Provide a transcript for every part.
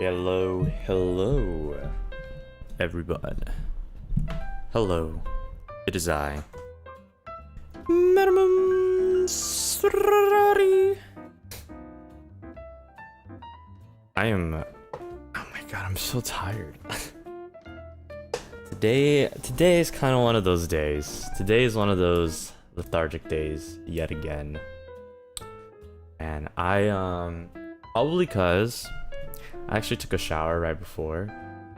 Hello, hello, everyone. Hello, it is I, Cendari. I am. Oh my god, I'm so tired. Today is kind of one of those days. Today is one of those lethargic days yet again. And I probably cause I actually took a shower right before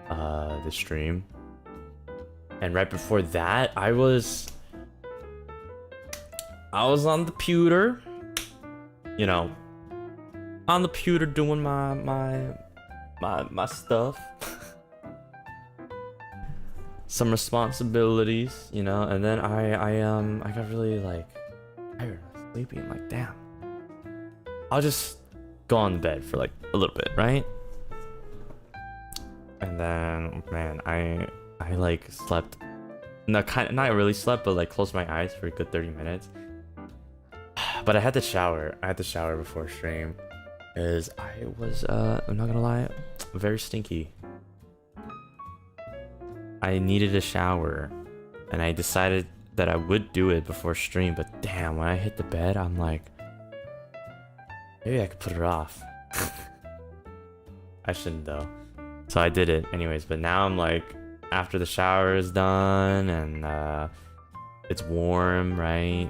the stream. And right before that, I was on the pewter, you know, on the pewter doing my stuff. Some responsibilities, you know, and then I got really like tired, sleepy, and like, damn, I'll just go on the bed for like a little bit, right? And then, man, I like slept, not really slept, but like closed my eyes for a good 30 minutes. But I had to shower. Before stream, because I was I'm not gonna lie, very stinky. I needed a shower, and I decided that I would do it before stream, but damn, when I hit the bed, I'm like, maybe I could put it off. I shouldn't though. So I did it anyways, but now I'm like, after the shower is done and it's warm, right?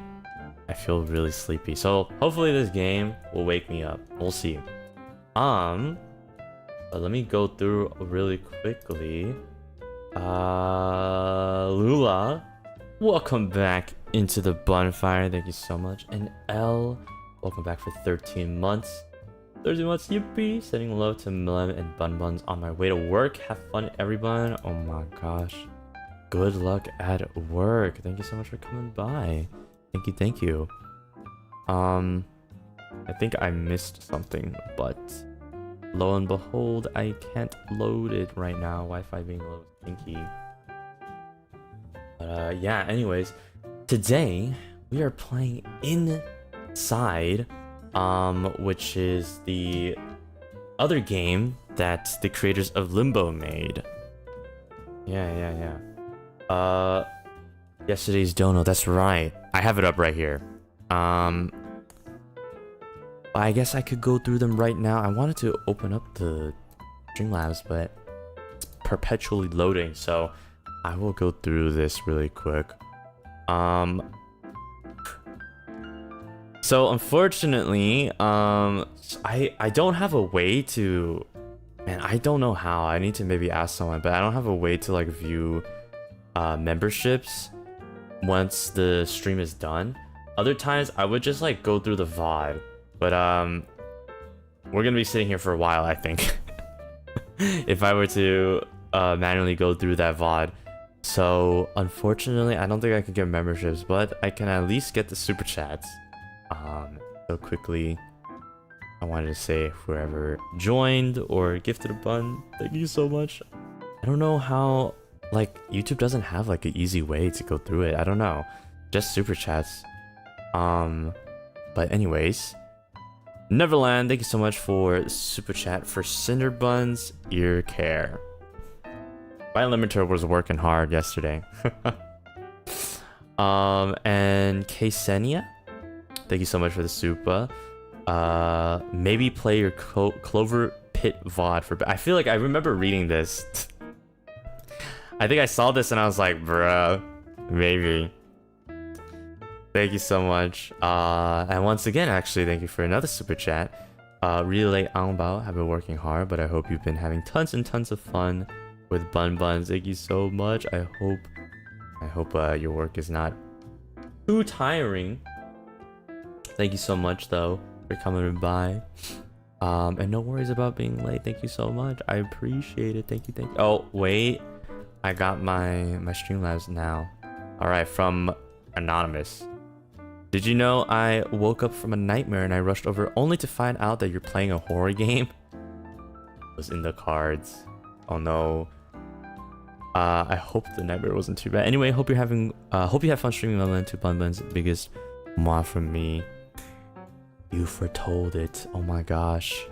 I feel really sleepy. So hopefully this game will wake me up. We'll see. But let me go through really quickly. Lula, welcome back into the bonfire. Thank you so much. And L, welcome back for 13 months. 13 months, yippee. Sending love to Malim and Bun Buns on my way to work. Have fun, everyone. Oh my gosh. Good luck at work. Thank you so much for coming by. Thank you. I think I missed something, but lo and behold, I can't load it right now. Wi-Fi being a little stinky. But yeah, anyways, today we are playing Inside, which is the other game that the creators of Limbo made. Yeah. Yesterday's dono, that's right. I have it up right here. I guess I could go through them right now. I wanted to open up the Streamlabs, but it's perpetually loading, so I will go through this really quick. So unfortunately, I don't have a way to, man, I don't know how. I need to maybe ask someone, but I don't have a way to like view memberships once the stream is done. Other times I would just like go through the VOD, but we're gonna be sitting here for a while, I think. If I were to manually go through that VOD. So unfortunately, I don't think I can get memberships, but I can at least get the super chats. So quickly, I wanted to say whoever joined or gifted a bun, thank you so much. I don't know how, like, YouTube doesn't have like an easy way to go through it. I don't know, just super chats. But anyways, Neverland, thank you so much for the super chat for Cinder Buns Ear Care. My limiter was working hard yesterday. And Ksenia, thank you so much for the super. Maybe play your Clover Pit VOD for. I feel like I remember reading this. I think I saw this and I was like, bruh, maybe. Thank you so much. And once again, actually, thank you for another super chat. Relay Angbao, have been working hard, but I hope you've been having tons and tons of fun with Bun Buns. Thank you so much. I hope your work is not too tiring. Thank you so much though for coming by. And no worries about being late. Thank you so much. I appreciate it. Thank you. Oh wait, I got my Streamlabs now. All right, from Anonymous. Did you know I woke up from a nightmare and I rushed over only to find out that you're playing a horror game? It was in the cards. Oh no. I hope the nightmare wasn't too bad. Anyway, hope you have fun streaming Malim to Bun Bun's biggest mwah from me. You foretold it. Oh my gosh.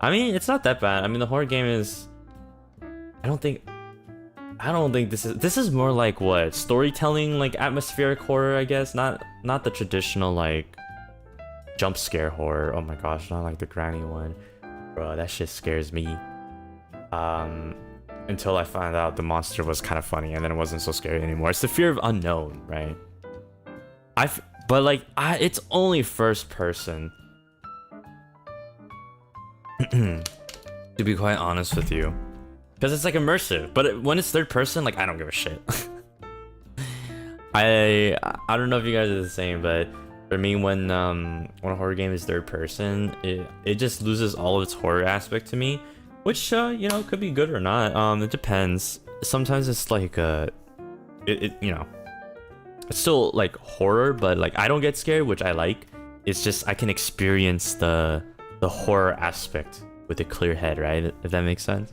I mean, it's not that bad. I mean, the horror game is. I don't think this is more like what storytelling, like atmospheric horror, I guess. Not the traditional like jump scare horror. Oh my gosh, not like the granny one, bro. That shit scares me. Until I found out the monster was kind of funny, and then it wasn't so scary anymore. It's the fear of unknown, right? But like, it's only first person. To be quite honest with you, because it's like immersive. But when it's third person, like I don't give a shit. I don't know if you guys are the same, but for me, when a horror game is third person, it just loses all of its horror aspect to me. Which, you know, could be good or not. It depends. Sometimes it's like, you know, it's still like horror, but like I don't get scared, which I like. It's just I can experience the horror aspect with a clear head, right? If that makes sense.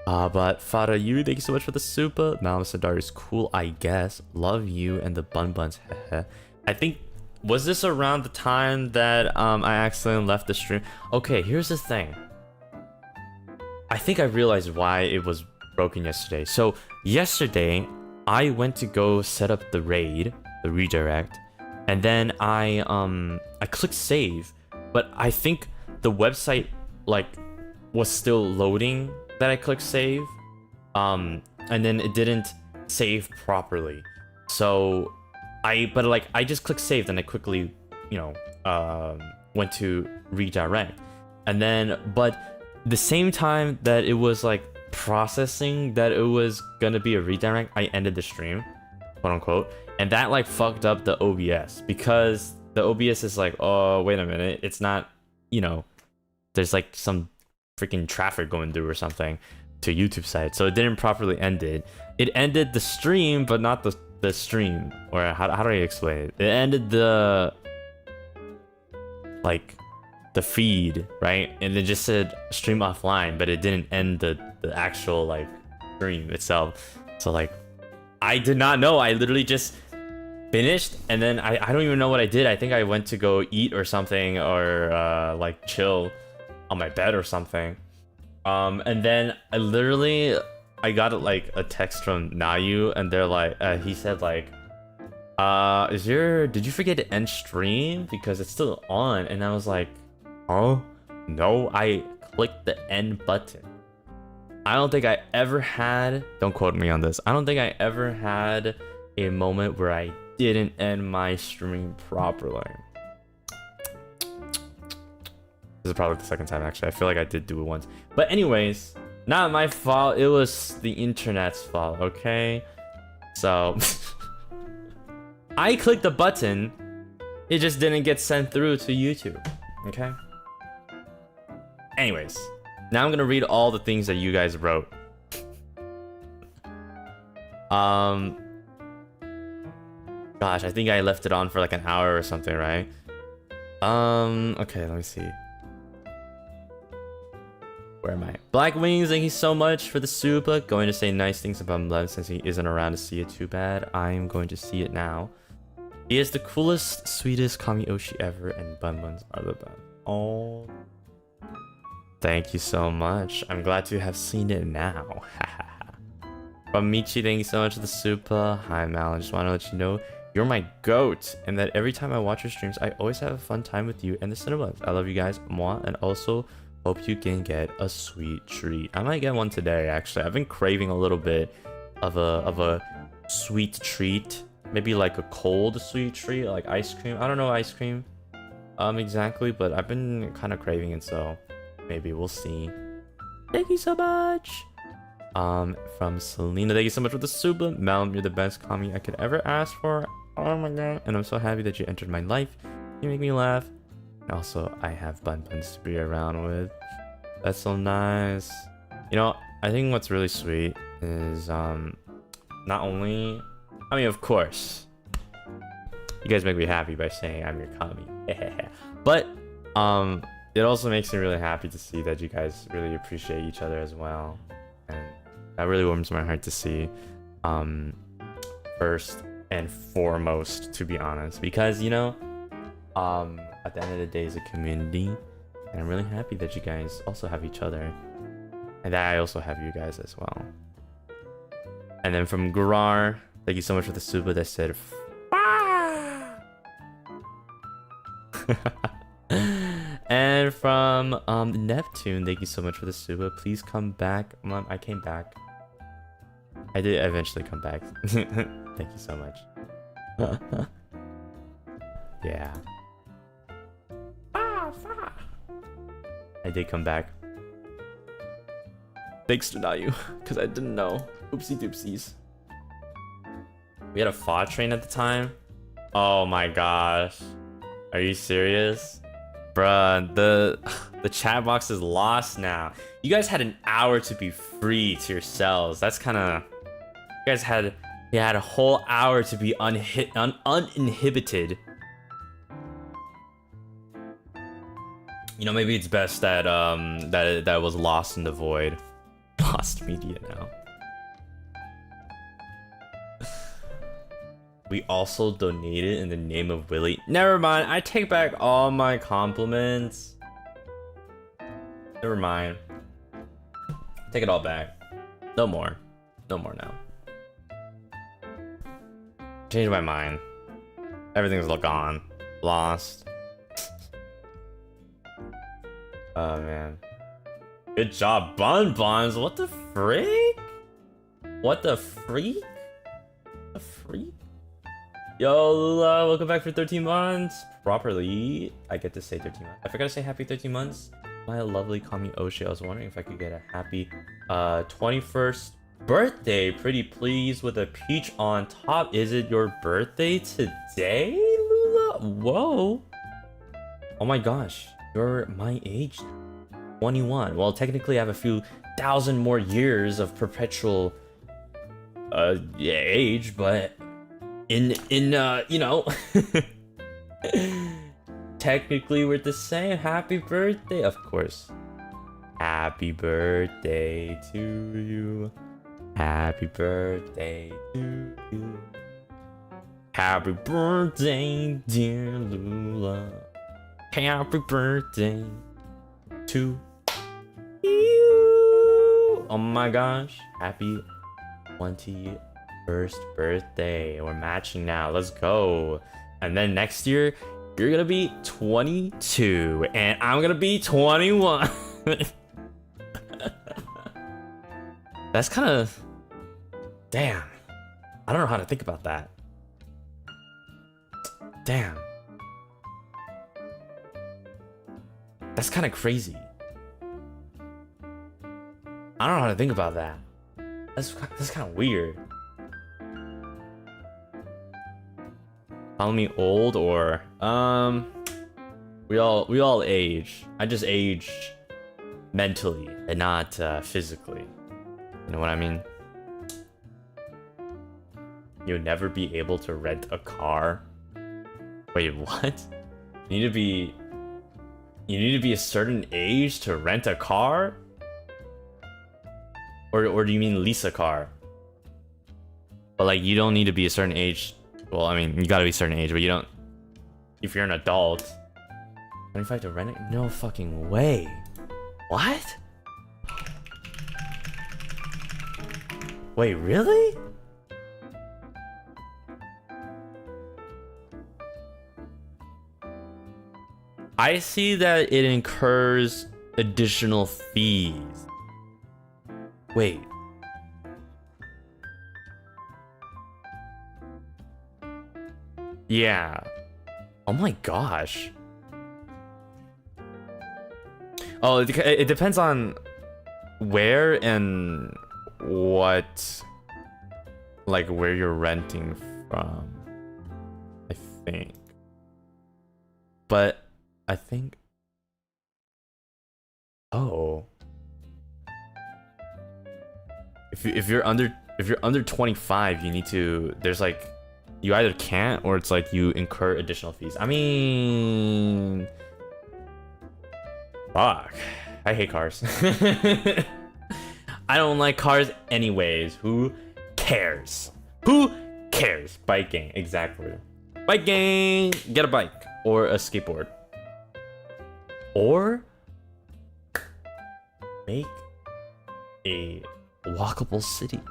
But Fada, you, thank you so much for the super. Malim Cendari is cool, I guess. Love you and the bun buns. I think. Was this around the time that I accidentally left the stream? Okay, here's the thing. I think I realized why it was broken yesterday. So yesterday, I went to go set up the raid, the redirect, and then I clicked save, but I think the website like was still loading that I clicked save, and then it didn't save properly. So I just clicked save, and I quickly, you know, went to redirect, and then but the same time that it was like processing that it was gonna be a redirect, I ended the stream, quote unquote, and that like fucked up the OBS, because the OBS is like, oh wait a minute, it's not, you know, there's like some freaking traffic going through or something to YouTube site, so it didn't properly end it. It ended the stream, but not the stream, or how do I explain it? It ended the like the feed, right? And it just said stream offline, but it didn't end the actual like stream itself. So like I did not know. I literally just finished, and then I don't even know what I did. I think I went to go eat or something, or like chill on my bed or something. And then I got like a text from Nayu, and they're like, he said like, did you forget to end stream because it's still on? And I was like, oh no, I clicked the end button. I don't think I ever had, don't quote me on this, I don't think I ever had a moment where I didn't end my stream properly. This is probably the second time, actually. I feel like I did do it once, but anyways, not my fault, it was the internet's fault, okay? So I clicked the button, it just didn't get sent through to YouTube, okay? Anyways, now I'm gonna read all the things that you guys wrote. Gosh, I think I left it on for like an hour or something, right? Okay, let me see. Where am I? Black Wings, thank you so much for the super. Going to say nice things about MaleVTuber since he isn't around to see it. Too bad. I am going to see it now. He is the coolest, sweetest Kami-oshi ever, and Bun Buns are the best. Oh, thank you so much. I'm glad to have seen it now. From Michi, thank you so much for the super. Hi Mal, I just want to let you know you're my goat, and that every time I watch your streams, I always have a fun time with you and the Cinebuns. I love you guys, moi, and also hope you can get a sweet treat. I might get one today, actually. I've been craving a little bit of a sweet treat. Maybe like a cold sweet treat, like ice cream. I don't know ice cream exactly, but I've been kind of craving it, so maybe we'll see. Thank you so much. From Selena, thank you so much for the super. Malim, you're the best Kami I could ever ask for. Oh my god. And I'm so happy that you entered my life. You make me laugh. And also, I have Bun Buns to be around with. That's so nice. You know, I think what's really sweet is not only, I mean, of course, you guys make me happy by saying I'm your Kami. But it also makes me really happy to see that you guys really appreciate each other as well. And that really warms my heart to see. First and foremost, to be honest, because you know, at the end of the day, it's a community, And I'm really happy that you guys also have each other. And that I also have you guys as well. And then from Gurar, thank you so much for the super that said and from Neptune, thank you so much for the super. Please come back. Mom, I came back. I did eventually come back. Thank you so much. Yeah. I did come back. Thanks to not you, because I didn't know. Oopsie doopsies. We had a FOD train at the time. Oh my gosh. Are you serious? Bruh, the chat box is lost now. You guys had an hour to be free to yourselves. That's kind of... You guys had a whole hour to be uninhibited. You know, maybe it's best that that was lost in the void. Lost media now. We also donated in the name of Willie. Never mind, I take back all my compliments. Never mind. Take it all back. No more. No more now. Changed my mind. Everything's gone. Lost. Oh man. Good job, Bonbons. What the freak? What the freak? The freak? Yo, Lula, welcome back for 13 months. Properly, I get to say 13 months. I forgot to say happy 13 months. My lovely Kami Oshi, I was wondering if I could get a happy 21st birthday. Pretty pleased with a peach on top. Is it your birthday today, Lula? Whoa. Oh my gosh, you're my age. 21. Well, technically I have a few thousand more years of perpetual age, but in you know, technically we're the same. Happy birthday, of course. Happy birthday to you. Happy birthday to you. Happy birthday, dear Lula. Happy birthday to you. Oh my gosh. Happy 21st birthday. We're matching now. Let's go. And then next year, you're gonna be 22 and I'm gonna be 21. That's kind of... Damn. I don't know how to think about that. Damn. That's kind of crazy. I don't know how to think about that. That's kind of weird. Call me old or we all age. I just age mentally and not physically. You know what I mean? You'll never be able to rent a car. Wait, what? You need to be a certain age to rent a car? Or do you mean lease a car? But like you don't need to be a certain age. Well, I mean, you gotta be a certain age, but you don't... If you're an adult... 25 to rent it? No fucking way. What? Wait, really? I see that it incurs additional fees. Wait. Yeah. Oh my gosh. Oh, it depends on where and what, like where you're renting from, I think. But I think, oh, if you're under 25, you need to, there's like, you either can't or it's like you incur additional fees. I mean, fuck, I hate cars. I don't like cars anyways. Who cares? Who cares? Bike gang, exactly. Bike gang, get a bike or a skateboard. Or Make a walkable city.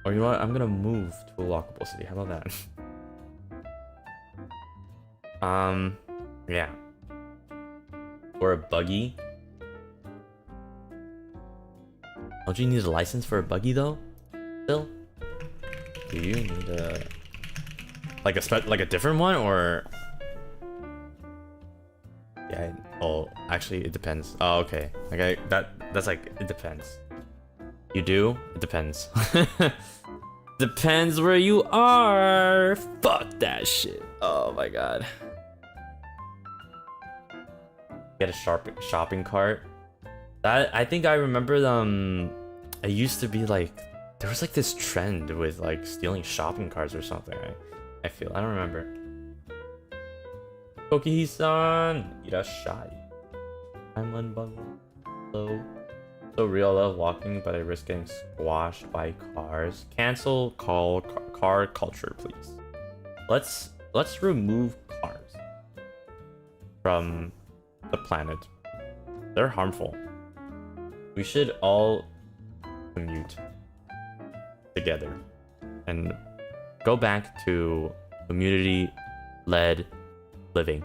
Or you know what? I'm gonna move to a walkable city. How about that? Yeah. Or a buggy. Don't you need a license for a buggy though? Still? Do you need a like a different one or? Yeah. Oh, actually, it depends. Oh, okay. Okay, that's like it depends. You do? It depends. Depends where you are. Fuck that shit. Oh my god. Get a shopping cart. That I think I remember it used to be like there was like this trend with like stealing shopping carts or something. I feel I don't remember. Koki-san, irashai. Timeline bubble. Hello. So real, I love walking, but I risk getting squashed by cars. Cancel car culture, please. Let's remove cars from the planet. They're harmful. We should all commute together and go back to community-led living.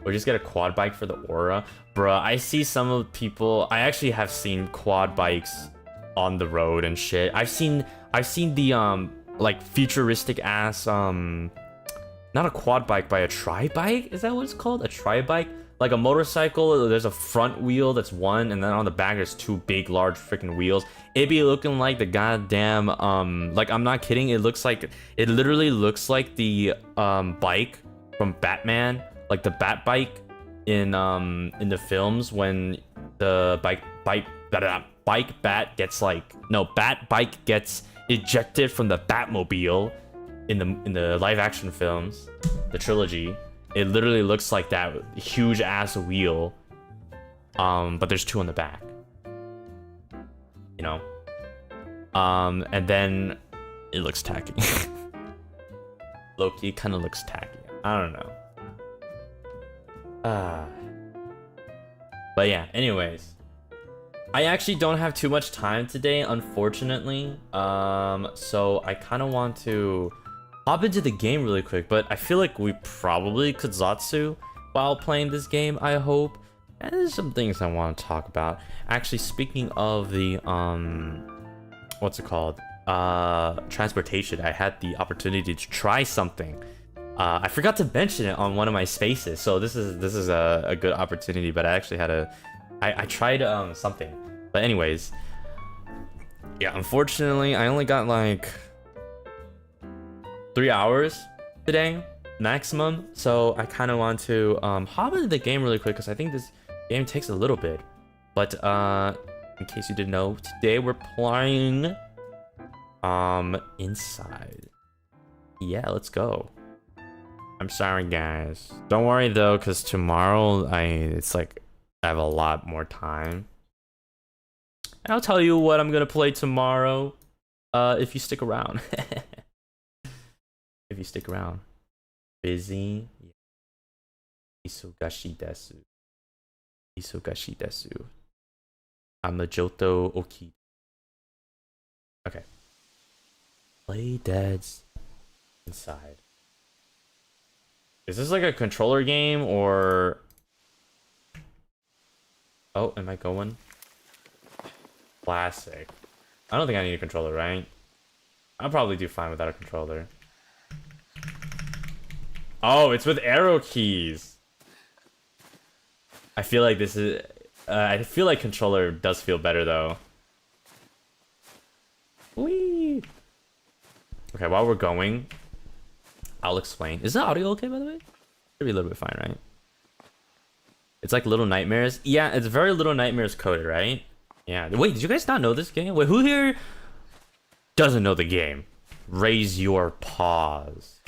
Or just get a quad bike for the aura. Bruh, I see some of the people. I actually have seen quad bikes on the road and shit. I've seen the like futuristic ass not a quad bike by a tri-bike? Is that what it's called? A tri-bike? Like a motorcycle, there's a front wheel that's one, and then on the back there's two big large freaking wheels. It be looking like the goddamn like I'm not kidding, it literally looks like the bike from Batman. Like the bat bike in the films when the bat bike gets ejected from the Batmobile in the live action films, the trilogy. It literally looks like that huge ass wheel, but there's two on the back. You know, and then it looks tacky. Loki kind of looks tacky. I don't know. But yeah, anyways, I actually don't have too much time today, unfortunately. So I kind of want to hop into the game really quick, but I feel like we probably could Zatsu while playing this game, I hope. And there's some things I want to talk about. Actually, speaking of the what's it called? Transportation. I had the opportunity to try something. I forgot to mention it on one of my spaces, so this is a good opportunity. But I actually had I tried something. But anyways, yeah, unfortunately, I only got like 3 hours today maximum. So I kind of want to hop into the game really quick because I think this game takes a little bit. But in case you didn't know, today we're playing inside. Yeah, let's go. I'm sorry, guys. Don't worry though, because tomorrow it's like I have a lot more time. And I'll tell you what I'm gonna play tomorrow. If you stick around. If you stick around. Busy. Isogashi desu. Isogashi desu. Amajoto oki. Okay. Playdead's inside. Is this like a controller game or? Oh, am I going? Classic. I don't think I need a controller, right? I'll probably do fine without a controller. Oh, it's with arrow keys. I feel like this is. I feel like controller does feel better though. Whee! Okay, while we're going, I'll explain. Is the audio okay, by the way? Should be a little bit fine, right? It's like Little Nightmares. Yeah, it's very Little Nightmares coded, right? Yeah. Wait, did you guys not know this game? Wait, who here doesn't know the game? Raise your paws.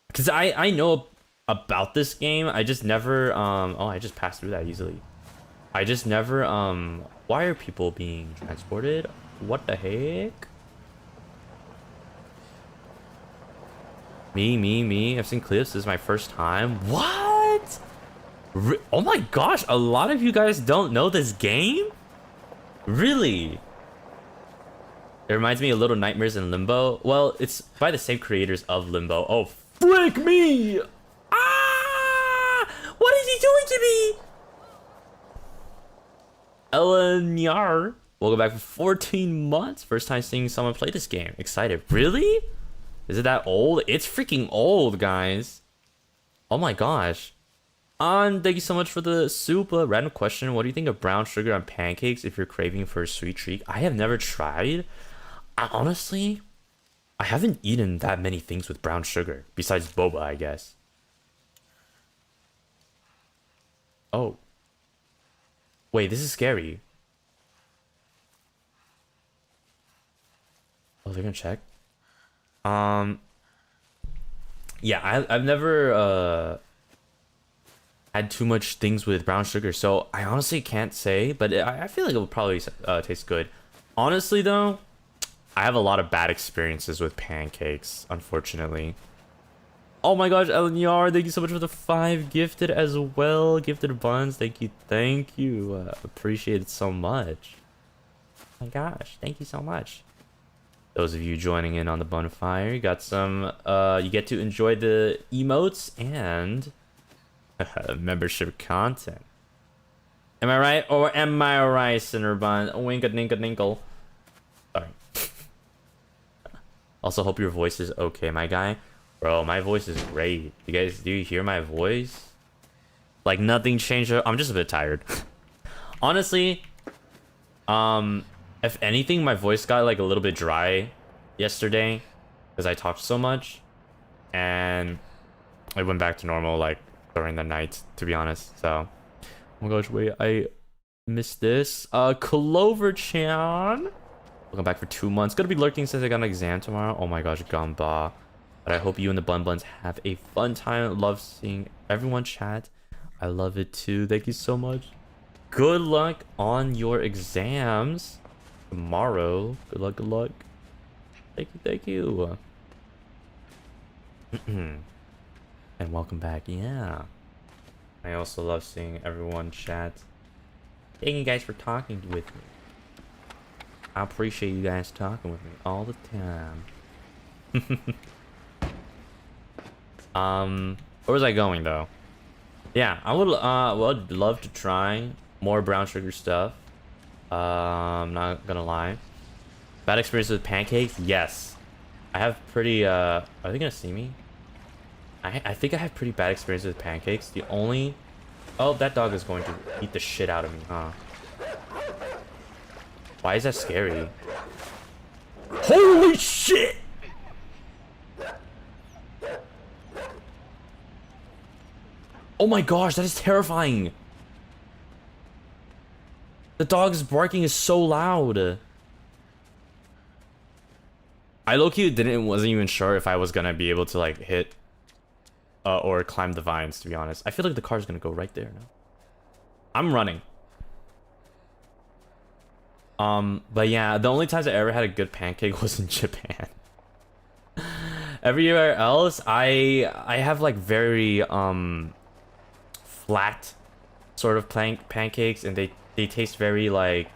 Because I know about this game. I just never... Oh, I just passed through that easily. I just never... Why are people being transported? What the heck? Me. I've seen clips. This is my first time. What? Oh my gosh, a lot of you guys don't know this game? Really? It reminds me of Little Nightmares in Limbo. Well, it's by the same creators of Limbo. Oh, frick me! Ah! What is he doing to me? Elenyar, welcome back for 14 months. First time seeing someone play this game. Excited. Really? Is it that old? It's freaking old, guys. Oh my gosh. Thank you so much for the soup. Random question. What do you think of brown sugar on pancakes if you're craving for a sweet treat? I have never tried. Honestly, I haven't eaten that many things with brown sugar. Besides boba, I guess. Oh. Wait, this is scary. Oh, they're gonna check? Yeah, I've never, had too much things with brown sugar, so I honestly can't say, but I feel like it would probably taste good. Honestly, though, I have a lot of bad experiences with pancakes, unfortunately. Oh my gosh, Elenyar, thank you so much for the 5 gifted as well. Gifted buns, thank you, thank you. Appreciate it so much. Oh my gosh, thank you so much. Those of you joining in on the bonfire, you got some, you get to enjoy the emotes and membership content. Am I right? Or am I right, Cinderbun? Winka dinka dinkle. Sorry. Also, hope your voice is okay, my guy. Bro, my voice is great. You guys, do you hear my voice? Like, nothing changed. I'm just a bit tired. Honestly, if anything, my voice got like a little bit dry yesterday because I talked so much, and it went back to normal like during the night, to be honest. So, oh my gosh, wait, I missed this. Clover-chan, welcome back for 2 months. Gonna be lurking since I got an exam tomorrow. Oh my gosh, Gamba. But I hope you and the Bun Buns have a fun time. Love seeing everyone chat. I love it too. Thank you so much. Good luck on your exams tomorrow. Good luck, good luck. Thank you, thank you. And welcome back. Yeah, I also love seeing everyone chat. Thank you guys for talking with me. I appreciate you guys talking with me all the time. Where was I going though? Yeah, I would love to try more brown sugar stuff. I'm not gonna lie. Bad experience with pancakes? Yes. I have pretty, are they gonna see me? I think I have pretty bad experience with pancakes. The only... Oh, that dog is going to eat the shit out of me, huh? Why is that scary? Holy shit! Oh my gosh, that is terrifying! The dog's barking is so loud. I low-key wasn't even sure if I was gonna be able to like hit or climb the vines, to be honest. I feel like the car's gonna go right there now. I'm running. But yeah, the only times I ever had a good pancake was in Japan. Everywhere else, I have like very flat sort of pancakes, and they taste very like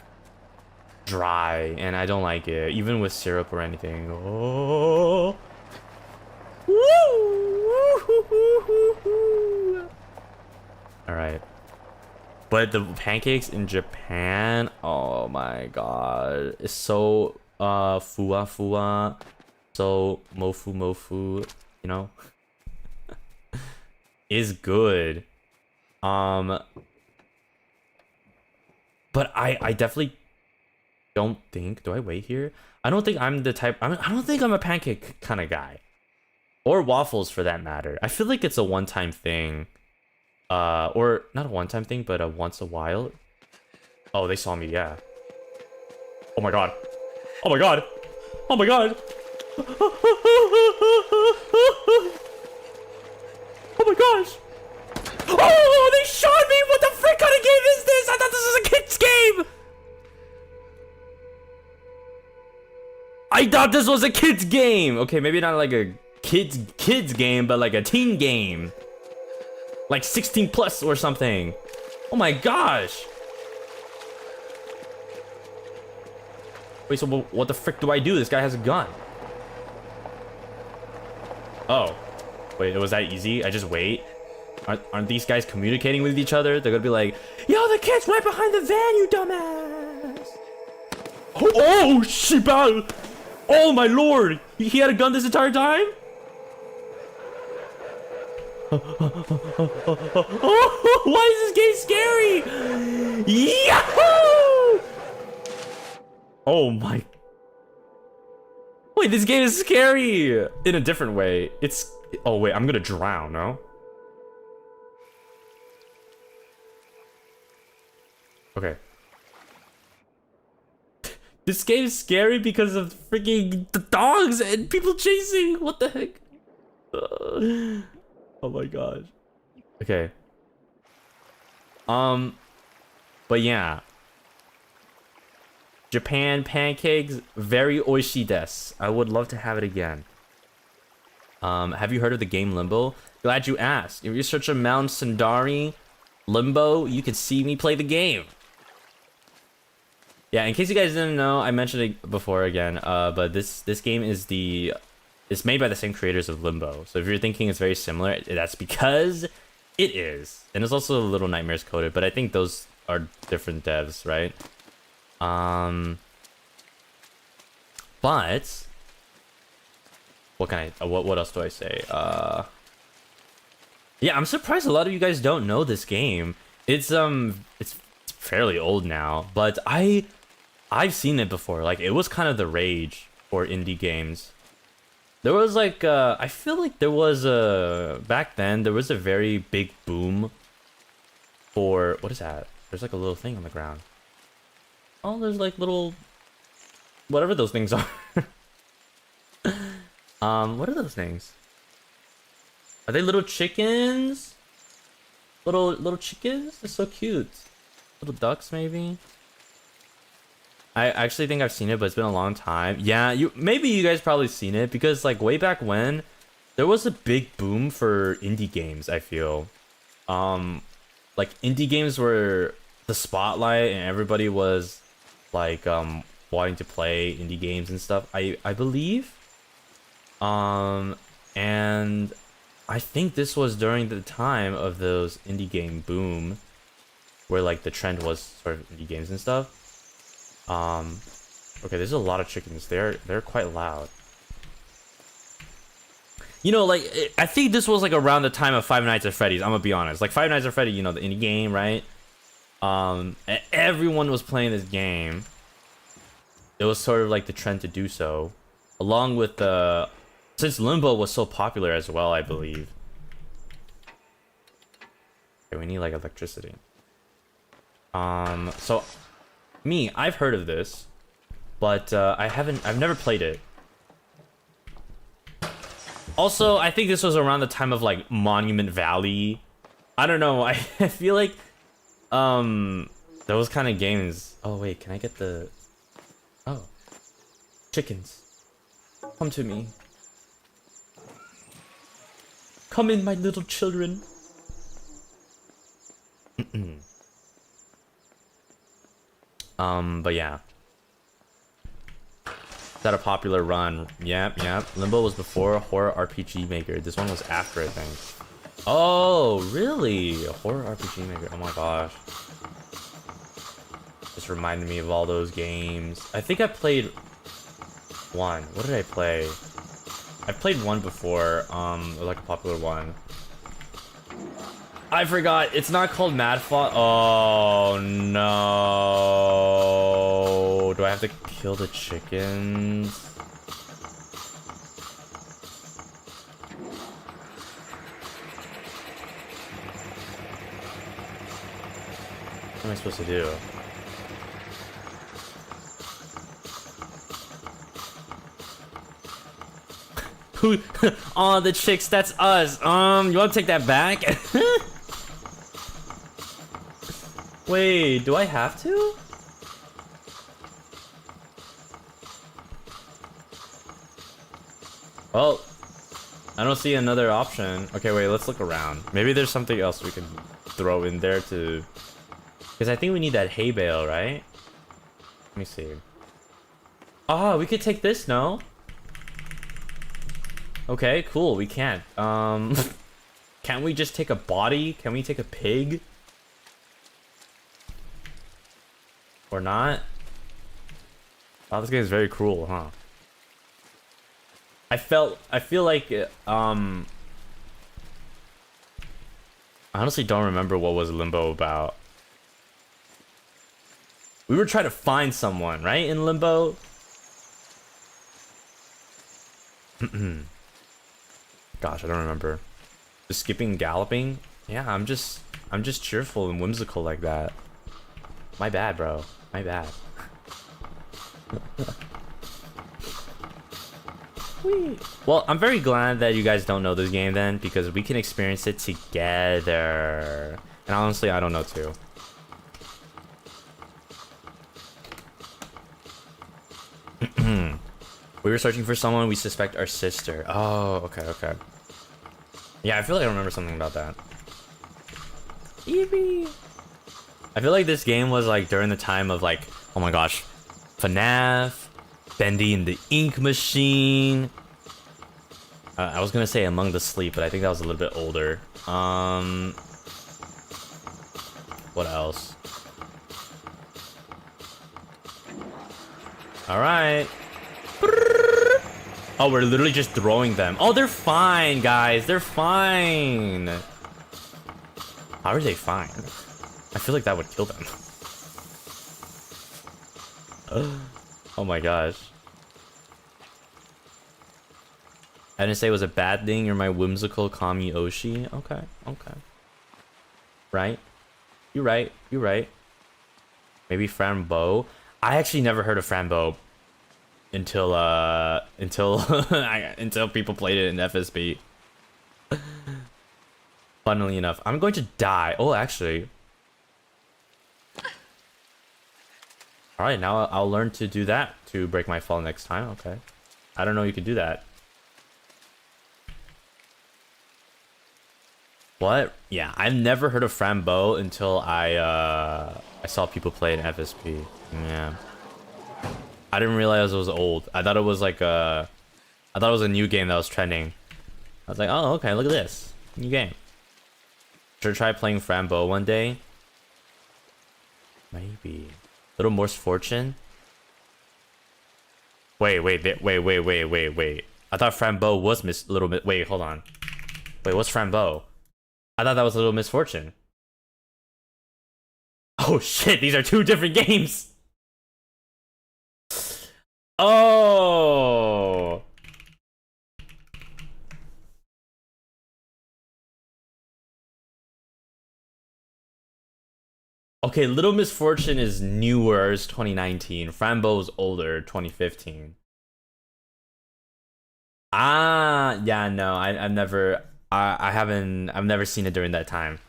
dry, and I don't like it, even with syrup or anything. Oh. All right, but the pancakes in Japan, oh my god, it's so fuwa, so mofu, you know, is good. But I definitely don't think, do I wait here? I don't think I'm the type, I don't think I'm a pancake kind of guy, or waffles for that matter. I feel like it's a one-time thing, or not a one-time thing, but a once a while. Oh, they saw me. Yeah. Oh my god, oh my god, oh my god. Oh my gosh. Oh, they shot me! What the frick kind of game is this? I thought this was a kid's game! I thought this was a kid's game! Okay, maybe not like a kids game, but like a teen game. Like 16 plus or something. Oh my gosh. Wait, so what the frick do I do? This guy has a gun. Oh. Wait, was that easy? I just wait? Aren't these guys communicating with each other? They're gonna be like, yo, the kid's right behind the van, you dumbass. Oh, shibal. Oh my lord. He had a gun this entire time? Why is this game scary? Yahoo! Oh my. Wait, this game is scary in a different way. It's. Oh wait, I'm gonna drown, no? Okay. This game is scary because of freaking the dogs and people chasing. What the heck? Oh my gosh. Okay. But yeah. Japan pancakes, very oishi desu. I would love to have it again. Have you heard of the game Limbo? Glad you asked. If you search on Mount Cendari, Limbo, you can see me play the game. Yeah, in case you guys didn't know, I mentioned it before again, but this game is it's made by the same creators of Limbo. So if you're thinking it's very similar, that's because it is. And it's also a Little Nightmares coded, but I think those are different devs, right? But what can I what else do I say? Yeah, I'm surprised a lot of you guys don't know this game. It's fairly old now, but I've seen it before. Like, it was kind of the rage for indie games. There was like I feel like there was back then there was a very big boom for, what is that? There's like a little thing on the ground. Oh, there's like little whatever those things are. What are those things? Are they little chickens? Little chickens? They're so cute. Little ducks, maybe? I actually think I've seen it, but it's been a long time. Yeah, maybe you guys probably seen it, because like way back when, there was a big boom for indie games, I feel. Like indie games were the spotlight and everybody was like wanting to play indie games and stuff. I believe. And I think this was during the time of those indie game boom, where like the trend was sort of indie games and stuff. Okay, there's a lot of chickens. They're quite loud. You know, like, I think this was like around the time of Five Nights at Freddy's. I'm gonna be honest. Like, Five Nights at Freddy, you know, the indie game, right? And everyone was playing this game. It was sort of like the trend to do so, along with since Limbo was so popular as well, I believe. Okay, we need like electricity. So I've heard of this, but I've never played it. Also, I think this was around the time of like Monument Valley. I don't know. I feel like those kind of games. Oh wait, can I get the? Oh, chickens, come to me. Come in, my little children. But yeah. Is that a popular run? Yep. Limbo was before Horror RPG Maker. This one was after, I think. Oh, really? A Horror RPG Maker. Oh my gosh. Just reminded me of all those games. I think I played one. What did I play? I played one before, like a popular one. I forgot. It's not called Mad Fought. Oh no! Do I have to kill the chickens? What am I supposed to do? Who? Oh, the chicks. That's us. You want to take that back? Wait, do I have to? Well, I don't see another option. Okay, wait, let's look around. Maybe there's something else we can throw in there to... Because I think we need that hay bale, right? Let me see. Ah, we could take this, no? Okay, cool, we can't. Can't we just take a body? Can we take a pig? Or not? Oh, this game is very cruel, huh? I feel like, I honestly don't remember what was Limbo about. We were trying to find someone, right, in Limbo? Gosh, I don't remember. Just skipping, galloping? Yeah, I'm just cheerful and whimsical like that. My bad, bro. My bad. Well, I'm very glad that you guys don't know this game then, because we can experience it together. And honestly, I don't know too. We were searching for someone we suspect our sister. Oh, okay, okay. Yeah, I feel like I remember something about that. Eevee. I feel like this game was like during the time of like, oh my gosh, FNAF, Bendy and the Ink Machine. I was gonna say Among the Sleep, but I think that was a little bit older. What else? All right. Oh, we're literally just throwing them. Oh, they're fine, guys. They're fine. How are they fine? I feel like that would kill them. Oh my gosh. I didn't say it was a bad thing. You're my whimsical Kami Oshi. Okay, okay. Right? You're right. You're right. Maybe Frambo. I actually never heard of Frambo until until people played it in FSB. Funnily enough, I'm going to die. Oh, actually. All right, now I'll learn to do that to break my fall next time. Okay. I don't know you could do that. What? Yeah, I've never heard of Frambo until I saw people play it in FSP. Yeah. I didn't realize it was old. I thought it was like I thought it was a new game that was trending. I was like, oh, okay, look at this. New game. Should try playing Frambo one day. Maybe. Little Misfortune? Wait. I thought Frambo was wait, hold on. Wait, what's Frambo? I thought that was Little Misfortune. Oh shit, these are two different games! Oh! Okay, Little Misfortune is newer, it's 2019. Frambo is older, 2015. Ah, yeah, no, I've never seen it during that time.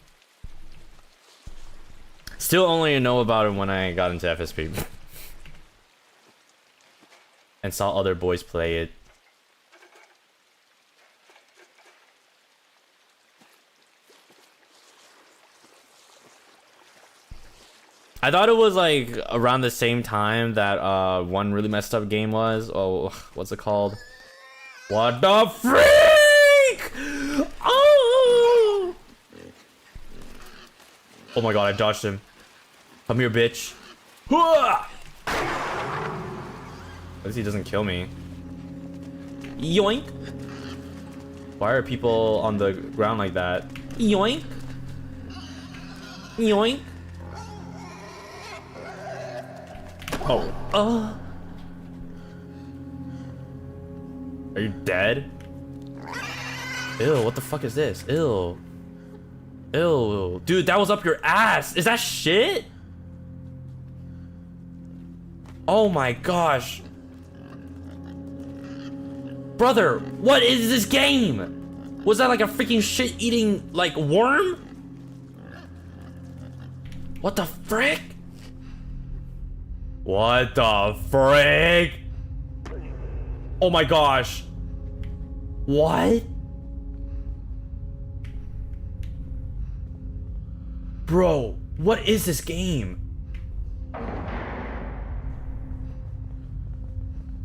Still only know about it when I got into FSP. And saw other boys play it. I thought it was like around the same time that one really messed up game was. Oh, what's it called? What the freak? Oh! Oh my god, I dodged him. Come here, bitch. At least he doesn't kill me. Yoink! Why are people on the ground like that? Yoink! Yoink! Oh. Are you dead? Ew, what the fuck is this? Ew. Ew. Dude, that was up your ass! Is that shit? Oh my gosh. Brother, what is this game? Was that like a freaking shit-eating, like, worm? What the frick? What the frick? Oh my gosh. What? Bro, what is this game?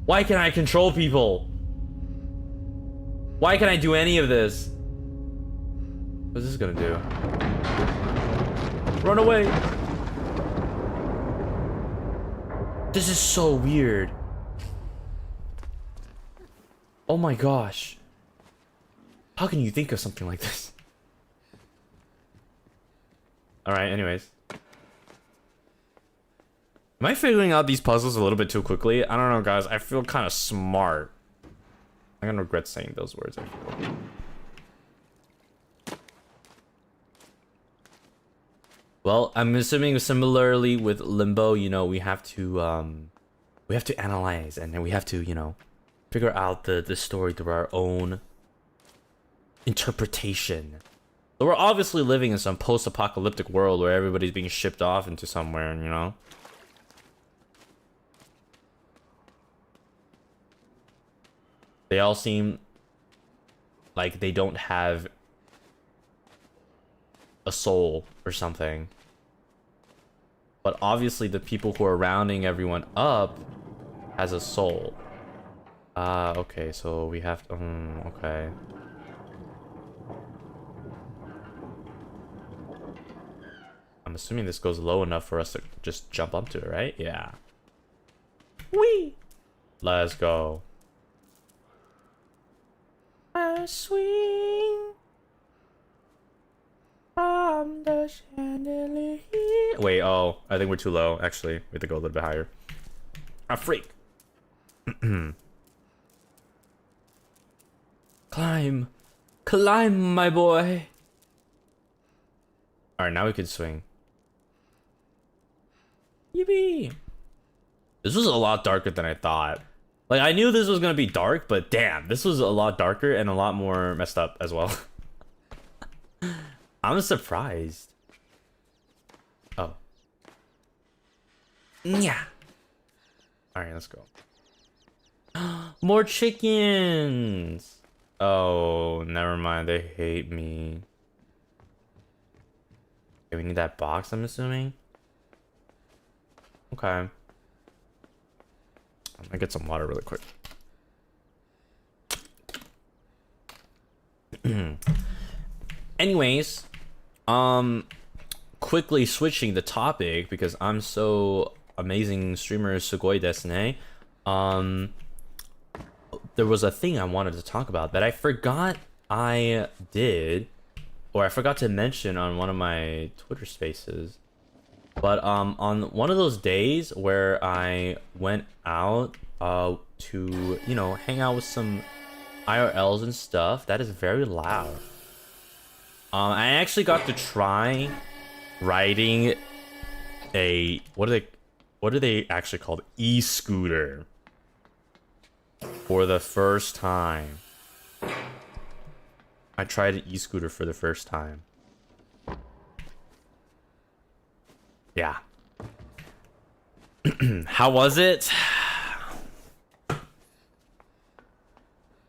Why can't I control people? Why can't I do any of this? What's this gonna do? Run away! This is so weird. Oh my gosh. How can you think of something like this? Alright, anyways. Am I figuring out these puzzles a little bit too quickly? I don't know, guys. I feel kind of smart. I'm gonna regret saying those words, I feel. Well, I'm assuming similarly with Limbo, you know, we have to analyze, and then we have to, you know, figure out the story through our own interpretation. So we're obviously living in some post-apocalyptic world where everybody's being shipped off into somewhere, you know? They all seem like they don't have a soul or something. But obviously the people who are rounding everyone up has a soul. Okay, so we have to, okay. I'm assuming this goes low enough for us to just jump onto it, right? Yeah. Whee! Let's go. I swing from the chandelier. Wait, oh, I think we're too low. Actually, we have to go a little bit higher. A freak. Climb. Climb, my boy. Alright, now we can swing. Yippee. This was a lot darker than I thought. Like, I knew this was gonna be dark, but damn, this was a lot darker and a lot more messed up as well. I'm surprised. Oh. Yeah. Alright, let's go. More chickens! Oh, never mind. They hate me. Okay, we need that box, I'm assuming. Okay. I'm gonna get some water really quick. Anyways, quickly switching the topic because I'm so amazing streamer sugoi desu ne. There was a thing I wanted to talk about that I forgot I did, or I forgot to mention on one of my Twitter spaces. But on one of those days where I went out to, you know, hang out with some IRLs and stuff, that is very loud. I actually got to try riding a what are they actually called? E-scooter for the first time. I tried an e-scooter for the first time. Yeah. How was it?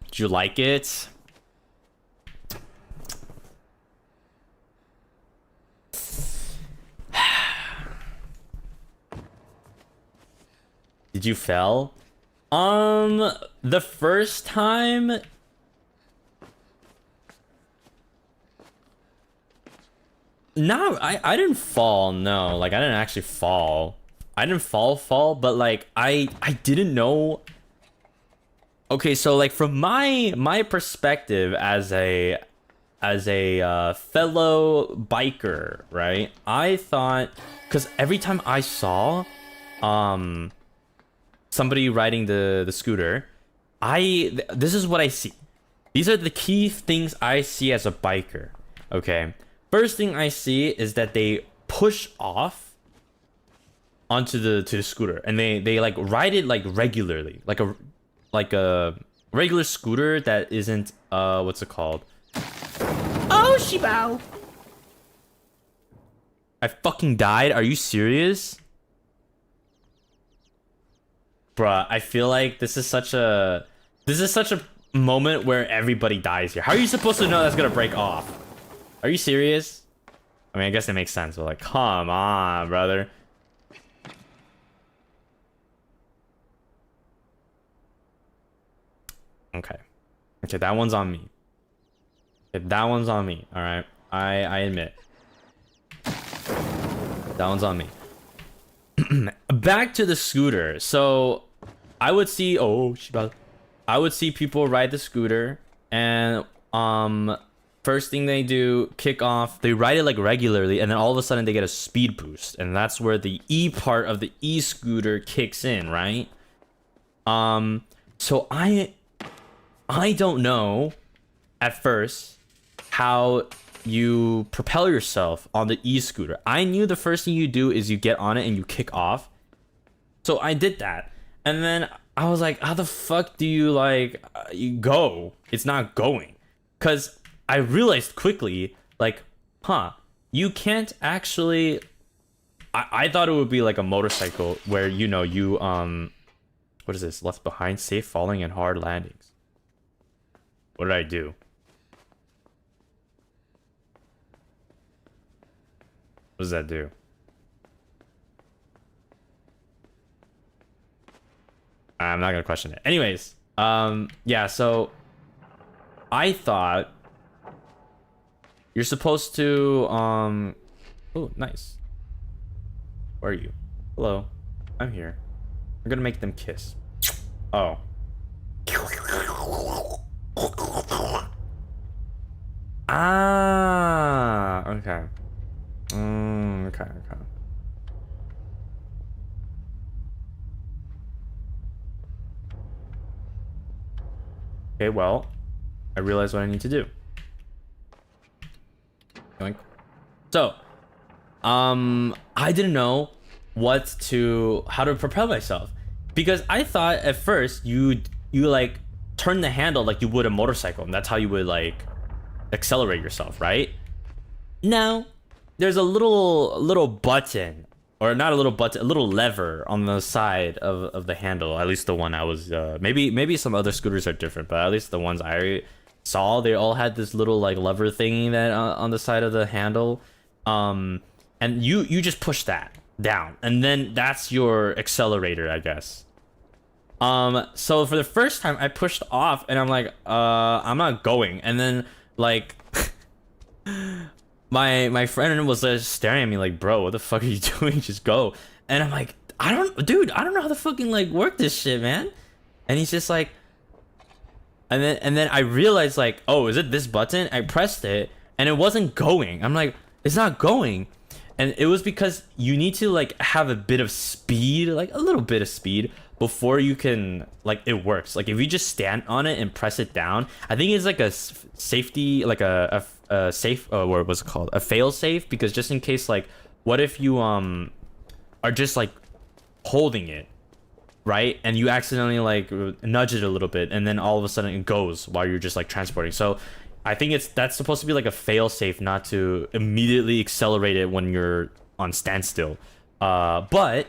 Did you like it? Did you fail? The first time. No, I didn't fall. No, like I didn't actually fall. I didn't fall, but like I didn't know. Okay, so like from my perspective as a fellow biker, right? I thought, because every time I saw somebody riding the scooter, this is what I see. These are the key things I see as a biker. Okay. First thing I see is that they push off onto the scooter, and they like ride it like regularly, like a regular scooter that isn't what's it called? Oh, Shibao! I fucking died. Are you serious? Bruh, I feel like this is such a moment where everybody dies here. How are you supposed to know that's gonna break off? Are you serious? I mean, I guess it makes sense, but like, come on, brother. Okay. Okay, that one's on me. Okay, that one's on me, alright? I admit. That one's on me. Back to the scooter. So, I would see... Oh, I would see people ride the scooter, and first thing they do, kick off, they ride it like regularly, and then all of a sudden they get a speed boost, and that's where the E part of the e-scooter kicks in, right? So I don't know at first how you propel yourself on the e-scooter. I knew the first thing you do is you get on it and you kick off. So I did that, and then I was like, how the fuck do you like you go? It's not going. Because I realized quickly, like, you can't actually... I thought it would be like a motorcycle where, you know, you, what is this? Left behind, safe falling and hard landings. What did I do? What does that do? I'm not gonna question it. Anyways, yeah, so I thought you're supposed to, oh, nice. Where are you? Hello, I'm here. I'm gonna make them kiss. Oh. Ah, okay. Okay. Okay, well, I realized what I need to do. So, I didn't know how to propel myself, because I thought at first you like turn the handle like you would a motorcycle, and that's how you would like accelerate yourself, right? Now, there's a little button, or not a little button, a little lever on the side of the handle. At least the one I was, maybe some other scooters are different, but at least the ones I saw, they all had this little like lever thingy that on the side of the handle, and you just push that down, and then that's your accelerator, I guess. So for the first time I pushed off, and I'm like, I'm not going, and then like my friend was just staring at me like, bro, what the fuck are you doing? Just go. And I'm like, I don't know how to fucking like work this shit, man. And he's just like, and then I realized like, oh, is it this button? I pressed it and it wasn't going. I'm like, it's not going. And it was because you need to like have a bit of speed, like a little bit of speed, before you can, like, it works. Like if you just stand on it and press it down, I think it's like a safety, like a safe, what was it called, a fail safe, because just in case, like, what if you are just like holding it, right, and you accidentally like nudge it a little bit, and then all of a sudden it goes while you're just like transporting. So I think that's supposed to be like a fail safe, not to immediately accelerate it when you're on standstill. But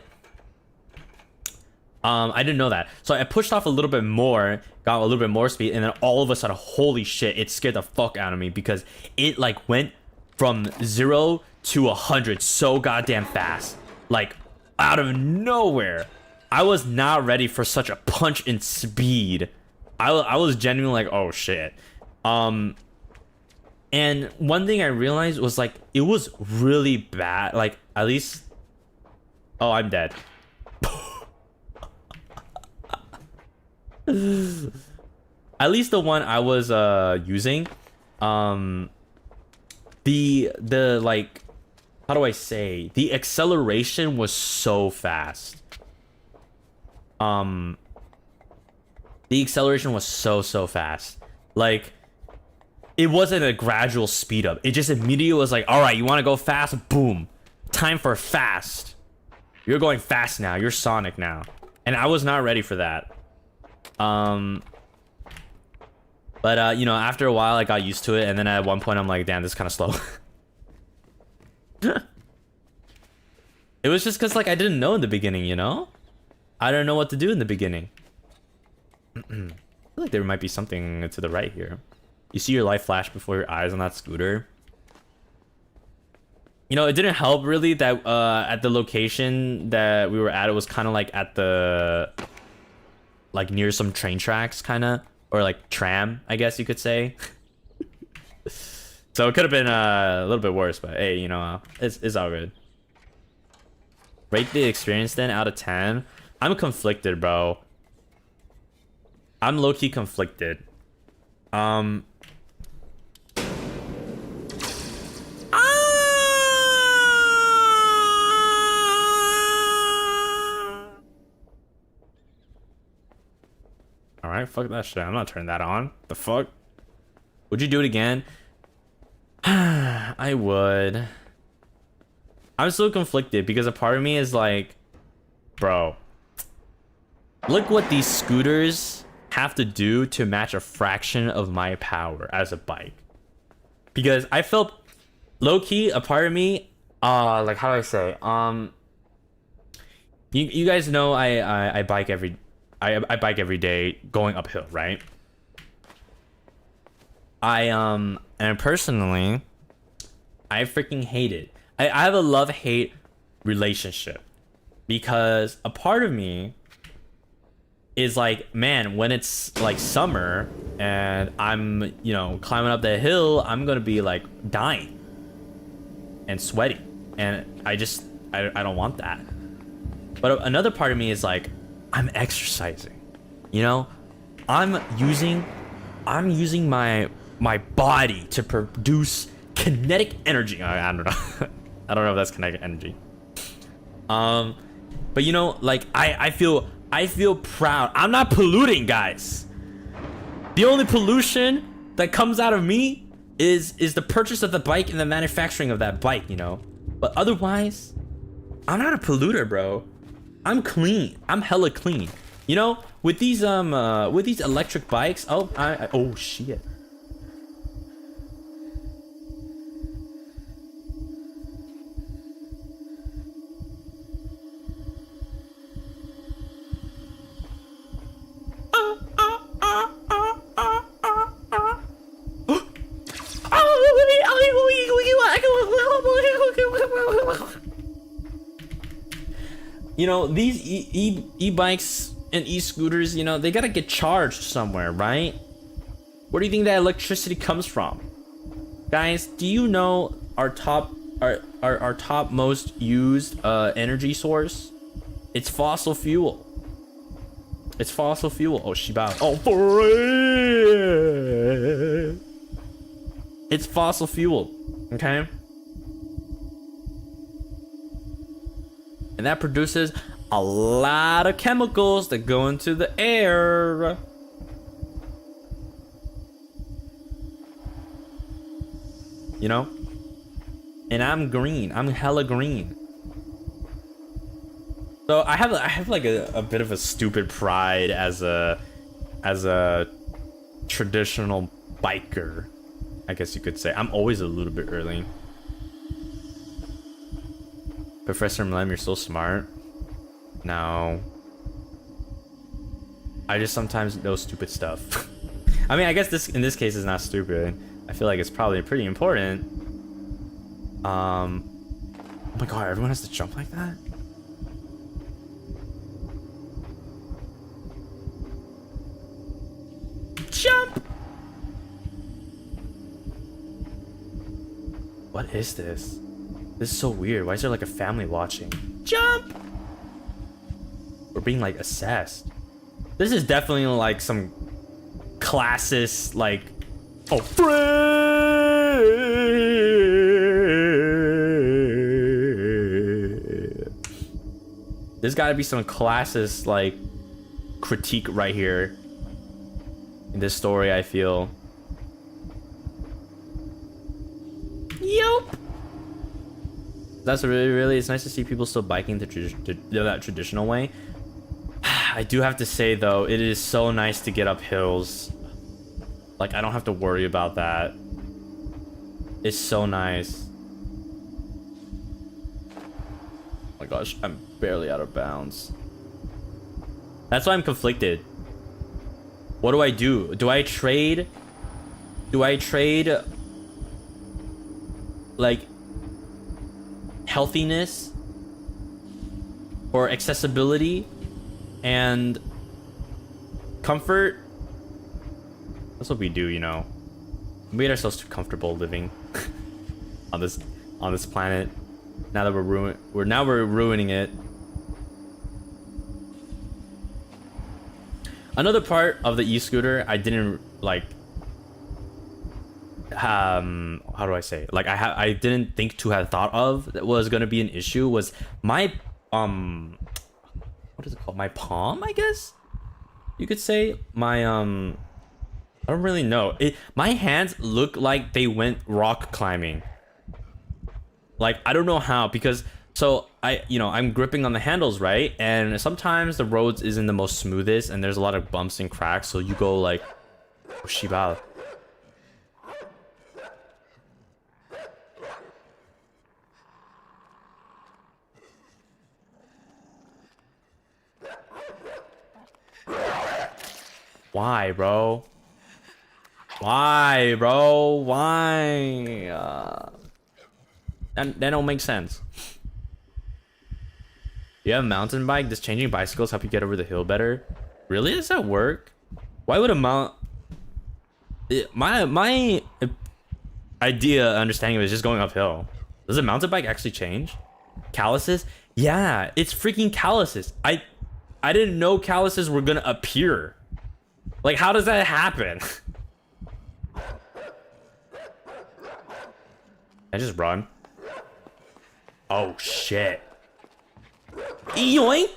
I didn't know that, so I pushed off a little bit more, got a little bit more speed, and then all of a sudden, holy shit, it scared the fuck out of me, because it like went from 0 to 100 so goddamn fast, like out of nowhere. I was not ready for such a punch in speed. I was genuinely like, oh shit. And one thing I realized was like, it was really bad, like, at least, oh, I'm dead. At least the one I was using, the like, how do I say, the acceleration was so fast. The acceleration was so fast. Like, it wasn't a gradual speed up. It just immediately was like, all right, you want to go fast? Boom. Time for fast. You're going fast now. You're Sonic now. And I was not ready for that. But you know, after a while I got used to it, and then at one point I'm like, damn, this is kind of slow. It was just because like I didn't know in the beginning, you know? I don't know what to do in the beginning. I feel like there might be something to the right here. You see your light flash before your eyes on that scooter? You know, it didn't help really that at the location that we were at, it was kind of like at the like near some train tracks, kind of, or like tram, I guess you could say. So it could have been a little bit worse, but hey, you know, it's all good. Rate the experience then out of 10. I'm conflicted, bro. I'm low-key conflicted. Alright, fuck that shit. I'm not turning that on. The fuck? Would you do it again? I would. I'm so conflicted because a part of me is like, bro, look what these scooters have to do to match a fraction of my power as a bike. Because I felt low-key, a part of me, like how do I say, you guys know I bike I bike every day going uphill, right? And personally, I freaking hate it. I have a love-hate relationship because a part of me is like, man, when it's like summer and I'm, you know, climbing up that hill, I'm gonna be like dying and sweaty, and I don't want that. But another part of me is like, I'm exercising, you know, I'm using my body to produce kinetic energy. I don't know. I don't know if that's kinetic energy. But you know, like I feel proud. I'm not polluting, guys. The only pollution that comes out of me is the purchase of the bike and the manufacturing of that bike, you know. But otherwise, I'm not a polluter, bro. I'm clean. I'm hella clean. You know, with these electric bikes. Oh shit. You know, these e-bikes and e-scooters, you know, they gotta get charged somewhere, right? Where do you think that electricity comes from? Guys, do you know our top most used energy source? It's fossil fuel. It's fossil fuel. Oh, Shiba. Oh, for it. It's fossil fuel, okay? And that produces a lot of chemicals that go into the air. You know? And I'm green. I'm hella green. So I have like a bit of a stupid pride as a traditional biker, I guess you could say. I'm always a little bit early. Professor Malim, you're so smart. No. I just sometimes know stupid stuff. I mean, I guess in this case is not stupid. I feel like it's probably pretty important. Oh my god, everyone has to jump like that? Jump! What is this? This is so weird. Why is there like a family watching? Jump! We're being like assessed. This is definitely like some classist like, oh, there's gotta be some classist like critique right here in this story, I feel. Yup. That's really, it's nice to see people still biking that traditional way. I do have to say though, it is so nice to get up hills. Like, I don't have to worry about that. It's so nice. Oh my gosh, I'm barely out of bounds. That's why I'm conflicted. What do I do? Do I trade like healthiness or accessibility and comfort. That's what we do, you know. We made ourselves too comfortable living on this planet. Now that we're ruining it. Another part of the e-scooter I didn't like. How do I say? Like I didn't think to have thought of that was gonna be an issue was my what is it called? My palm, I guess you could say. My I don't really know. My hands look like they went rock climbing. Like I don't know how, because so I'm gripping on the handles, right? And sometimes the roads isn't the most smoothest and there's a lot of bumps and cracks, so you go like oh, Shiba. Why, bro? Why, bro? Why? That don't make sense. You have a mountain bike? Does changing bicycles help you get over the hill better? Really? Does that work? Why would a my understanding of it is just going uphill. Does a mountain bike actually change? Calluses? Yeah, it's freaking calluses. I didn't know calluses were gonna appear. Like, how does that happen? I just run. Oh shit. Yoink!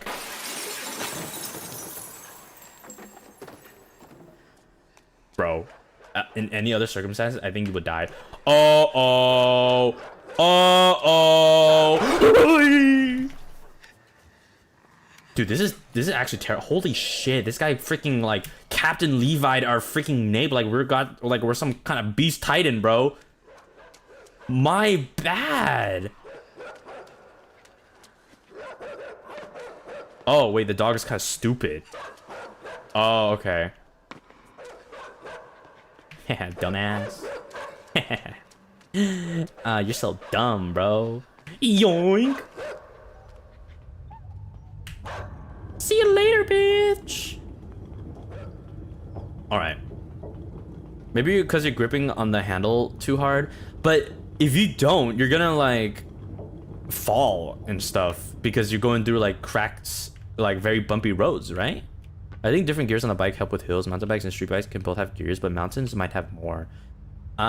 Bro, in any other circumstances, I think you would die. Dude, this is actually terrible. Holy shit, this guy freaking like Captain Levi'd our freaking nape like we're some kind of beast titan, bro. My bad. Oh wait, the dog is kind of stupid. Oh, okay. Dumbass. You're so dumb, bro. Yoink. See you later, bitch. All right. Maybe because you're gripping on the handle too hard, but if you don't, you're gonna like fall and stuff because you're going through like cracks, like very bumpy roads, right? I think different gears on the bike help with hills. Mountain bikes and street bikes can both have gears, but mountains might have more. Oh,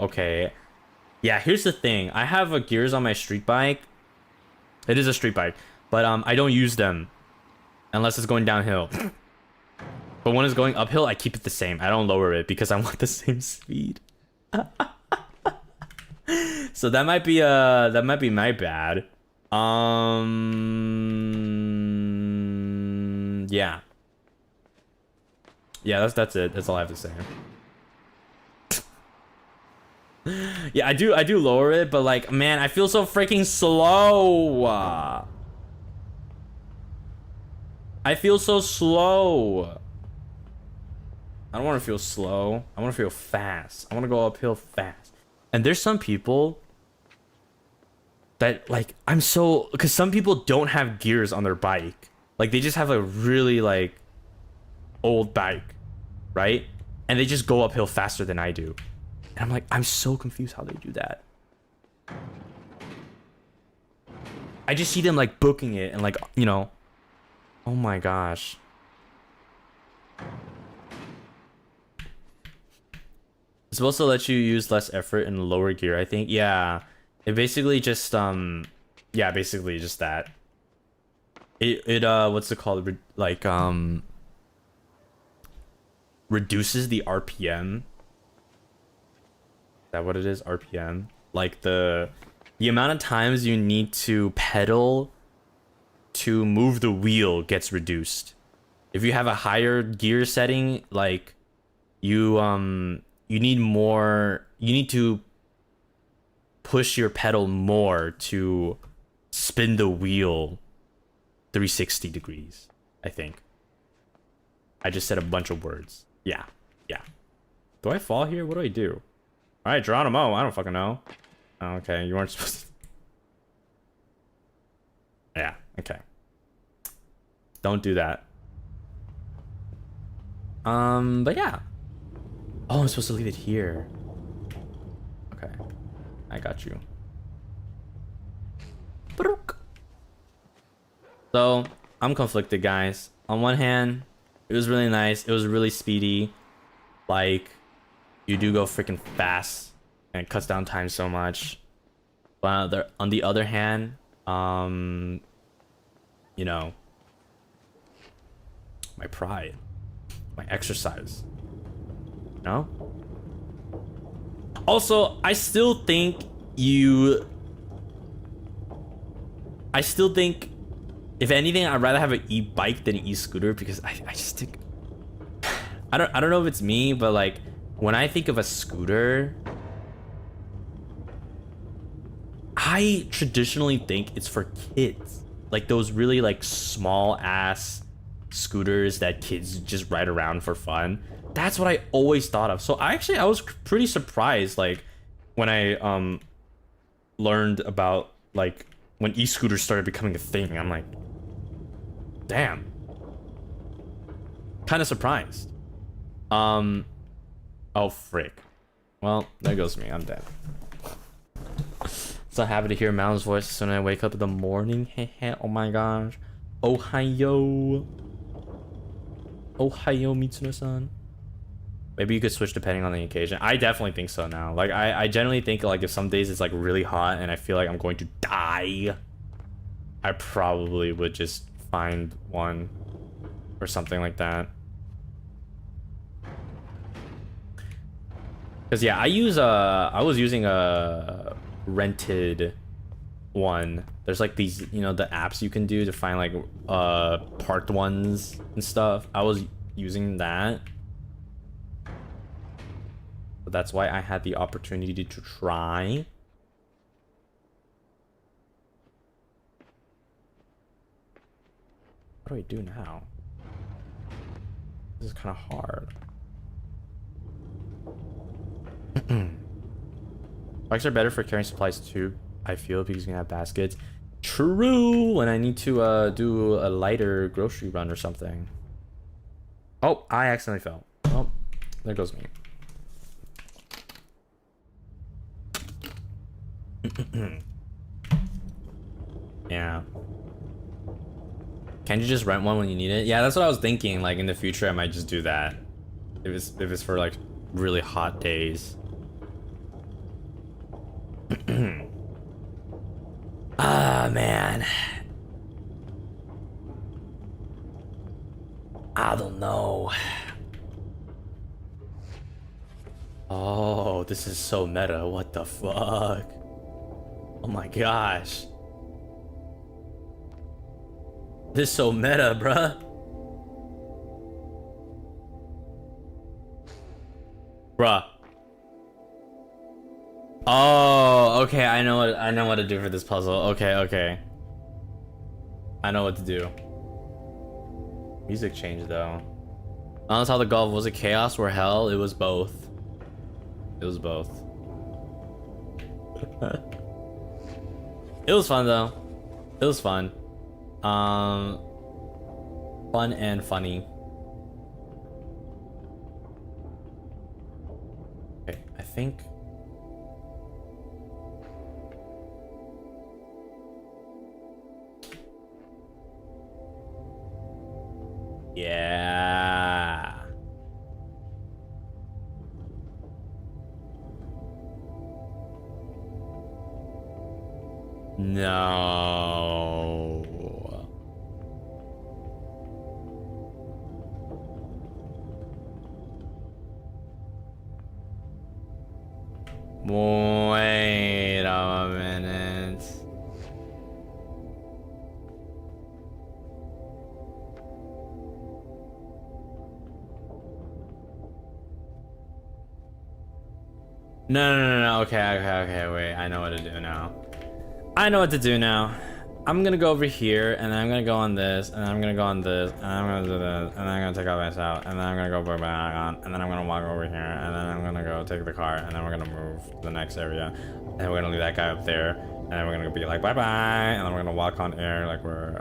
okay. Yeah, here's the thing. I have a gears on my street bike. It is a street bike, but I don't use them unless it's going downhill. But when it's going uphill, I keep it the same. I don't lower it because I want the same speed. So that might be my bad. Yeah. Yeah, that's it. That's all I have to say. Yeah, I do lower it, but like, man, I feel so freaking slow. I feel so slow. I don't want to feel slow. I want to feel fast. I want to go uphill fast. And there's some people that like, because some people don't have gears on their bike. Like they just have a really like old bike, right? And they just go uphill faster than I do. And I'm like, I'm so confused how they do that. I just see them like booking it and like, you know, oh my gosh. It's supposed to let you use less effort in lower gear, I think. Yeah. It basically just yeah, basically just that. It what's it called? Like reduces the RPM. Is that what it is? RPM? Like the amount of times you need to pedal to move the wheel gets reduced. If you have a higher gear setting, like you need more, you need to push your pedal more to spin the wheel 360 degrees, I think. I just said a bunch of words. Yeah. Do I fall here? What do I do? All right, Geronimo, I don't fucking know. Oh, okay, you weren't supposed to. Yeah, okay. Don't do that. But yeah. Oh, I'm supposed to leave it here. Okay, I got you. So, I'm conflicted, guys. On one hand, it was really nice. It was really speedy. Like, you do go freaking fast and it cuts down time so much. But on the other hand, you know, my pride, my exercise, you know? Also, I still think if anything, I'd rather have an e-bike than an e-scooter because I just think I don't know if it's me, but like when I think of a scooter, I traditionally think it's for kids. Like those really like small ass scooters that kids just ride around for fun. That's what I always thought of. So I was pretty surprised like when I learned about like when e-scooters started becoming a thing. I'm like, damn. Kind of surprised. Oh frick. Well, there goes me. I'm dead. So happy to hear Malim's voice as soon as I wake up in the morning. Oh my gosh. Ohio. Ohio Mitsuno-san. Maybe you could switch depending on the occasion. I definitely think so now. Like I generally think like if some days it's like really hot and I feel like I'm going to die, I probably would just find one or something like that. Cause yeah, I was using a rented one. There's like these, you know, the apps you can do to find like parked ones and stuff. I was using that. So that's why I had the opportunity to try. What do I do now? This is kind of hard. Bikes are better for carrying supplies too, I feel, because you can have baskets. True, when I need to do a lighter grocery run or something. Oh, I accidentally fell. Oh, there goes me. Yeah. Can't you just rent one when you need it? Yeah, that's what I was thinking. Like in the future, I might just do that. If it's for like really hot days. Ah, man. I don't know. Oh, this is so meta. What the fuck? Oh my gosh. This is so meta, bruh. Bruh. Oh, okay. I know what to do for this puzzle. Okay. I know what to do. Music changed though. Honest, how the golf was it chaos or hell? It was both. It was both. It was fun though. It was fun. Fun and funny. Okay, I think. Yeah. No. Wait a minute. No. Okay. Wait, I know what to do now. I know what to do now. I'm gonna go over here, and then I'm gonna go on this, and then I'm gonna go on this, and then I'm gonna do this, and then I'm gonna take all this out, and then I'm gonna go back on, and then I'm gonna walk over here, and then I'm gonna go take the car, and then we're gonna move to the next area, and then we're gonna leave that guy up there, and then we're gonna be like bye bye, and then we're gonna walk on air like we're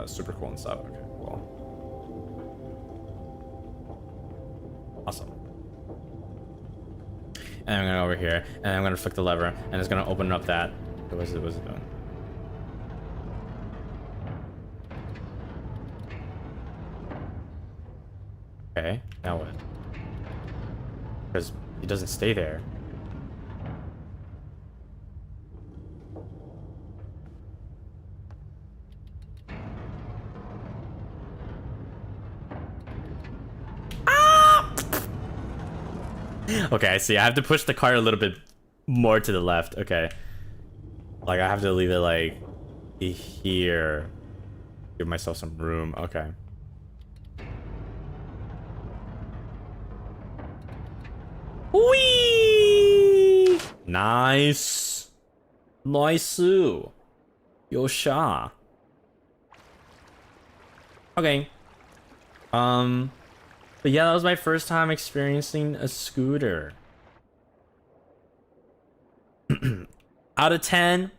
super cool and stuff. Okay, cool, awesome. And I'm gonna go over here, and I'm gonna flick the lever, and it's gonna open up that. What's it doing? Okay, now what? Because he doesn't stay there. Ah! Okay, I see. I have to push the car a little bit more to the left. Okay. Like, I have to leave it, like, here. Give myself some room. Okay. Whee! Nice. Nice. Yosha. Okay. But yeah, that was my first time experiencing a scooter. Out of 10,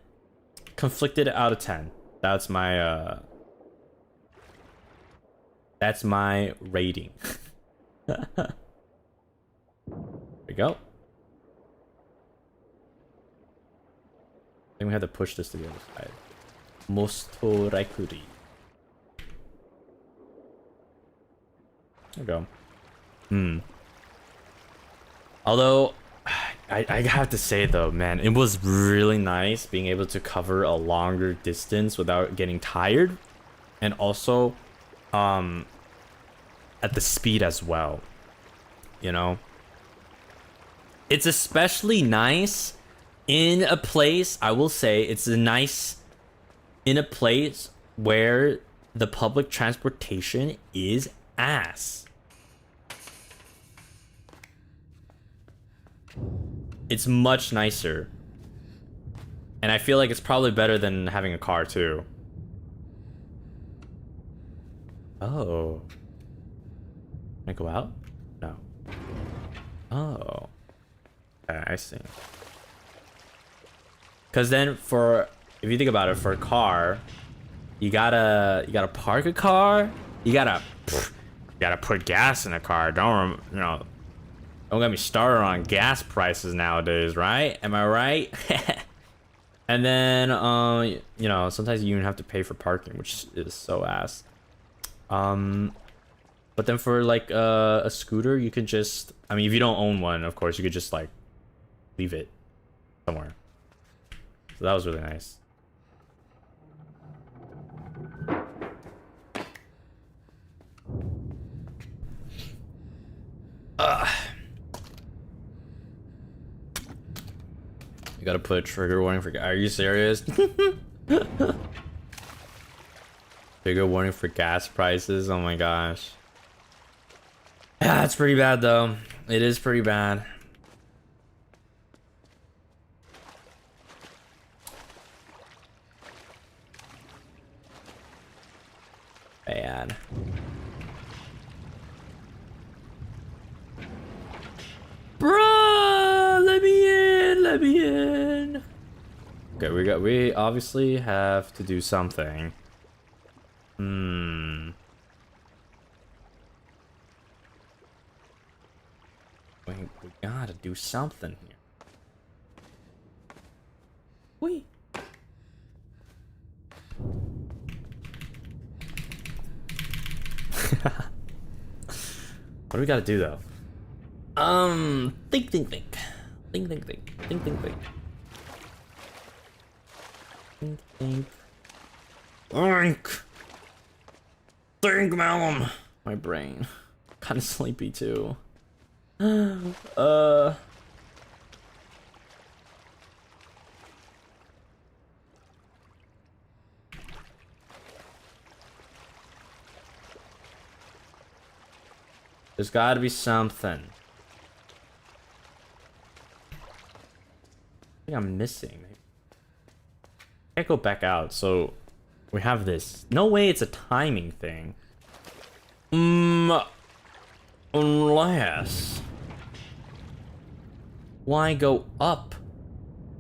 conflicted out of 10. That's my rating. There we go. I think we have to push this to the other side. Mostoraikuri. There we go. Although I have to say though, man, it was really nice being able to cover a longer distance without getting tired, and also at the speed as well, you know. It's especially nice in a place, I will say, it's nice in a place where the public transportation is ass. It's much nicer. And I feel like it's probably better than having a car too. Oh. Can I go out? No. Oh. Okay, I see. Cause then if you think about it, for a car, you gotta park a car, you gotta put gas in a car. Don't get me started on gas prices nowadays, right? Am I right? And then, you know, sometimes you even have to pay for parking, which is so ass. But then for like a scooter, you could just, I mean, if you don't own one, of course, you could just like leave it somewhere. So that was really nice. You gotta put a trigger warning for. Are you serious? Trigger warning for gas prices. Oh my gosh. Yeah, it's pretty bad though. It is pretty bad. Bad. Bruh, let me in. Okay, we obviously have to do something. We gotta do something here. Wait. What do we gotta do though? Think. Think. Think, Malim. My brain. Kind of sleepy too. There's gotta be something. I think I'm missing. Can't go back out, so we have this. No way it's a timing thing. Unless... Why go up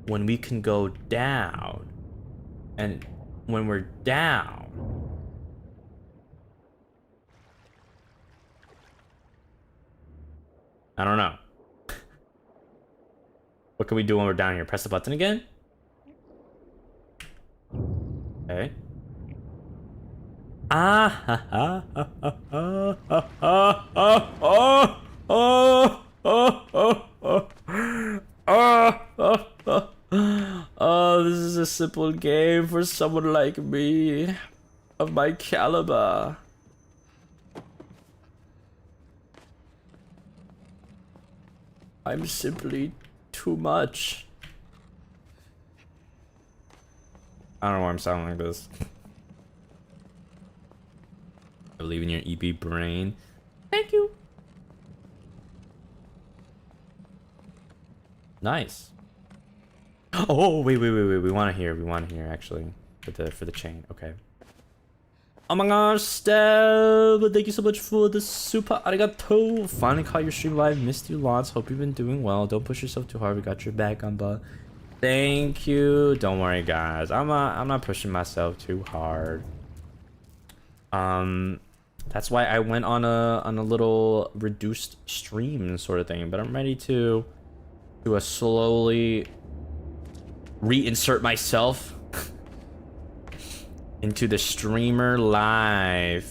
when we can go down? And when we're down... I don't know. What can we do when we're down here? Press the button again? Okay. Oh, this is a simple game for someone like me, of my caliber. I'm simply too much. I don't know why I'm sounding like this. I believe in your EB brain. Thank you. Nice. Oh, wait. We want to hear actually for the chain. Okay. Oh my gosh, Steph! Thank you so much for the super arigato. Finally caught your stream live. Missed you lots. Hope you've been doing well. Don't push yourself too hard. We got your back on but. Thank you. Don't worry, guys. I'm not pushing myself too hard. That's why I went on a little reduced stream sort of thing. But I'm ready to do a slowly reinsert myself into the streamer live.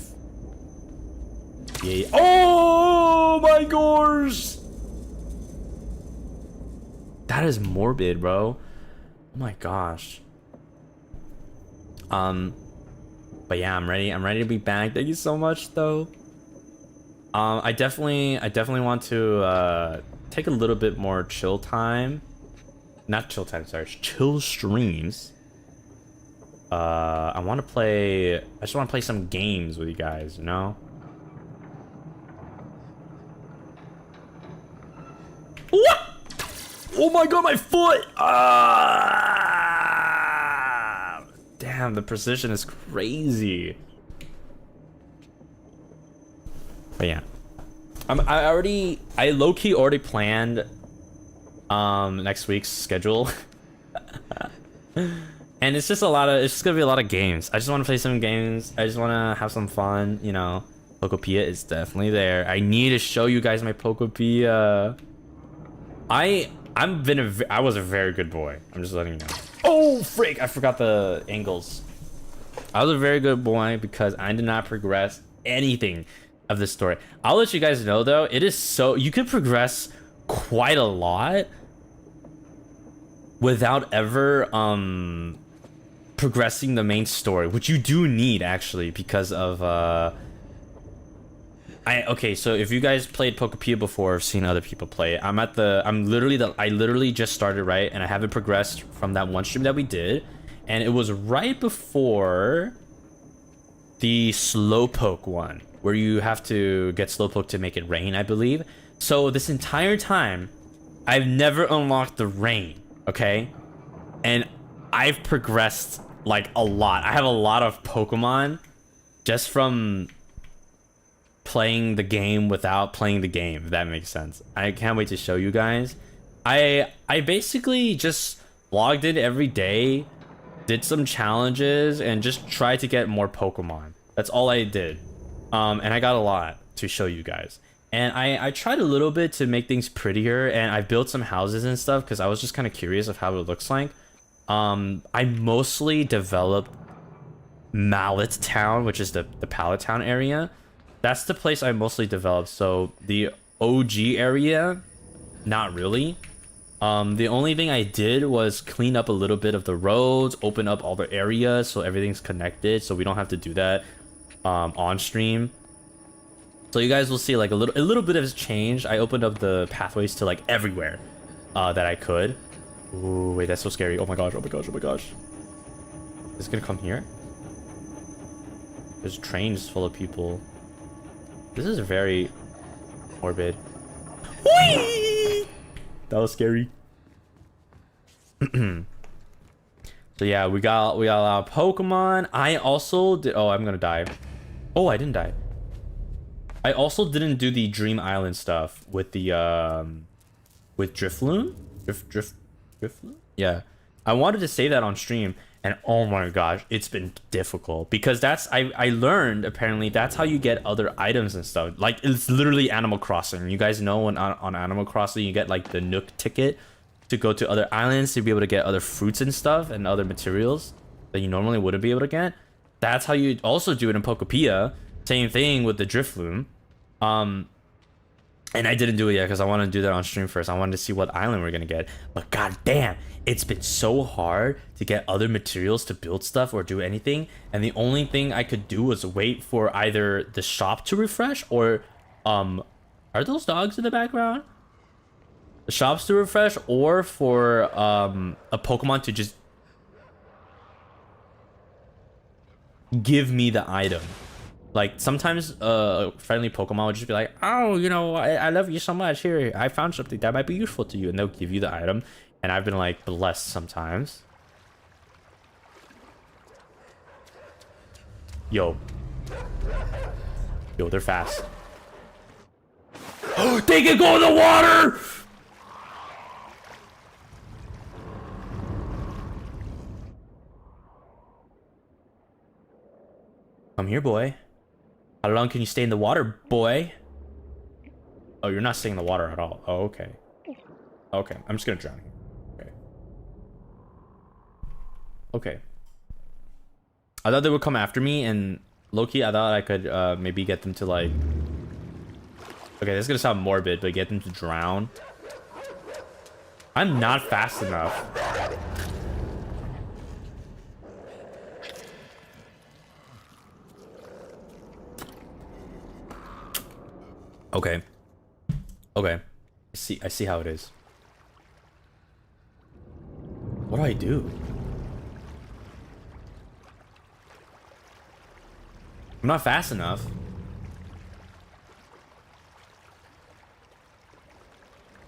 Yeah. Oh my gosh! That is morbid, bro. Oh my gosh. But yeah, I'm ready to be back. Thank you so much though. I definitely want to take a little bit more chill time. Not chill time, sorry, chill streams. I just want to play some games with you guys, you know? What? Oh my god, my foot! Ah! Damn, the precision is crazy. But yeah. I low-key already planned next week's schedule. And it's just it's gonna be a lot of games. I just want to play some games. I just want to have some fun, you know. Pokopia is definitely there. I need to show you guys my Pokopia. I was a very good boy. I'm just letting you know. Oh, frick! I forgot the angles. I was a very good boy because I did not progress anything of this story. I'll let you guys know though. It is so you could progress quite a lot without ever progressing the main story, which you do need actually because of okay, so if you guys played Pokopia before or seen other people play it, I literally just started, right? And I haven't progressed from that one stream that we did, and it was right before the Slowpoke one where you have to get Slowpoke to make it rain, I believe. So this entire time I've never unlocked the rain, okay? And I've progressed like a lot. I have a lot of Pokemon just from playing the game without playing the game, if that makes sense. I can't wait to show you guys. I basically just logged in every day, did some challenges, and just tried to get more Pokemon. That's all I did. And I got a lot to show you guys. And I tried a little bit to make things prettier, and I built some houses and stuff because I was just kind of curious of how it looks like. I mostly developed Mallet Town, which is the Pallet Town area. That's the place I mostly developed. So the OG area, not really. The only thing I did was clean up a little bit of the roads, open up all the areas so everything's connected, so we don't have to do that on stream. So you guys will see like a little bit has changed. I opened up the pathways to like everywhere that I could. Ooh, wait, that's so scary. Oh my gosh, oh my gosh, oh my gosh. Is it gonna come here? There's trains full of people. This is very morbid. Whee! That was scary. So yeah, we got a lot of Pokemon. I also did. Oh, I'm gonna die. Oh, I didn't die. I also didn't do the Dream Island stuff with the with Drifloon. Drifloon. Yeah, I wanted to say that on stream, and oh my gosh, it's been difficult because I learned apparently that's how you get other items and stuff. Like it's literally Animal Crossing. You guys know when on Animal Crossing you get like the Nook ticket to go to other islands to be able to get other fruits and stuff and other materials that you normally wouldn't be able to get. That's how you also do it in Pokopia. Same thing with the Drifloon. And I didn't do it yet because I wanted to do that on stream first. I wanted to see what island we're gonna get. But god damn, it's been so hard to get other materials to build stuff or do anything. And the only thing I could do was wait for either the shop to refresh or are those dogs in the background? The shops to refresh, or for a Pokemon to just give me the item. Like sometimes a friendly Pokemon would just be like, oh, you know, I love you so much, here, I found something that might be useful to you, and they'll give you the item. And I've been like blessed sometimes. Yo, they're fast. They can go in the water. Come here, boy. How long can you stay in the water, boy? Oh, you're not staying in the water at all. Oh, okay. Okay, I'm just gonna drown here. Okay. Okay. I thought they would come after me, and low-key, I thought I could maybe get them to like... Okay, this is gonna sound morbid, but get them to drown. I'm not fast enough. Okay. Okay. I see how it is. What do I do? I'm not fast enough.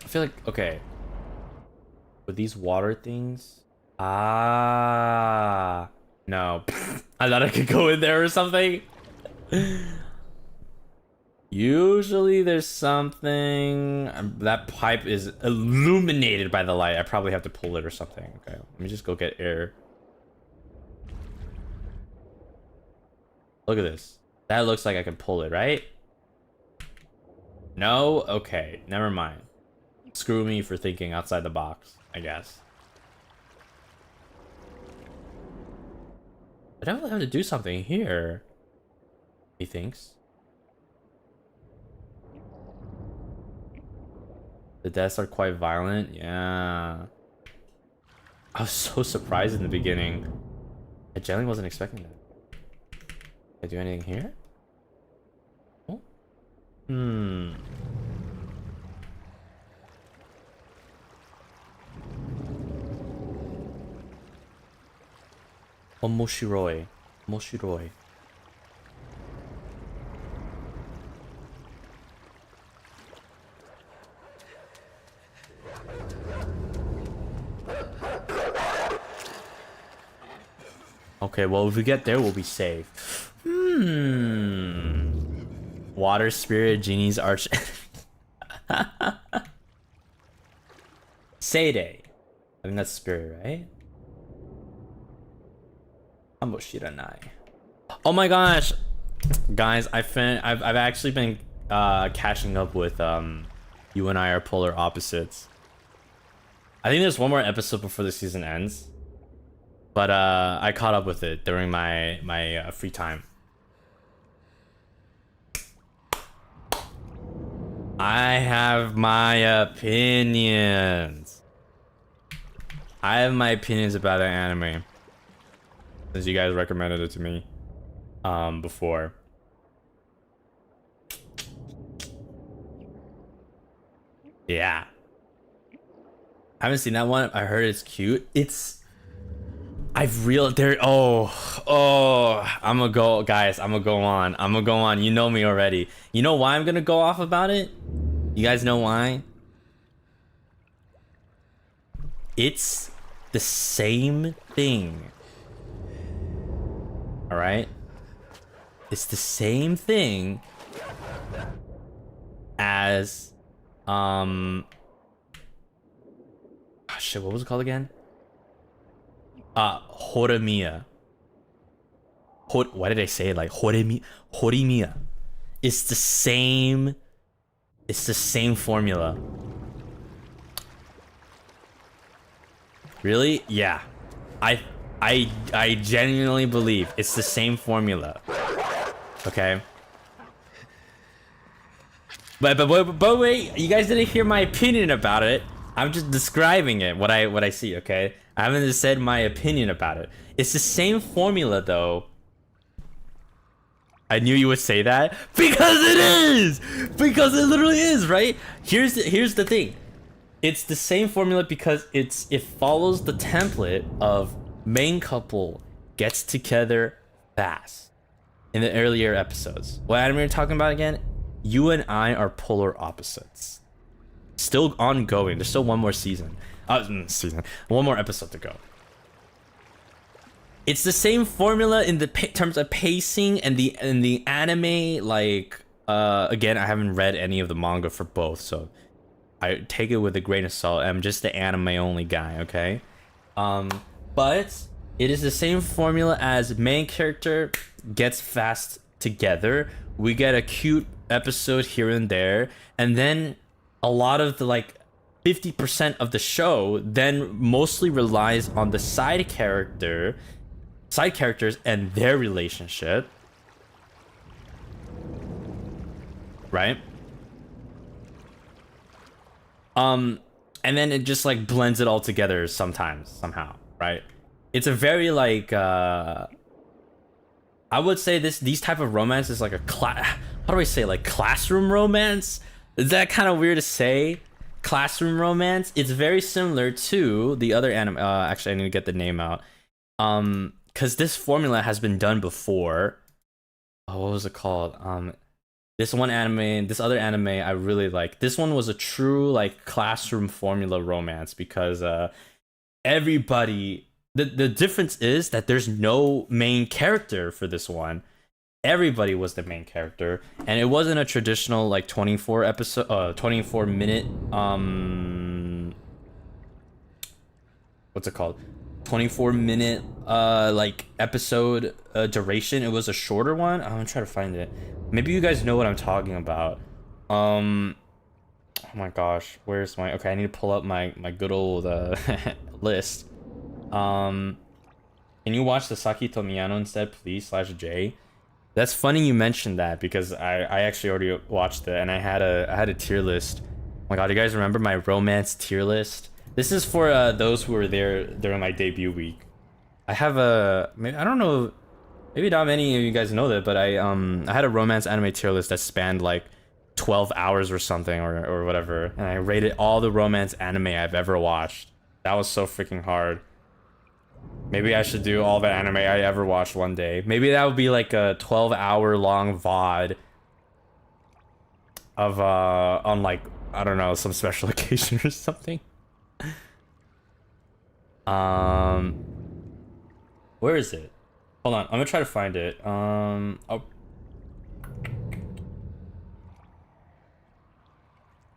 I feel like, okay. With these water things. Ah. No. I thought I could go in there or something. Usually there's something. That pipe is illuminated by the light. I probably have to pull it or something. Okay, let me just go get air. Look at this. That looks like I can pull it, right? No? Okay, never mind. Screw me for thinking outside the box, I guess. I definitely have to do something here, he thinks. The deaths are quite violent. Yeah. I was so surprised in the beginning. I generally wasn't expecting that. Can I do anything here? Oh. Omoshiroi. Moshiroi. Okay, well, if we get there, we'll be safe. Water spirit, genie's arch. Seirei. I think that's spirit, right? Amboshiranai. Oh my gosh, guys! I've actually been catching up with you and I are polar opposites. I think there's one more episode before the season ends. But I caught up with it during my free time. I have my opinions. I have my opinions about the anime, since you guys recommended it to me before. Yeah. I haven't seen that one. I heard it's cute. I've real there. Oh, I'm gonna go, guys. I'm gonna go on. You know me already. You know why I'm gonna go off about it? You guys know why? It's the same thing. All right? It's the same thing as oh shit, what was it called again? Horimiya. Why did I say it like Horimiya? It's the same formula. Really? Yeah. I genuinely believe it's the same formula. Okay. But wait, you guys didn't hear my opinion about it. I'm just describing it, what I see, okay? I haven't just said my opinion about it. It's the same formula though. I knew you would say that because it is. Because it literally is, right? Here's the thing. It's the same formula because it follows the template of main couple gets together fast. In the earlier episodes. What anime are we talking about again? You and I are polar opposites. Still ongoing. There's still one more season. One more episode to go. It's the same formula in the terms of pacing and the anime. Like, again, I haven't read any of the manga for both, so I take it with a grain of salt. I'm just the anime only guy, okay? But it is the same formula as main character gets fast together. We get a cute episode here and there, and then a lot of the like 50% of the show then mostly relies on the side characters and their relationship, right? And then it just like blends it all together sometimes, somehow, right? It's a very like I would say these type of romance is like a how do I say, like classroom romance? Is that kind of weird to say? Classroom romance? It's very similar to the other anime. Actually, I need to get the name out. Because this formula has been done before. Oh, what was it called? This one anime, this other anime I really like. This one was a true like classroom formula romance because everybody. The difference is that there's no main character for this one. Everybody was the main character, and it wasn't a traditional like 24 minute what's it called? 24 minute like episode duration. It was a shorter one. I'm gonna try to find it. Maybe you guys know what I'm talking about. Oh my gosh, where's my okay, I need to pull up my good old list. Can you watch the Saki to Miyano instead, please, /J? That's funny you mentioned that because I actually already watched it and I had a tier list. Oh my god, you guys remember my romance tier list? This is for those who were there during my debut week. I have maybe, I don't know, maybe not many of you guys know that, but I had a romance anime tier list that spanned like 12 hours or something or whatever, and I rated all the romance anime I've ever watched. That was so freaking hard. Maybe I should do all the anime I ever watched one day. Maybe that would be like a 12-hour long VOD of on like, I don't know, some special occasion or something. Where is it? Hold on, I'm gonna try to find it. Oh.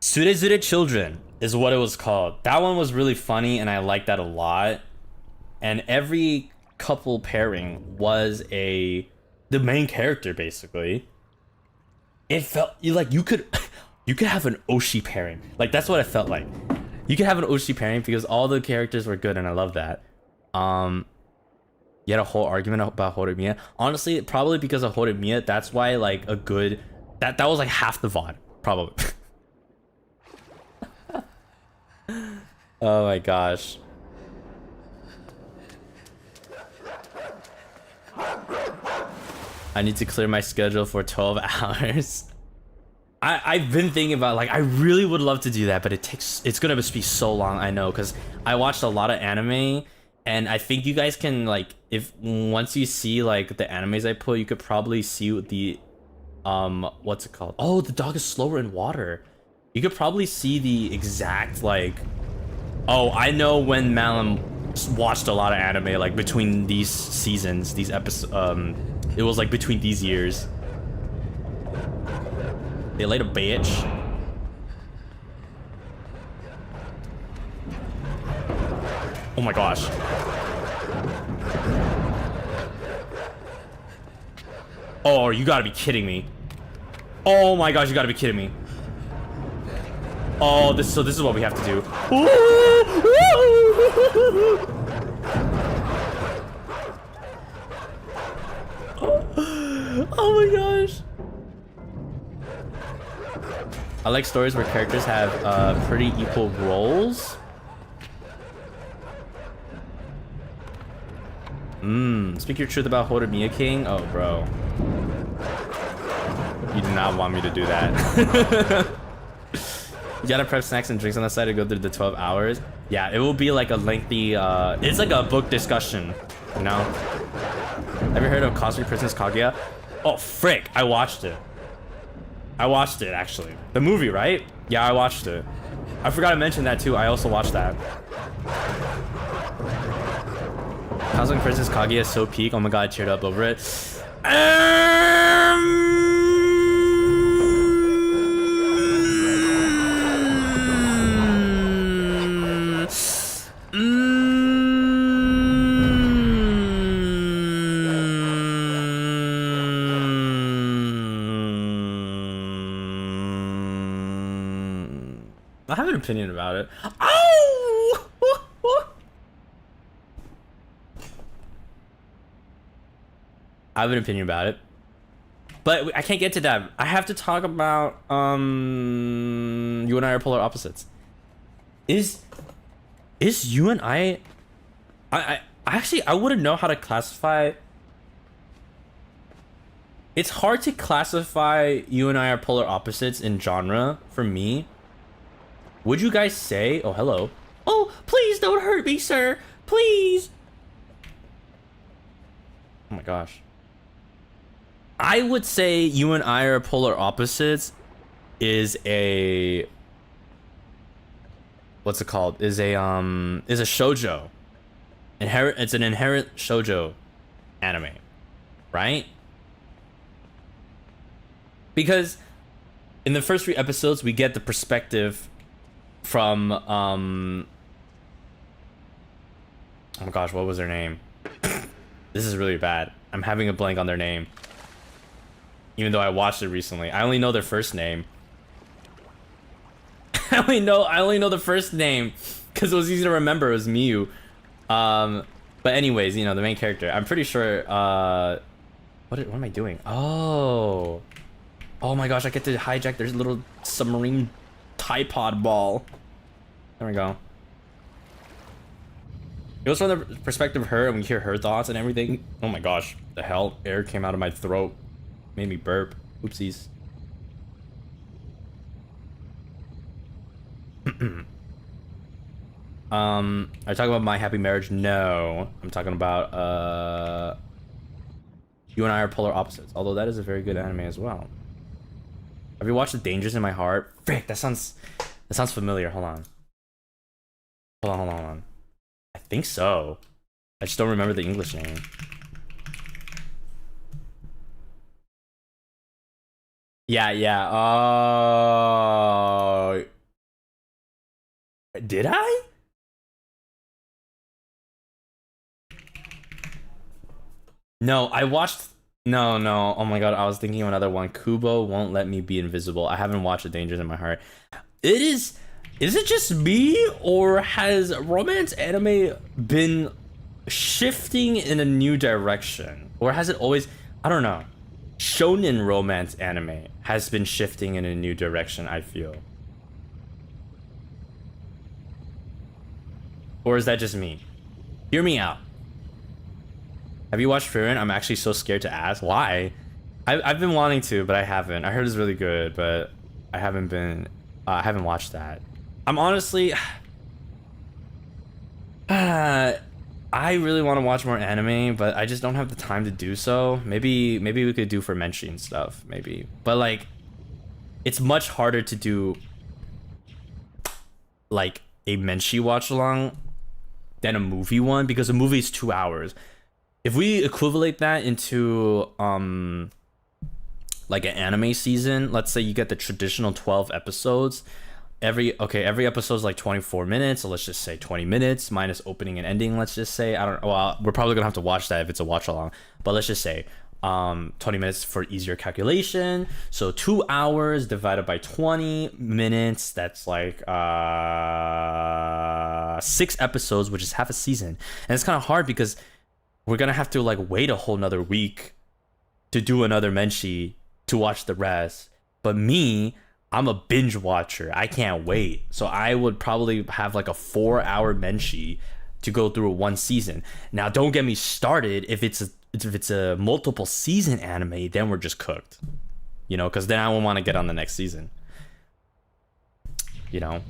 Surezure Children is what it was called. That one was really funny and I liked that a lot. And every couple pairing was the main character basically. It felt like you could have an Oshi pairing. Like that's what it felt like. You could have an Oshi pairing because all the characters were good and I love that. You had a whole argument about Horimiya. Honestly, probably because of Horimiya, that's why like a good that was like half the VOD, probably. Oh my gosh. I need to clear my schedule for 12 hours. I've been thinking about, like, I really would love to do that, but it's gonna be so long, I know, because I watched a lot of anime, and I think you guys can, like, once you see, like, the animes I put, you could probably see the, what's it called? Oh, the dog is slower in water. You could probably see the exact, like, oh, I know when Malim watched a lot of anime like between these seasons, these episodes. It was like between these years. They laid a bitch. Oh my gosh. Oh, you gotta be kidding me. Oh my gosh, you gotta be kidding me. Oh, so this is what we have to do. Oh my gosh. I like stories where characters have pretty equal roles. Speak your truth about Horimiya King? Oh, bro. You do not want me to do that. You gotta prep snacks and drinks on the side to go through the 12 hours. Yeah, it will be like a lengthy, it's like a book discussion, you know? Have you heard of Cosmic Princess Kaguya? Oh, frick, I watched it. I watched it, actually. The movie, right? Yeah, I watched it. I forgot to mention that, too. I also watched that. Cosmic Princess Kaguya is so peak. Oh my god, I cheered up over it. I have an opinion about it. Oh! I have an opinion about it, but I can't get to that. I have to talk about you and I are polar opposites. Is you and I actually I wouldn't know how to classify. It's hard to classify you and I are polar opposites in genre for me. Would you guys say, oh, hello. Oh, please don't hurt me, sir. Please. Oh my gosh. I would say you and I are polar opposites is a, what's it called? Is a shoujo. It's an inherent shoujo anime, right? Because in the first 3 episodes, we get the perspective from oh my gosh, what was her name? This is really bad. I'm having a blank on their name. Even though I watched it recently. I only know their first name. I only know the first name because it was easy to remember. It was Miyu. But anyways, you know, the main character. I'm pretty sure what am I doing? Oh my gosh, I get to hijack their little submarine tripod ball. There we go. It was from the perspective of her, and we hear her thoughts and everything. Oh my gosh, the hell? Air came out of my throat. Made me burp. Oopsies. Are you talking about My Happy Marriage? No. I'm talking about You and I Are Polar Opposites. Although that is a very good anime as well. Have you watched The Dangers in My Heart? Frick, that sounds familiar. Hold on. Hold on. I think so. I just don't remember the English name. Yeah. Did I? No, I watched. No. Oh my god, I was thinking of another one. Kubo Won't Let Me Be Invisible. I haven't watched The Dangers in My Heart. Is it just me, or has romance anime been shifting in a new direction? Or has it always, I don't know. Shonen romance anime has been shifting in a new direction, I feel. Or is that just me? Hear me out. Have you watched Frieren? I'm actually so scared to ask. Why? I've been wanting to, but I haven't. I heard it's really good, but I haven't watched that. I'm honestly... I really want to watch more anime, but I just don't have the time to do so. Maybe we could do for mention stuff, maybe. But like, it's much harder to do like a Menshi watch along than a movie one, because a movie is 2 hours. If we equivalent that into like an anime season, let's say you get the traditional 12 episodes. Every episode is like 24 minutes, so let's just say 20 minutes minus opening and ending. Let's just say, I don't know, well, we're probably gonna have to watch that if it's a watch along, but let's just say 20 minutes for easier calculation. So 2 hours divided by 20 minutes, that's like 6 episodes, which is half a season. And it's kind of hard because we're gonna have to like wait a whole nother week to do another menshi to watch the rest. But me, I'm a binge watcher. I can't wait. So I would probably have like a 4-hour menshi to go through one season. Now, don't get me started. If it's a multiple season anime, then we're just cooked. You know, because then I won't want to get on the next season. You know,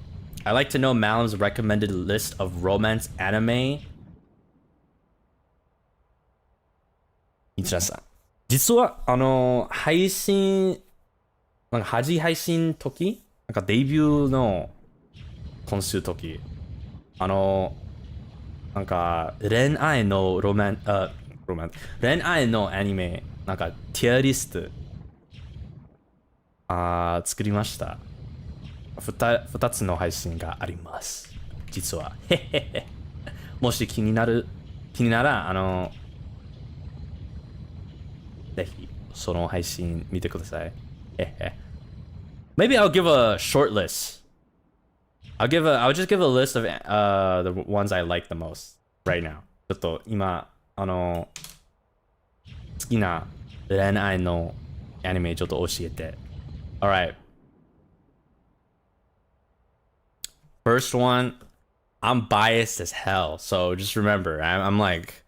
I like to know Malim's recommended list of romance anime. 一ちらさん、実は配信なんか初配信時なんかデビューの今週時なんか恋愛の恋愛のアニメなんかティアリスト作りました。2つの配信があります実は。もし気にならぜひその配信見てください。Maybe I'll give a short list. I'll just give a list of the ones I like the most right now. ちょっと今好きな恋愛のアニメちょっと教えて。Alright. First one, I'm biased as hell, so just remember, I'm like,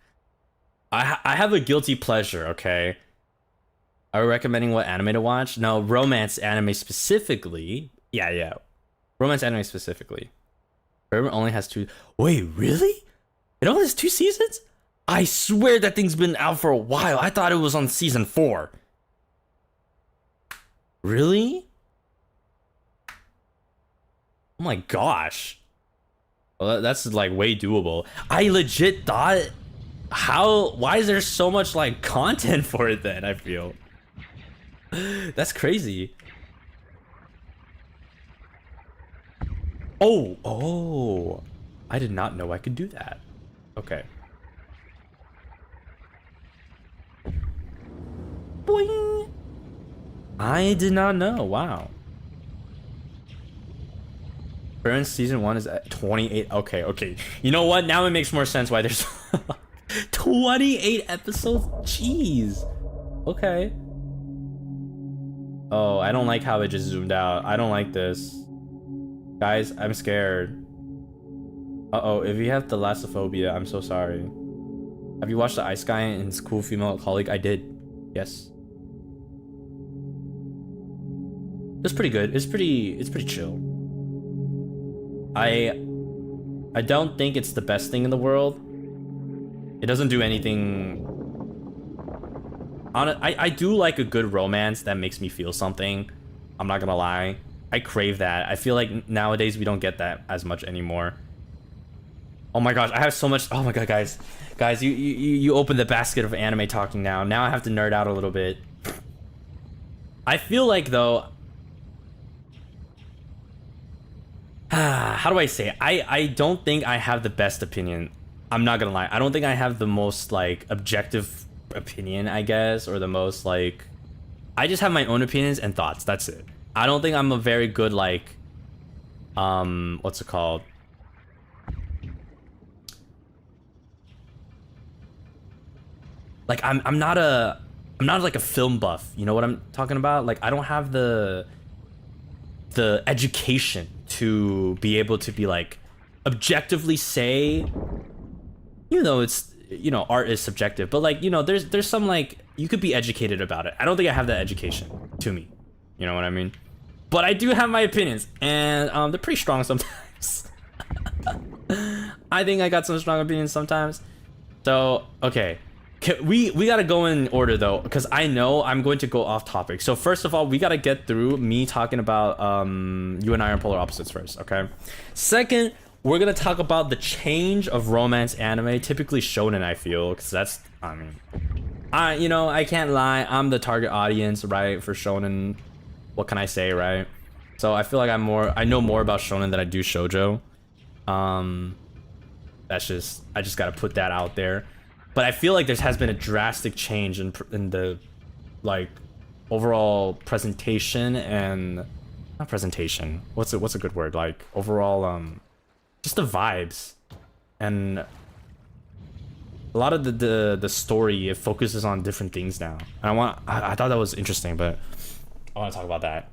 I have a guilty pleasure, okay? Are we recommending what anime to watch? No, romance anime specifically. Yeah. Romance anime specifically. Forever only has 2. Wait, really? It only has 2 seasons? I swear that thing's been out for a while. I thought it was on season 4. Really? Oh my gosh. Well, that's like way doable. I legit thought, why is there so much like content for it then, I feel? That's crazy. Oh, I did not know I could do that. Okay. Boing. I did not know. Wow. Current season 1 is at 28. Okay. You know what? Now it makes more sense why there's 28 episodes. Jeez. Okay. Oh, I don't like how it just zoomed out. I don't like this. Guys, I'm scared. Uh-oh, if you have thalassophobia, I'm so sorry. Have you watched the Isekai and his cool female colleague? I did. Yes. It's pretty good. It's pretty chill. I don't think it's the best thing in the world. It doesn't do anything. I do like a good romance that makes me feel something. I'm not gonna lie. I crave that. I feel like nowadays we don't get that as much anymore. Oh my gosh, I have so much. Oh my god, guys, you opened the basket of anime talking now. Now I have to nerd out a little bit. I feel like though, how do I say it? I don't think I have the best opinion. I'm not gonna lie. I don't think I have the most like objective opinion, I guess, or the most like, I just have my own opinions and thoughts. That's it. I don't think I'm a very good like what's it called? Like I'm not like a film buff. You know what I'm talking about? Like I don't have the education to be able to be like objectively say, you know, it's, you know, art is subjective, but like, you know, there's some like, you could be educated about it. I don't think I have that education to me. You know what I mean? But I do have my opinions, and they're pretty strong sometimes. I think I got some strong opinions sometimes. So, okay. We gotta go in order though, because I know I'm going to go off topic. So first of all, we gotta get through me talking about you and I are polar opposites first, okay? Second, we're gonna talk about the change of romance anime, typically shonen. I feel because that's, I mean, I can't lie. I'm the target audience, right, for shonen. What can I say, right? So I feel like I know more about shonen than I do shoujo. That's just, I just gotta put that out there. But I feel like there has been a drastic change in the like overall presentation and not presentation. What's a good word? Like overall just the vibes, and a lot of the story, it focuses on different things now. And I thought that was interesting, but I want to talk about that.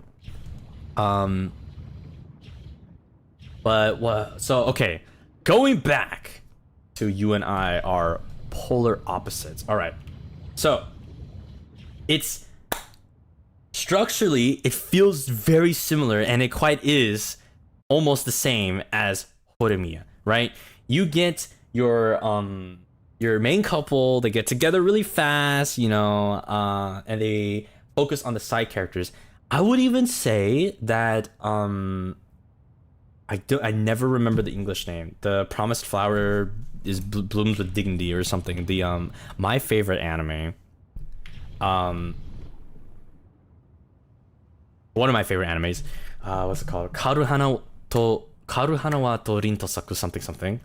But what? So okay, going back to you and I are polar opposites. All right, so it's structurally it feels very similar, and it quite is almost the same as Horimiya, right? You get your main couple, they get together really fast, and they focus on the side characters. I would even say that I never remember the English name. The Promised Flower is blooms with dignity or something. The my favorite anime, one of my favorite animes, what's it called? Karuhana wa to rin to saku something.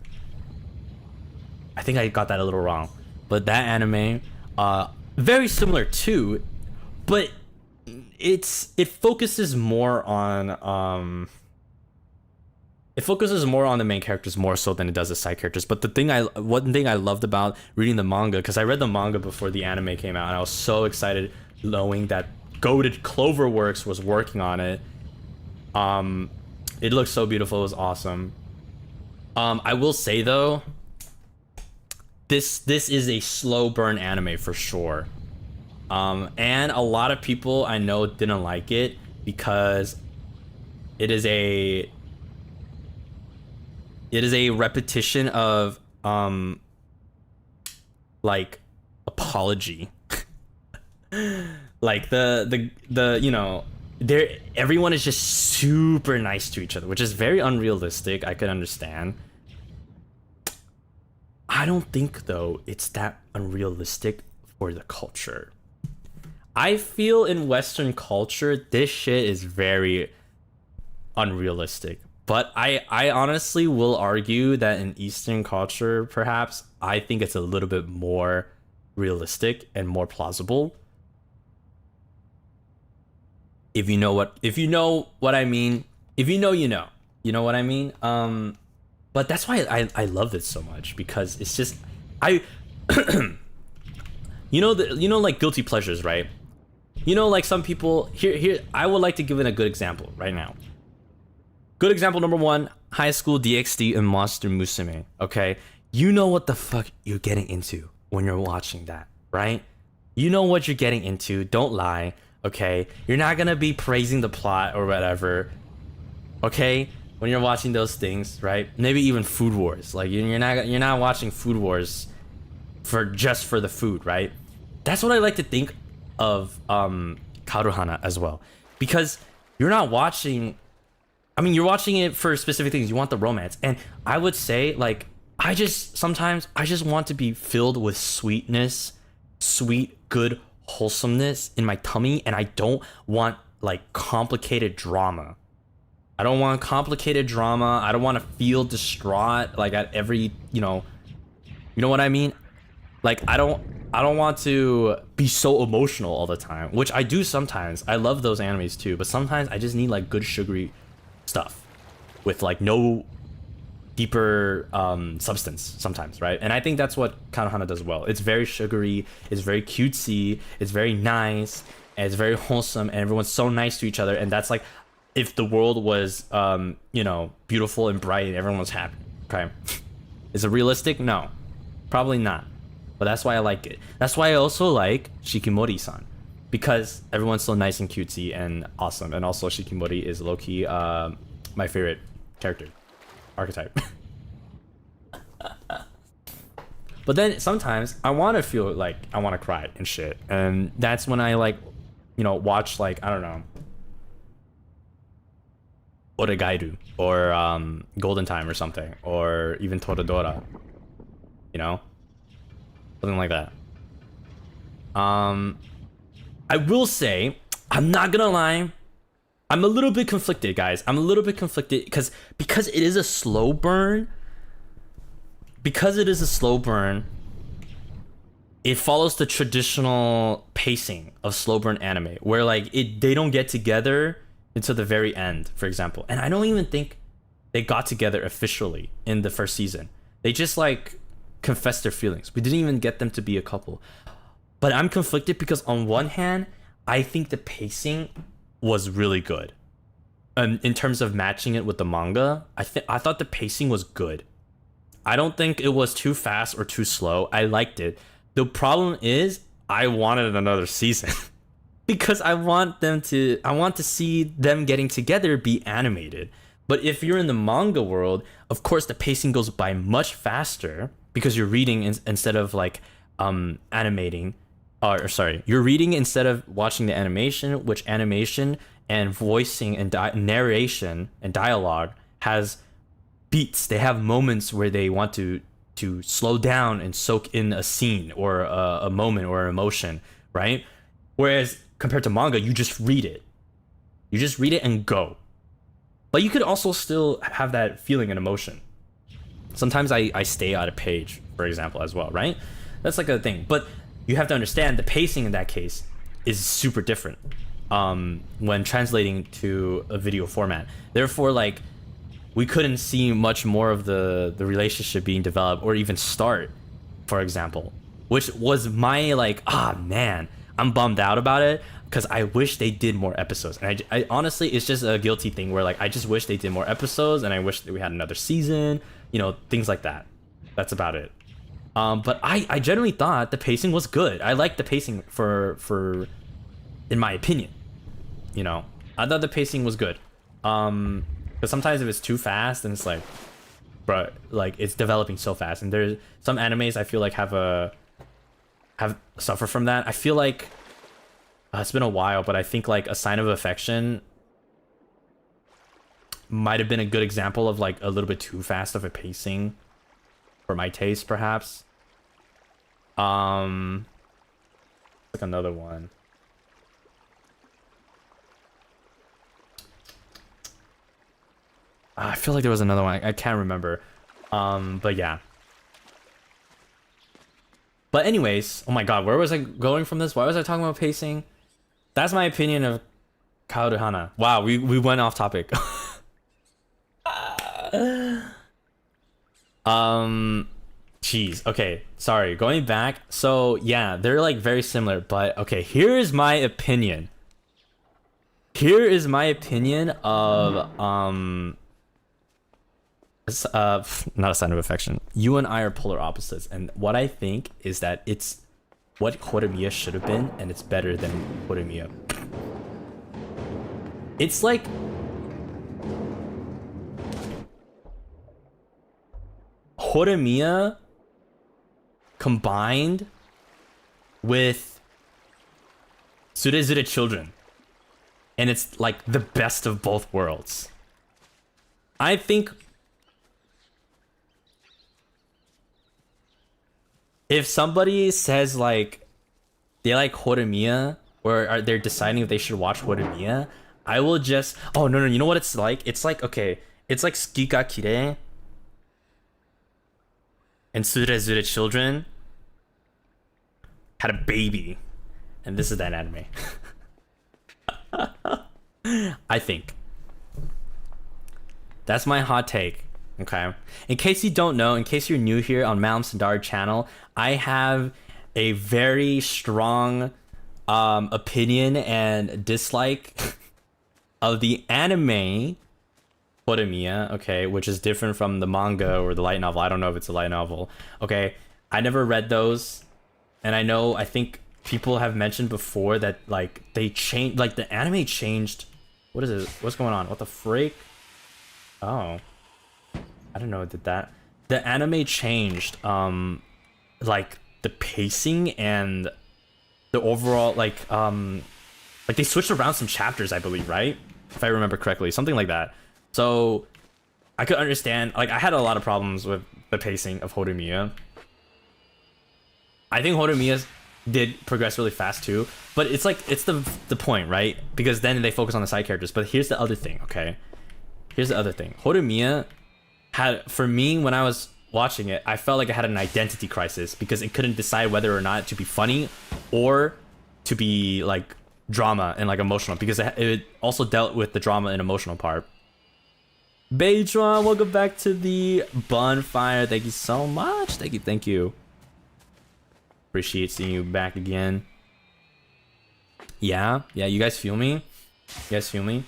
I think I got that a little wrong, but that anime, very similar too, but it focuses more on the main characters more so than it does the side characters. But one thing I loved about reading the manga, because I read the manga before the anime came out, and I was so excited knowing that goated Cloverworks was working on it. It looked so beautiful. It was awesome. I will say though, this is a slow burn anime for sure. And a lot of people I know didn't like it because it is a repetition of like apology. Like everyone is just super nice to each other, which is very unrealistic. I could understand. I don't think though it's that unrealistic for the culture. I feel in Western culture this shit is very unrealistic. But I honestly will argue that in Eastern culture, perhaps, I think it's a little bit more realistic and more plausible. If you know what I mean. If you know what I mean. But that's why I love it so much, because it's just like guilty pleasures, right? Like some people here I would like to give it a good example right now. Good example number one, High School DxD and Monster Musume, okay? You know what the fuck you're getting into when you're watching that, right? You know what you're getting into, don't lie, okay? You're not gonna be praising the plot or whatever, okay? When you're watching those things, right? Maybe even Food Wars, like you're not watching Food Wars for the food, right? That's what I like to think of Karuhana as well, because you're not watching. I mean, you're watching it for specific things. You want the romance. And I would say, like, sometimes I just want to be filled with sweetness, sweet, good wholesomeness in my tummy. And I don't want, like, complicated drama. I don't want complicated drama. I don't want to feel distraught, like, at every, you know what I mean? Like, I don't want to be so emotional all the time, which I do sometimes. I love those animes too. But sometimes I just need, like, good sugary stuff with like no deeper substance sometimes, right? And I think that's what Karuhana does well. It's very sugary, it's very cutesy, it's very nice, and it's very wholesome, and everyone's so nice to each other. And that's like if the world was beautiful and bright and everyone was happy. Okay. Is it realistic? No, probably not. But that's why I like it. That's why I also like Shikimori-san, because everyone's so nice and cutesy and awesome. And also Shikimori is low-key my favorite character archetype. But then sometimes I want to feel like I want to cry and shit, and that's when I watch, like, I don't know, Oregairu or Golden Time or something, or even Toradora, you know, something like that. I will say, I'm not gonna lie, I'm a little bit conflicted, guys. I'm a little bit conflicted because it is a slow burn. Because it is a slow burn, it follows the traditional pacing of slow burn anime, where like they don't get together until the very end, for example. And I don't even think they got together officially in the first season. They just like confessed their feelings. We didn't even get them to be a couple. But I'm conflicted because on one hand, I think the pacing was really good. And in terms of matching it with the manga, I thought the pacing was good. I don't think it was too fast or too slow. I liked it. The problem is I wanted another season because I want to see them getting together be animated. But if you're in the manga world, of course the pacing goes by much faster because you're reading instead of like animating. Or sorry, you're reading instead of watching the animation, which animation and voicing and narration and dialogue has beats. They have moments where they want to slow down and soak in a scene or a moment or an emotion, right? Whereas compared to manga, you just read it. You just read it and go. But you could also still have that feeling and emotion. Sometimes I stay on a page, for example, as well, right? That's like a thing. But you have to understand the pacing in that case is super different when translating to a video format. Therefore, like, we couldn't see much more of the relationship being developed or even start, for example, which was my like, man, I'm bummed out about it because I wish they did more episodes. And I honestly, it's just a guilty thing where like, I just wish they did more episodes and I wish that we had another season, you know, things like that. That's about it. But I generally thought the pacing was good. I liked the pacing for in my opinion, you know, I thought the pacing was good. Because sometimes if it's too fast, then it's like, bro, like it's developing so fast. And there's some animes I feel like have suffer from that. I feel like it's been a while, but I think like A Sign of Affection might have been a good example of like a little bit too fast of a pacing for my taste, perhaps. Like another one. I feel like there was another one. I can't remember. But yeah. But anyways, oh my god, where was I going from this? Why was I talking about pacing? That's my opinion of Kaoru Hana. Wow, we went off topic. Jeez. Okay, sorry. Going back. So yeah, they're like very similar. But okay, here is my opinion. Here is my opinion of not A Sign of Affection. You and I are polar opposites, and what I think is that it's what Horimiya should have been, and it's better than Horimiya. It's like Horimiya combined with Zure Children, and it's like the best of both worlds. I think if somebody says like they like Horimiya or they're deciding if they should watch Horimiya, I will just no, you know what it's like? It's like, okay, it's like Suki ga Kirei and Zure Children had a baby, and this is that anime. I think that's my hot take. Okay, in case you don't know, in case you're new here on Malim Cendari channel, I have a very strong opinion and dislike of the anime Horimiya, okay, which is different from the manga or the light novel. I don't know if it's a light novel. Okay, I never read those, and I think people have mentioned before that like they changed, like the anime changed. What is it? What's going on? What the freak? Oh, I don't know. Did that? The anime changed, like the pacing and the overall like they switched around some chapters, I believe, right? If I remember correctly, something like that. So I could understand, like, I had a lot of problems with the pacing of Horimiya. I think Horimiya did progress really fast too, but it's like, it's the point, right? Because then they focus on the side characters. But here's the other thing, okay? Here's the other thing. Horimiya had, for me, when I was watching it, I felt like I had an identity crisis because it couldn't decide whether or not to be funny or to be like drama and like emotional, because it also dealt with the drama and emotional part. Beitron, welcome back to the bonfire. Thank you so much. Thank you. Appreciate seeing you back again. Yeah, you guys feel me? It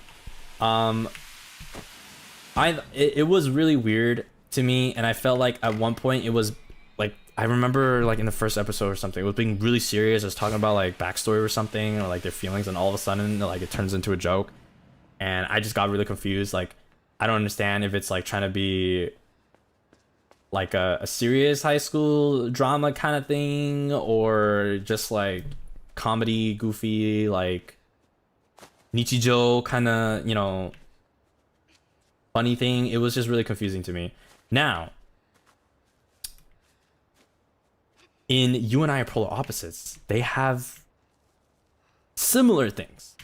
was really weird to me, and I felt like at one point it was like, I remember like in the first episode or something, it was being really serious. It was talking about like backstory or something, or like their feelings, and all of a sudden like it turns into a joke, and I just got really confused. Like, I don't understand if it's like trying to be like a serious high school drama kind of thing, or just like comedy, goofy, like Nichijou kind of, you know, funny thing. It was just really confusing to me. Now, in You and I Are Polar Opposites, they have similar things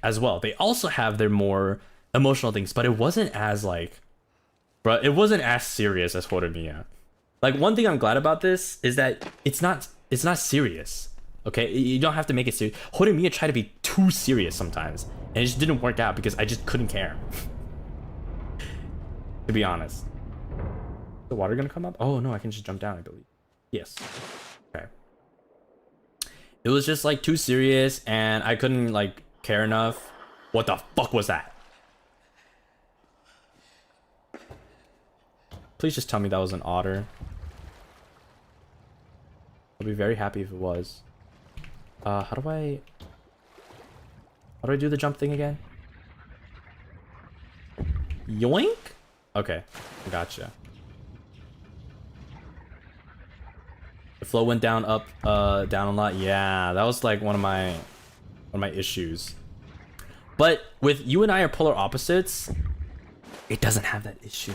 as well. They also have their more emotional things, but it wasn't as like, bro, it wasn't as serious as Horimiya. Like, one thing I'm glad about this is that it's not serious. Okay, you don't have to make it serious. Horimiya tried to be too serious sometimes, and it just didn't work out because I just couldn't care. To be honest. The water gonna come up? Oh no, I can just jump down, I believe. Yes. Okay. It was just like too serious, and I couldn't like care enough. What the fuck was that? Please just tell me that was an otter. I'll be very happy if it was. How do I do the jump thing again? Yoink? Okay, gotcha. The flow went down, up, down a lot. Yeah, that was like one of my issues. But with You and I Are Polar Opposites, it doesn't have that issue.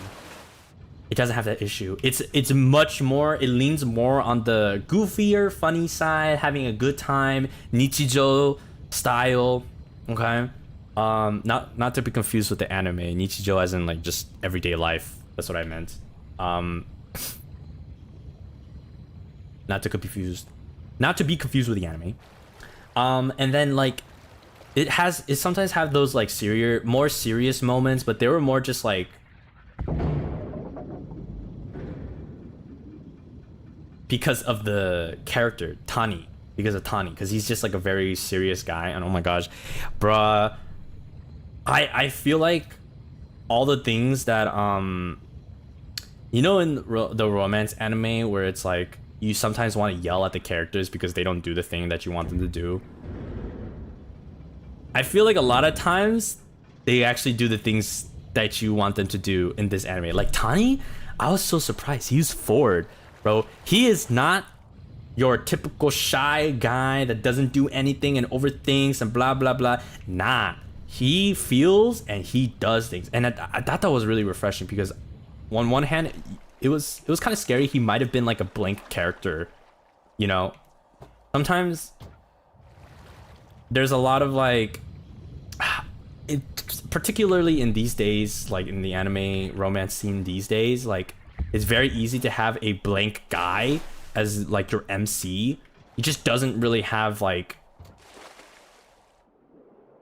It's much more, it leans more on the goofier, funny side, having a good time, Nichijou style, okay? Not to be confused with the anime, Nichijou as in like just everyday life. That's what I meant. Not to be confused with the anime. And then like it sometimes have those like more serious moments, but they were more just like because of the character Tani, because he's just like a very serious guy. And oh my gosh, bruh, I feel like all the things that you know, in the romance anime where it's like you sometimes want to yell at the characters because they don't do the thing that you want them to do. I feel like a lot of times they actually do the things that you want them to do in this anime. Like Tani, I was so surprised. He was forward, bro. He is not your typical shy guy that doesn't do anything and overthinks and blah blah blah. Nah, he feels and he does things, and I thought that was really refreshing, because on one hand it was kind of scary. He might have been like a blank character, you know. Sometimes there's a lot of like particularly in these days, like in the anime romance scene these days, like it's very easy to have a blank guy as like your MC. He just doesn't really have like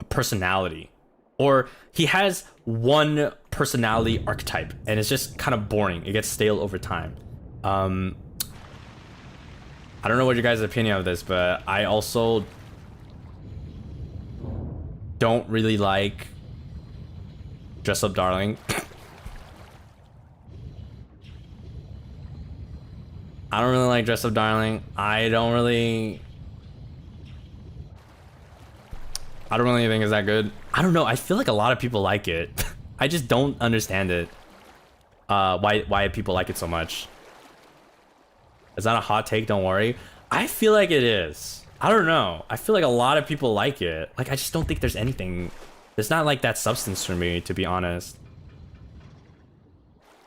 a personality, or he has one personality archetype and it's just kind of boring. It gets stale over time. I don't know what your guys' opinion of this, but I also don't really like Dress Up Darling. I don't really like Dress Up Darling. I don't really think it's that good. I don't know. I feel like a lot of people like it. I just don't understand it. Why people like it so much. It's not a hot take, don't worry. I feel like it is. I don't know. I feel like a lot of people like it. Like, I just don't think there's anything. There's not like that substance for me, to be honest.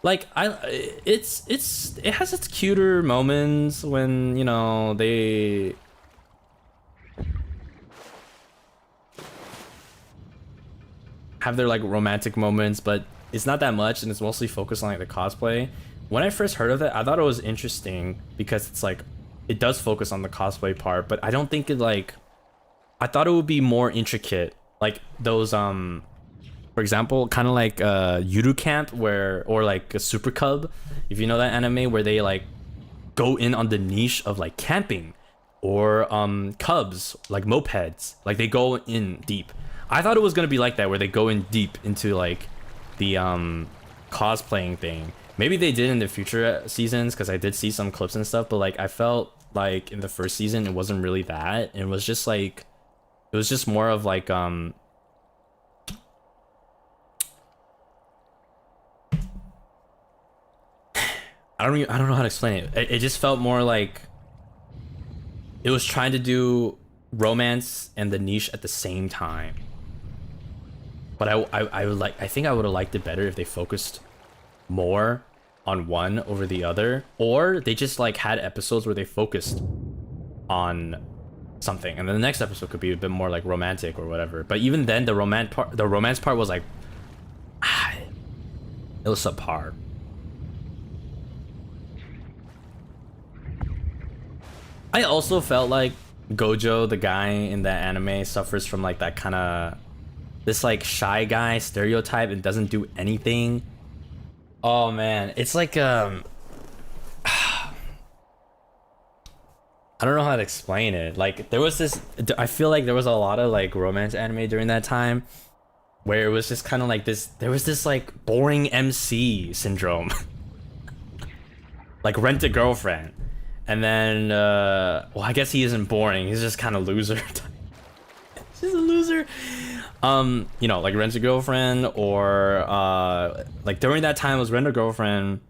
Like it has its cuter moments when, you know, they have their like romantic moments, but it's not that much and it's mostly focused on like the cosplay. When I first heard of it, I thought it was interesting because it's like it does focus on the cosplay part, but I don't think it like I thought it would be more intricate. Like those for example, kind of like Yuru Camp where or like a Super Cub, if you know that anime where they like go in on the niche of like camping or cubs, like mopeds. Like they go in deep. I thought it was gonna be like that, where they go in deep into like the cosplaying thing. Maybe they did in the future seasons because I did see some clips and stuff, but like I felt like in the first season it wasn't really that. It was just like it was just more of like I don't know how to explain it. It just felt more like it was trying to do romance and the niche at the same time. But I would like, I think I would have liked it better if they focused more on one over the other, or they just like had episodes where they focused on something and then the next episode could be a bit more like romantic or whatever. But even then the romance part was like it was subpar. I also felt like Gojo, the guy in that anime, suffers from like that kind of this like shy guy stereotype and doesn't do anything. Oh man, it's like I don't know how to explain it. Like there was this, I feel like there was a lot of like romance anime during that time where it was just kind of like this, there was this like boring MC syndrome. Like Rent a Girlfriend. And then well, I guess he isn't boring, he's just kind of loser. He's just a loser. You know, like Rent a Girlfriend, or like during that time was Rent a Girlfriend.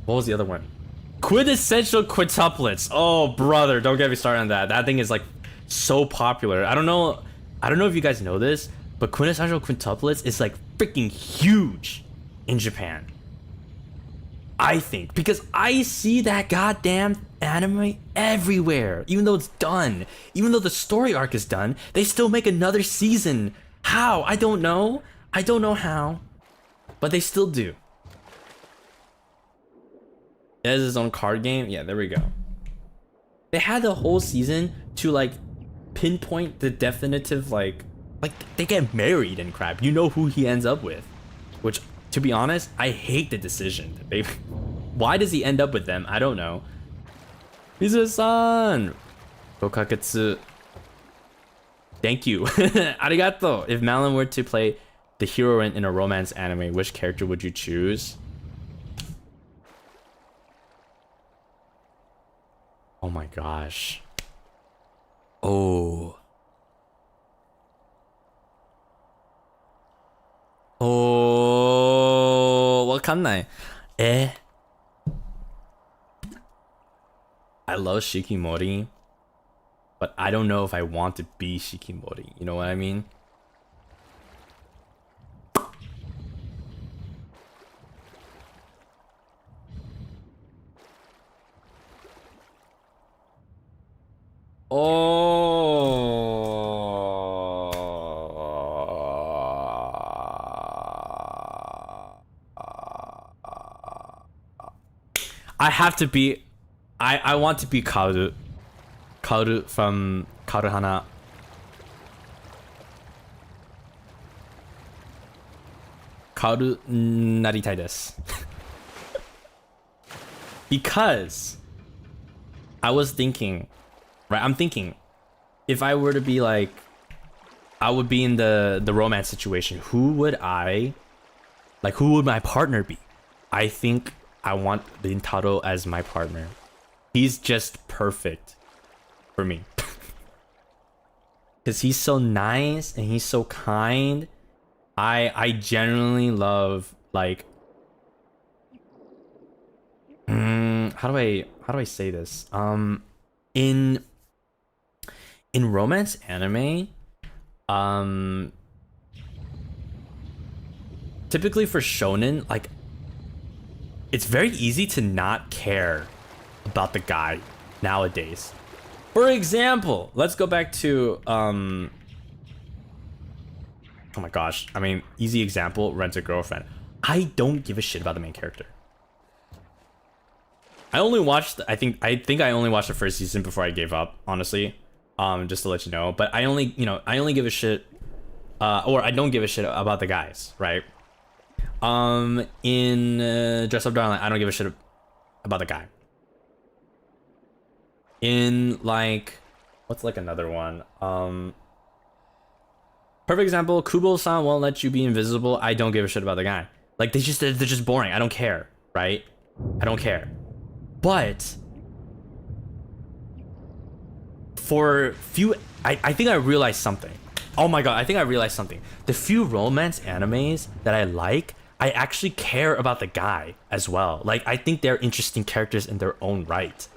What was the other one? Quintessential Quintuplets. Oh brother, don't get me started on that. That thing is like so popular. I don't know if you guys know this, but Quintessential Quintuplets is like freaking huge in Japan. I think, because I see that goddamn anime everywhere. Even though it's done, even though the story arc is done, they still make another season. How? I don't know. I don't know how, but they still do. It has its own card game. Yeah, there we go. They had the whole season to like pinpoint the definitive like they get married and crap. You know who he ends up with, which, to be honest, I hate the decision. Why does he end up with them? I don't know. Mizu-san! Gokaketsu. Thank you. Arigato! If Malim were to play the heroine in a romance anime, which character would you choose? Oh my gosh. Oh. Oh, わかんない。I love Shikimori, but I don't know if I want to be Shikimori. You know what I mean? I have to be. I want to be Kaoru. Kaoru from Kaoruhana. Kaoru naritai desu. Because I was thinking, right? I'm thinking, if I were to be like, I would be in the romance situation. Who would my partner be? I think I want Rintaro as my partner. He's just perfect for me. Because he's so nice and he's so kind. I genuinely love, like, how do I say this? In romance anime, typically for shonen, like, it's very easy to not care about the guy nowadays. For example, let's go back to oh my gosh, I mean, easy example, Rent a Girlfriend. I don't give a shit about the main character. I only watched, I think I only watched the first season before I gave up, honestly. Just to let you know. But I only, you know, I only give a shit, or I don't give a shit about the guys, right? In Dress Up Darling, I don't give a shit about the guy. In like, what's like another one? Perfect example, Kubo-san won't let you be invisible. I don't give a shit about the guy. Like they're just boring. I don't care, right? I don't care. But for few, I think I realized something. Oh my god, I think I realized something. The few romance animes that I like, I actually care about the guy as well. Like I think they're interesting characters in their own right.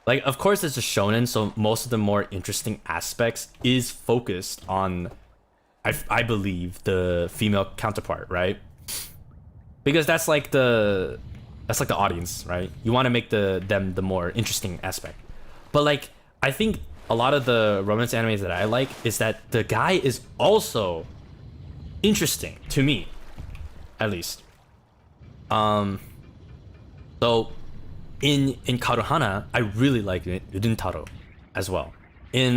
Like of course it's a shonen, so most of the more interesting aspects is focused on, I believe, the female counterpart, right? Because that's like the audience, right? You want to make them the more interesting aspect. But like I think a lot of the romance animes that I like is that the guy is also interesting to me, at least. So in Karuhana, I really like Rintaro as well. In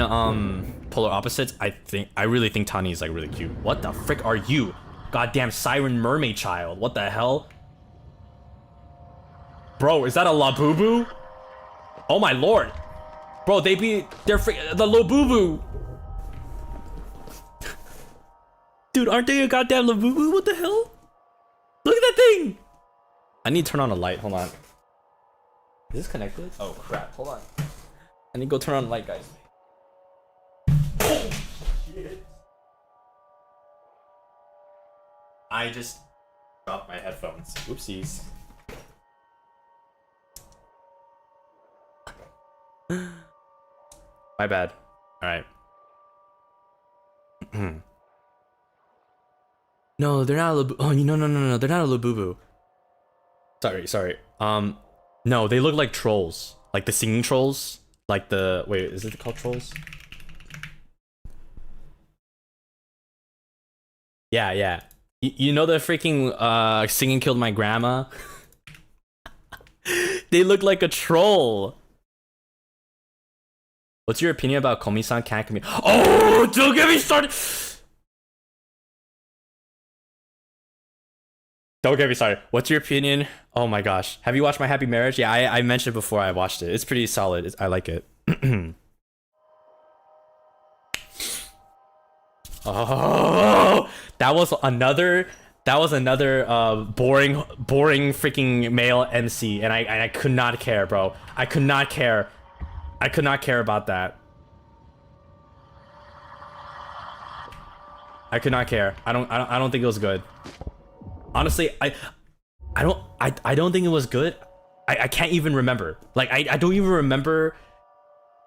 Polar Opposites, I really think Tani is like really cute. What the frick are you? Goddamn siren mermaid child. What the hell? Bro, is that a Labubu? Oh my lord. Bro, they're the Labubu. Dude, aren't they a goddamn Labubu? What the hell? Look at that thing. I need to turn on a light. Hold on. Is this connected? Oh crap. Hold on. I need to go turn on the light, guys. Oh shit. I just dropped my headphones. Oopsies. My bad. Alright. No, they're not a Labubu. Oh, no. They're not a Labubu. Sorry. No, they look like trolls. Like the singing trolls. Like the... Wait, is it called trolls? Yeah. You know the freaking Singing Killed My Grandma? They look like a troll. What's your opinion about Komi-san can't communicate? Oh, don't get me started! Don't get me started. What's your opinion? Oh my gosh. Have you watched My Happy Marriage? Yeah, I mentioned before I watched it. It's pretty solid. I like it. Oh, that was another boring freaking male MC, and I could not care, bro. I could not care about that. I could not care. I don't think it was good. Honestly, I don't think it was good. I can't even remember. Like I don't even remember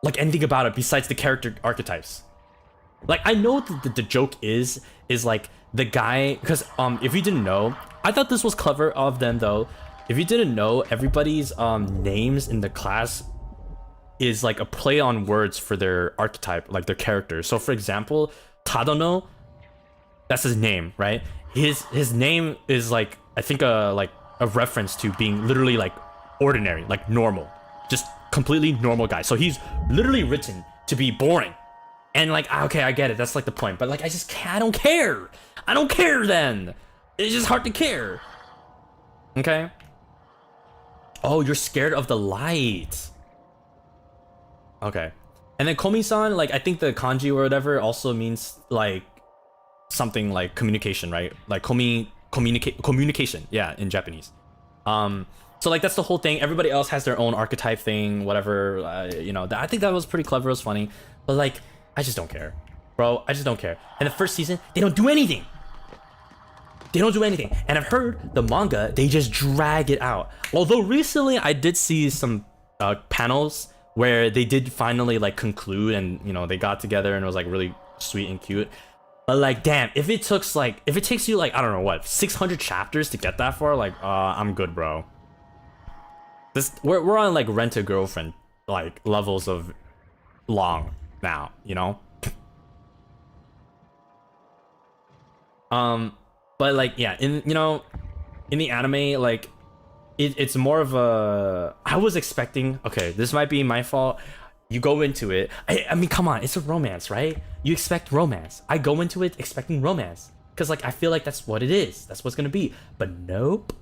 like anything about it besides the character archetypes. Like I know that the joke is like the guy, because if you didn't know, I thought this was clever of them though. If you didn't know, everybody's names in the class is like a play on words for their archetype, like their character. So for example, Tadano, that's his name, right? His name is like, I think a reference to being literally like ordinary, like normal, just completely normal guy. So he's literally written to be boring. And like, okay, I get it, that's like the point, but like I don't care then. It's just hard to care. Okay. Oh, you're scared of the light. Okay. And then Komi-san, like I think the kanji or whatever also means like something like communication, right? Like communication, yeah, in Japanese. So like that's the whole thing. Everybody else has their own archetype thing, whatever. You know, I think that was pretty clever. It was funny, but like I just don't care, bro. I just don't care. And the first season, they don't do anything. And I've heard the manga, they just drag it out. Although recently I did see some panels where they did finally like conclude, and you know they got together and it was like really sweet and cute. But like, damn, if it takes you like, I don't know what, 600 chapters to get that far, like I'm good, bro. This we're on like rent a girlfriend like levels of long now, you know. But like yeah, in the anime, like it's more of a, I was expecting, okay, this might be my fault. You go into it, I mean, come on, it's a romance, right? You expect romance. I go into it expecting romance because like I feel like that's what it is. That's what's gonna be. But nope.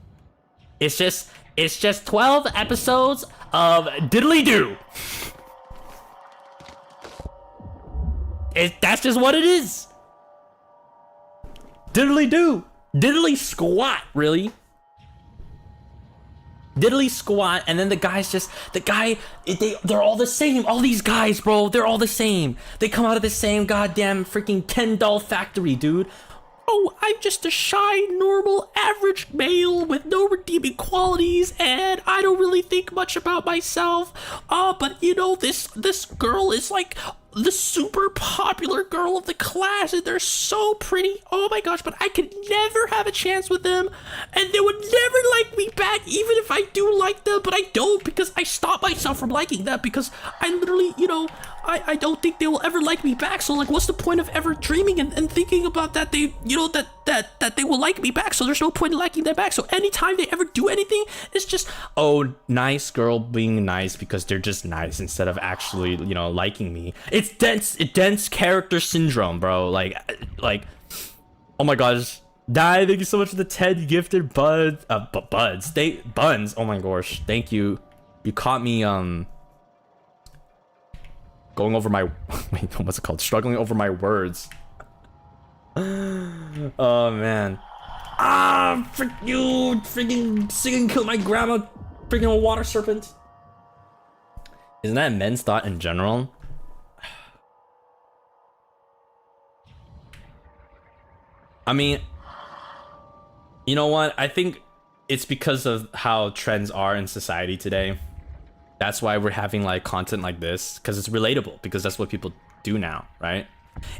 It's just 12 episodes of diddly do. That's just what it is. Diddly do. Diddly squat, really. Diddly squat, and then the guy's just they're all the same. All these guys, bro, they're all the same. They come out of the same goddamn freaking Ken doll factory, dude. Oh, I'm just a shy, normal, average male with no redeeming qualities, and I don't really think much about myself. But you know, this girl is like the super popular girl of the class, and they're so pretty. Oh my gosh, but I could never have a chance with them, and they would never like me back, even if I do like them, but I don't, because I stop myself from liking them, because I literally, you know, I don't think they will ever like me back. So like, what's the point of ever dreaming and thinking about that they, you know, that they will like me back? So there's no point in liking them back. So anytime they ever do anything, it's just, oh, nice girl being nice because they're just nice instead of actually, you know, liking me. It's dense character syndrome, bro. Like, oh my gosh. Die, thank you so much for the 10 gifted buns. Buns. Oh my gosh, thank you. You caught me going over my wait, what's it called? Struggling over my words. Oh man. Ah, frick you, freaking singing kill my grandma, freaking water serpent. Isn't that men's thought in general? I mean, you know what? I think it's because of how trends are in society today. That's why we're having like content like this, because it's relatable, because that's what people do now, right?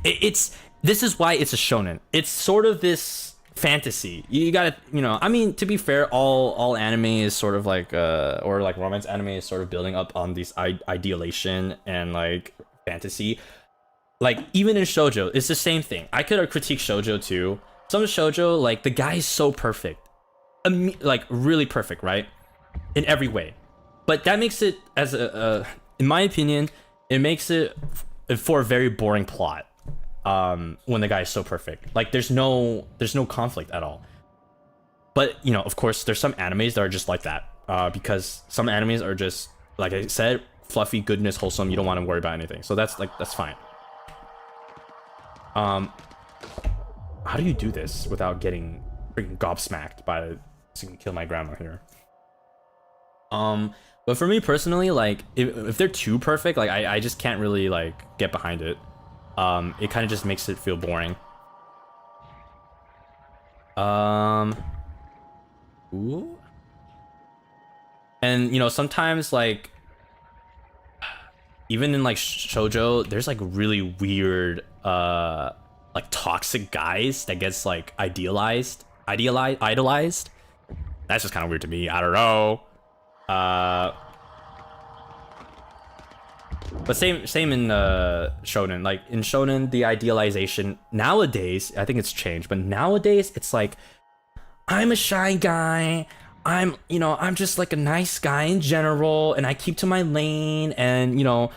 This is why it's a shonen. It's sort of this fantasy. You gotta, you know, I mean, to be fair, all anime is sort of like or like romance anime is sort of building up on this idealization and like fantasy. Like even in shoujo, it's the same thing. I could critique shoujo too. Some shoujo, like the guy is so perfect, like really perfect, right? In every way. But that makes it, as in my opinion, it makes it for a very boring plot. When the guy is so perfect, like there's no conflict at all. But you know, of course, there's some animes that are just like that, because some animes are just, like I said, fluffy, goodness, wholesome. You don't want to worry about anything, so that's fine. How do you do this without getting freaking gobsmacked by kill my grandma here? But for me personally, like if they're too perfect, like I just can't really like get behind it. It kind of just makes it feel boring. Ooh. And you know, sometimes like even in like shoujo, there's like really weird like toxic guys that gets like idolized. That's just kind of weird to me. I don't know. But same in shonen. Like in shonen, the idealization nowadays, I think it's changed, but nowadays it's like, I'm a shy guy, I'm just like a nice guy in general, and I keep to my lane, and you know,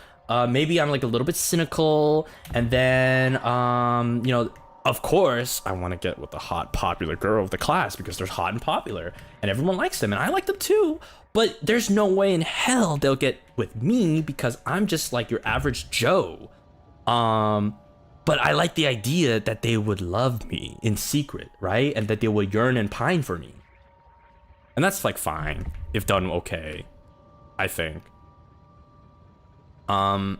maybe I'm like a little bit cynical, and then you know, of course I want to get with the hot popular girl of the class because they're hot and popular and everyone likes them and I like them too. But there's no way in hell they'll get with me because I'm just like your average Joe. But I like the idea that they would love me in secret, right? And that they would yearn and pine for me. And that's like fine if done okay, I think. Not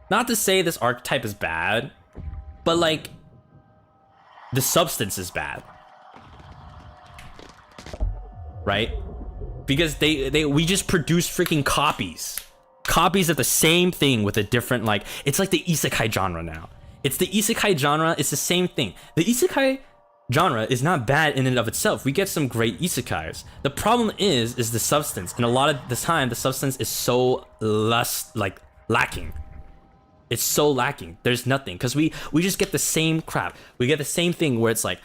to say this archetype is bad, but like the substance is bad. Right? Because we just produce freaking copies of the same thing with a different, like, it's like the isekai genre now. It's the isekai genre. It's the same thing. The isekai genre is not bad in and of itself. We get some great isekais. The problem is the substance, and a lot of the time the substance is so lacking. It's so lacking. There's nothing because we just get the same crap. We get the same thing where it's like,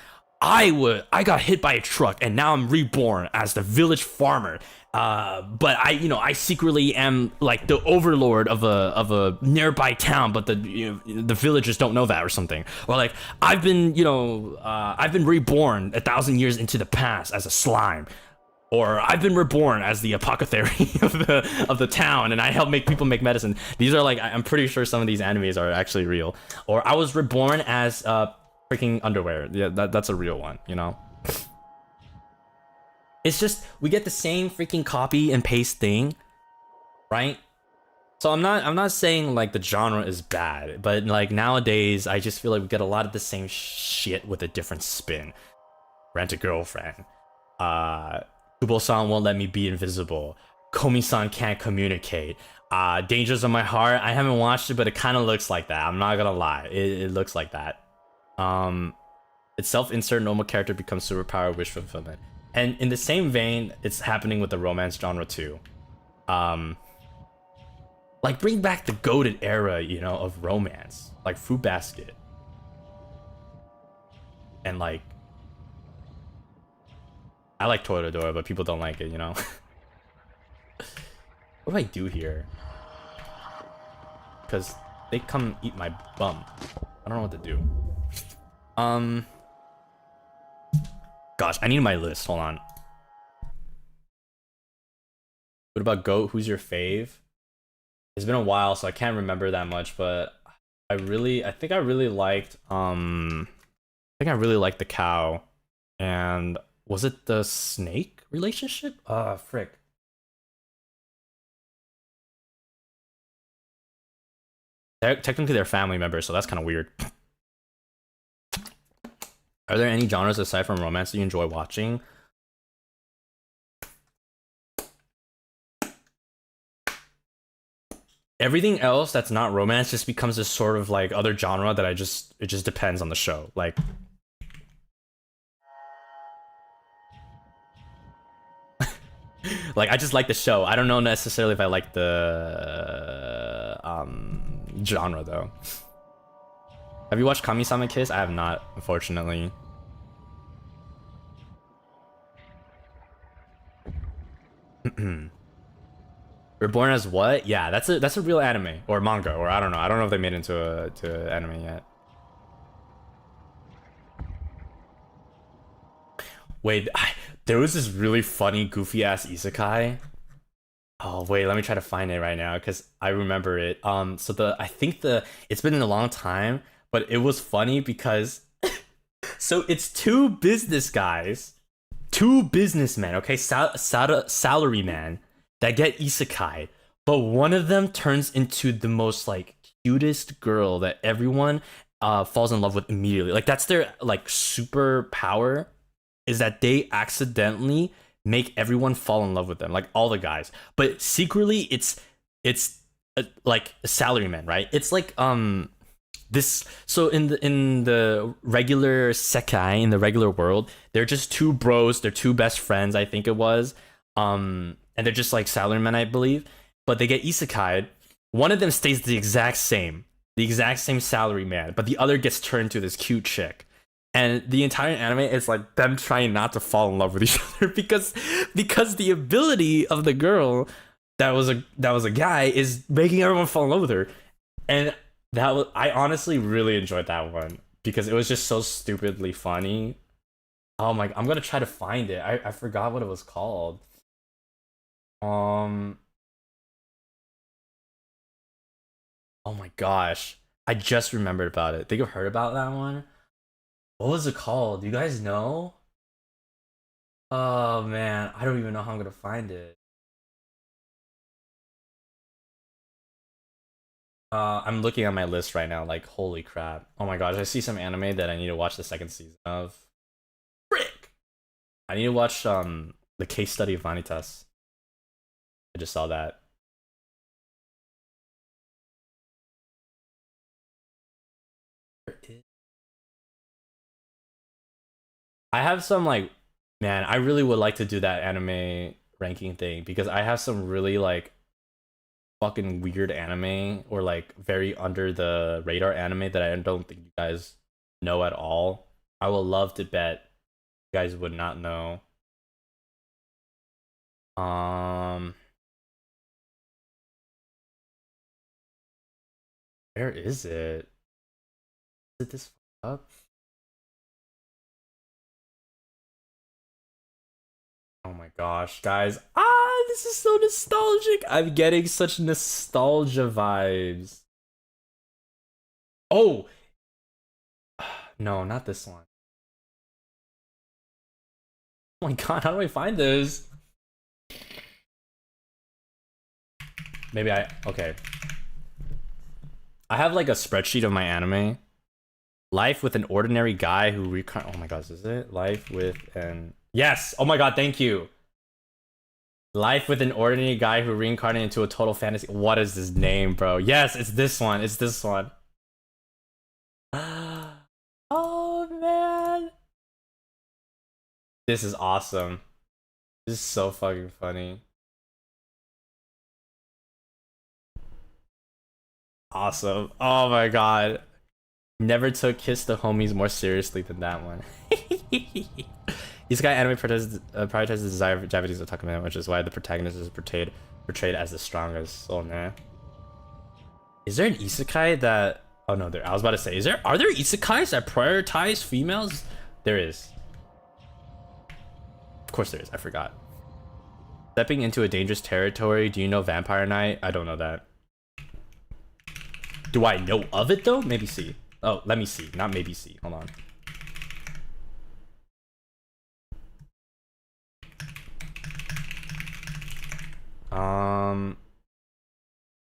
I got hit by a truck and now I'm reborn as the village farmer. But I secretly am like the overlord of a nearby town, but the villagers don't know that or something. Or like I've been reborn 1,000 years into the past as a slime. Or I've been reborn as the apothecary of the town, and I help make people make medicine. These are like, I'm pretty sure some of these animes are actually real. Or I was reborn as freaking underwear. Yeah, that's a real one, you know? It's just, we get the same freaking copy and paste thing, right? So I'm not saying like the genre is bad, but like nowadays I just feel like we get a lot of the same shit with a different spin. Rent a girlfriend. Kubo-san won't let me be invisible. Komi-san can't communicate. Dangers of My Heart. I haven't watched it, but it kind of looks like that. I'm not gonna lie. It looks like that. It's self-insert, normal character becomes superpower, wish fulfillment. And in the same vein, it's happening with the romance genre too. Like bring back the goated era, you know, of romance. Like Fruit Basket. And like, I like Toradora, but people don't like it, you know? What do I do here? Because they come eat my bum. I don't know what to do. Gosh, I need my list. Hold on. What about GOAT? Who's your fave? It's been a while, so I can't remember that much, but I think I really liked the cow. And was it the snake relationship? Frick. Technically they're family members, so that's kind of weird. Are there any genres aside from romance that you enjoy watching? Everything else that's not romance just becomes this sort of like other genre that it just depends on the show. Like like I just like the show. I don't know necessarily if I like the genre though. Have you watched Kami-sama Kiss? I have not, unfortunately. Reborn as what? Yeah, that's a real anime or manga, or I don't know. I don't know if they made it into to anime yet. Wait, there was this really funny, goofy ass isekai. Oh wait, let me try to find it right now because I remember it. So I think it's been a long time, but it was funny because so it's two business guys, two businessmen, okay, salaryman that get isekai, but one of them turns into the most like cutest girl that everyone falls in love with immediately. Like that's their like superpower, is that they accidentally make everyone fall in love with them, like all the guys. But secretly, it's like a salaryman, right? It's like this. So in the regular sekai, in the regular world, they're just two bros. They're two best friends, I think it was. And they're just like salarymen, I believe. But they get isekai'd. One of them stays the exact same salaryman, but the other gets turned to this cute chick. And the entire anime is like them trying not to fall in love with each other because the ability of the girl that was a guy is making everyone fall in love with her. And I honestly really enjoyed that one because it was just so stupidly funny. Oh my, I'm gonna try to find it. I forgot what it was called. Oh my gosh, I just remembered about it. Think you've heard about that one? What was it called? Do you guys know? Oh man, I don't even know how I'm gonna find it. I'm looking at my list right now, like holy crap. Oh my gosh, I see some anime that I need to watch the second season of. Frick! I need to watch the case study of Vanitas. I just saw that. I have some like, man, I really would like to do that anime ranking thing because I have some really like fucking weird anime or like very under the radar anime that I don't think you guys know at all. I will love to bet you guys would not know. Where is it? Is it this up? Oh my gosh, guys. This is so nostalgic. I'm getting such nostalgia vibes. Oh, no, not this one. Oh my god, how do I find this? Maybe okay. I have like a spreadsheet of my anime. Life with an ordinary guy who oh my gosh, is it? Life with an... Yes! Oh my god, thank you! Life with an ordinary guy who reincarnated into a total fantasy... What is this name, bro? Yes, it's this one. It's this one. Oh, man. This is awesome. This is so fucking funny. Awesome. Oh my god. Never took Kiss the Homies more seriously than that one. Isekai anime prioritizes the desire of Japanese otaku man, which is why the protagonist is portrayed as the strongest. Oh man. Is there an isekai that... Oh no, I was about to say, are there isekais that prioritize females? There is. Of course there is, I forgot. Stepping into a dangerous territory. Do you know Vampire Knight? I don't know that. Do I know of it though? Maybe see. Oh, let me see. Not maybe see. Hold on.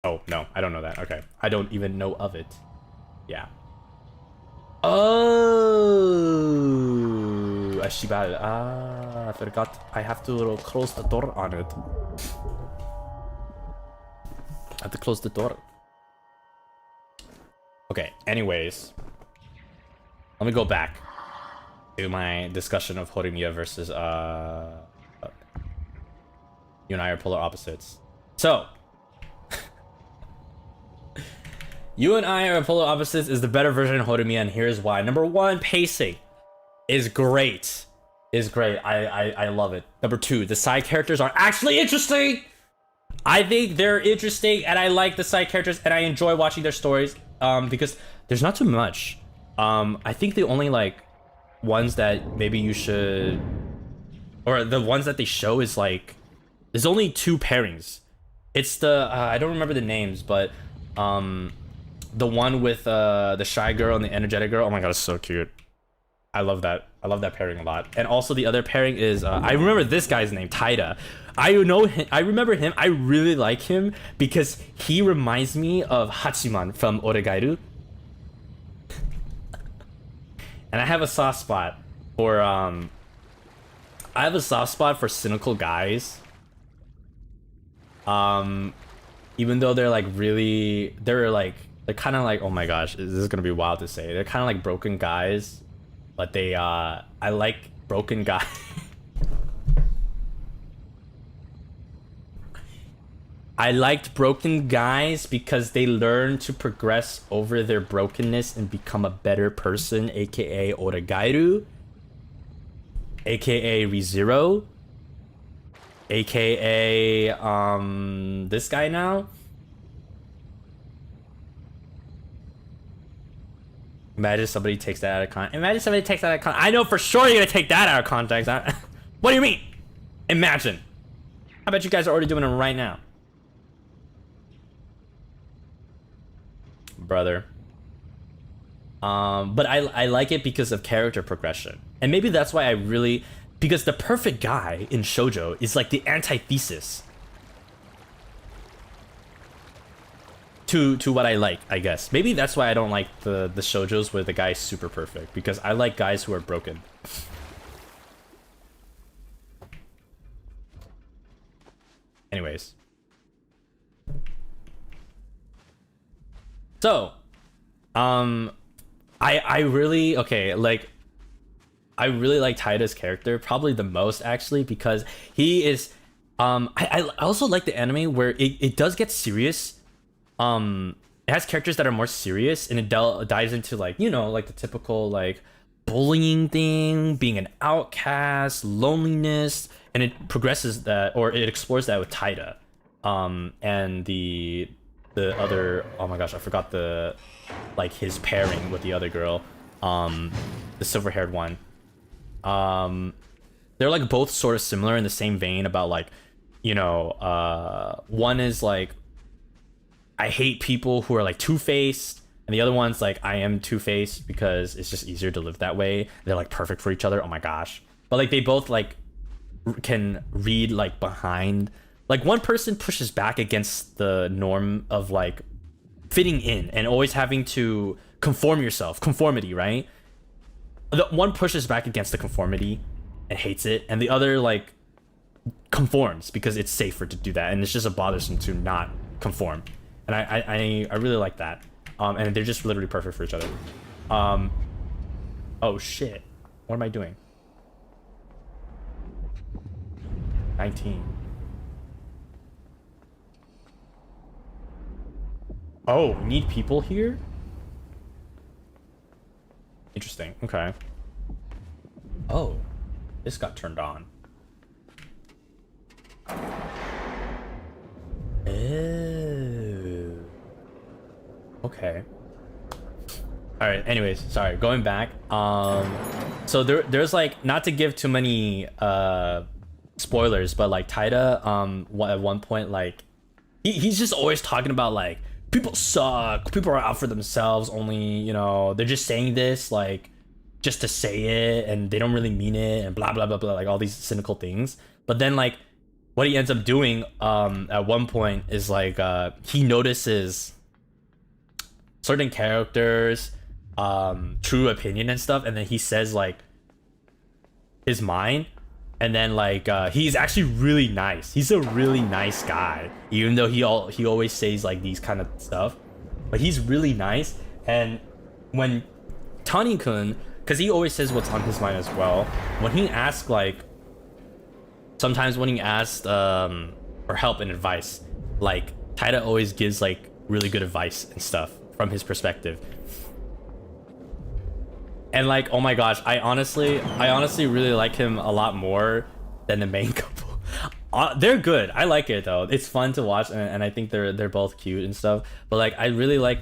Oh, no. I don't know that. Okay. I don't even know of it. Yeah. Oh, Ashibal. I forgot. I have to close the door on it. I have to close the door. Okay, anyways. Let me go back to my discussion of Horimiya versus you and I are polar opposites. So you and I are polar opposites is the better version of Horimiya, and here's why. Number one, pacing is great. I love it. Number two, the side characters are actually interesting. I think they're interesting, and I like the side characters, and I enjoy watching their stories. Because there's not too much. I think the only like ones that maybe you should, or the ones that they show is like, there's only two pairings. It's the I don't remember the names, but the one with the shy girl and the energetic girl. Oh my god, it's so cute. I love that. I love that pairing a lot. And also the other pairing is I remember this guy's name, Taida. I know him. I remember him. I really like him because he reminds me of Hachiman from Oregairu. And I have a soft spot for cynical guys. Even though they're like really, they're kind of like, oh my gosh, this is gonna be wild to say. They're kind of like broken guys, but they I like broken guys. I liked broken guys because they learn to progress over their brokenness and become a better person, aka Oragairu, aka ReZero, aka this guy now. Imagine somebody takes that out of context. Imagine somebody takes that out of context. I know for sure you're gonna take that out of context. What do you mean? Imagine. I bet you guys are already doing it right now. Brother. But I like it because of character progression. And maybe that's why I really... Because the perfect guy in shoujo is like the antithesis to what I like, I guess. Maybe that's why I don't like the shoujos where the guy's super perfect. Because I like guys who are broken. Anyways. So, I really, okay, like, I really like Taida's character, probably the most actually, because he is I also like the anime where it does get serious. It has characters that are more serious, and it dives into like, you know, like the typical like bullying thing, being an outcast, loneliness, and it progresses that, or it explores that with Taida. And the other, oh my gosh, I forgot the, like his pairing with the other girl, the silver-haired one. They're like both sort of similar in the same vein about like, you know, one is like, I hate people who are like two-faced, and the other one's like, I am two-faced because it's just easier to live that way. They're like perfect for each other. Oh my gosh. But like they both like can read like behind, like one person pushes back against the norm of like fitting in and always having to conformity, right? The one pushes back against the conformity and hates it, and the other like conforms because it's safer to do that, and it's just a bothersome to not conform. And I really like that. And they're just literally perfect for each other. Oh shit, what am I doing? 19. Oh, we need people here? Interesting. Okay. Oh, this got turned on. Oh. Okay. All right. Anyways, sorry. Going back. So there's like, not to give too many spoilers, but like Taida at one point, like he's just always talking about like people suck, people are out for themselves only, you know, they're just saying this like just to say it, and they don't really mean it, and blah blah blah blah, like all these cynical things. But then like what he ends up doing at one point is like he notices certain characters true opinion and stuff, and then he says like his mind, and then like he's actually really nice. He's a really nice guy, even though he always says like these kind of stuff, but he's really nice. And when Tani-kun, because he always says what's on his mind as well, when he asks like, sometimes when he asks for help and advice, like Taida always gives like really good advice and stuff from his perspective. And like, oh my gosh, I honestly really like him a lot more than the main couple. They're good. I like it though. It's fun to watch, and I think they're both cute and stuff. But like, I really like,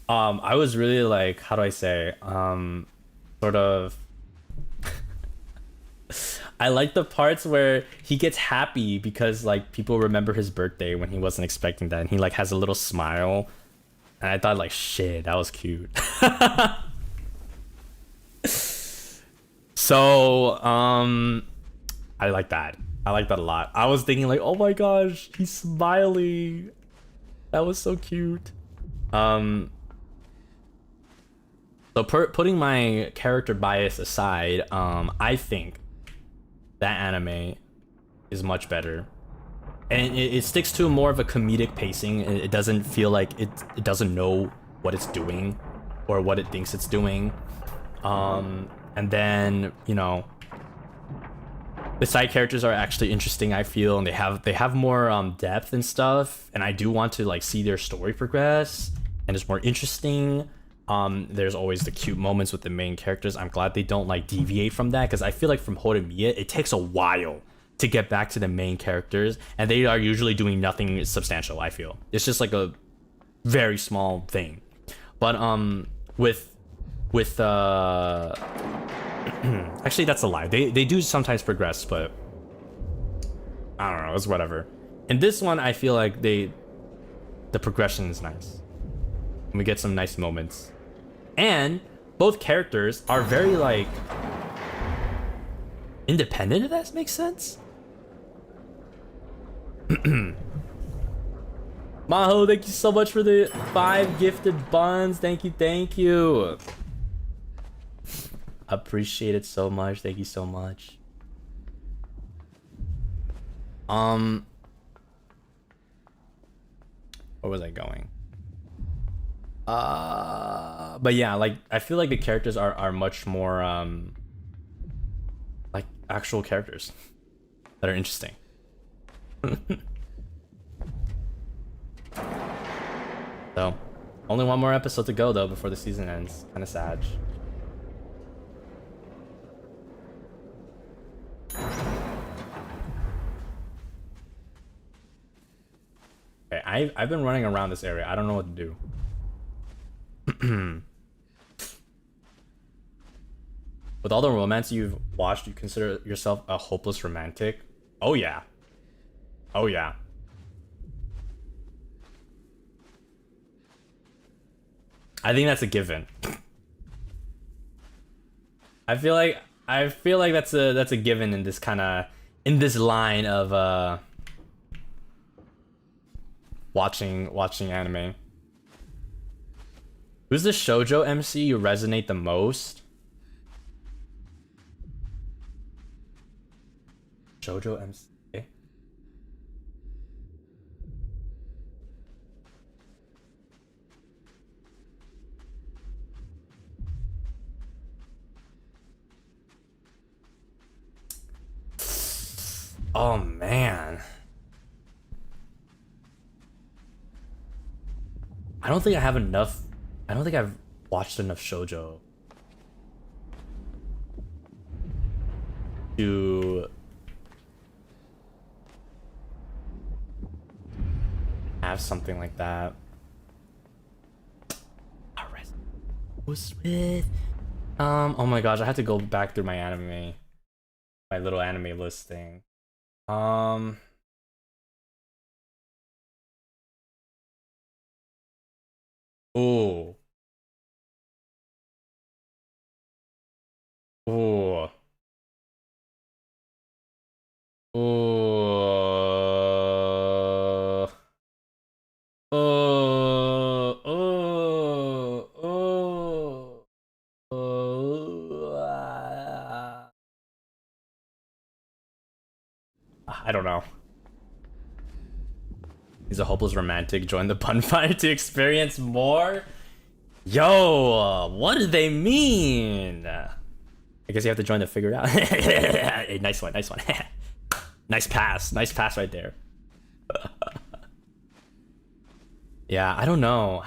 I was really like, how do I say, sort of. I like the parts where he gets happy because like people remember his birthday when he wasn't expecting that, and he like has a little smile, and I thought like, shit, that was cute. So I like that. I like that a lot. I was thinking like, oh my gosh, he's smiling. That was so cute. So putting my character bias aside, I think that anime is much better, and it sticks to more of a comedic pacing. It doesn't feel like it doesn't know what it's doing or what it thinks it's doing. And then, you know, the side characters are actually interesting, I feel, and they have more depth and stuff, and I do want to like see their story progress, and it's more interesting. There's always the cute moments with the main characters. I'm glad they don't like deviate from that, because I feel like from Horimiya it takes a while to get back to the main characters, and they are usually doing nothing substantial. I feel it's just like a very small thing. But with actually that's a lie, they do sometimes progress, but I don't know, it's whatever. In this one I feel like the progression is nice, and we get some nice moments, and both characters are very like independent, if that makes sense. Maho, thank you so much for the 5 gifted buns. Thank you. Appreciate it so much. Thank you so much. Where was I going? But yeah, like I feel like the characters are much more actual characters that are interesting. So, only one more episode to go though before the season ends. Kind of sad. Okay, I've been running around this area. I don't know what to do. With all the romance you've watched, you consider yourself a hopeless romantic? Oh yeah. Oh yeah. I think that's a given. I feel like that's a given in this line of watching anime. Who's the shoujo MC you resonate the most? Shoujo MC. Oh man. I don't think I've watched enough shoujo to have something like that. With oh my gosh, I had to go back through my little anime listing. Oh. Oh. Oh. Oh. Oh. Oh. Oh. I don't know. He's a hopeless romantic. Join the bonfire to experience more. Yo, what do they mean? I guess you have to join to figure it out. Hey, nice one, nice one. Nice pass right there. Yeah, I don't know.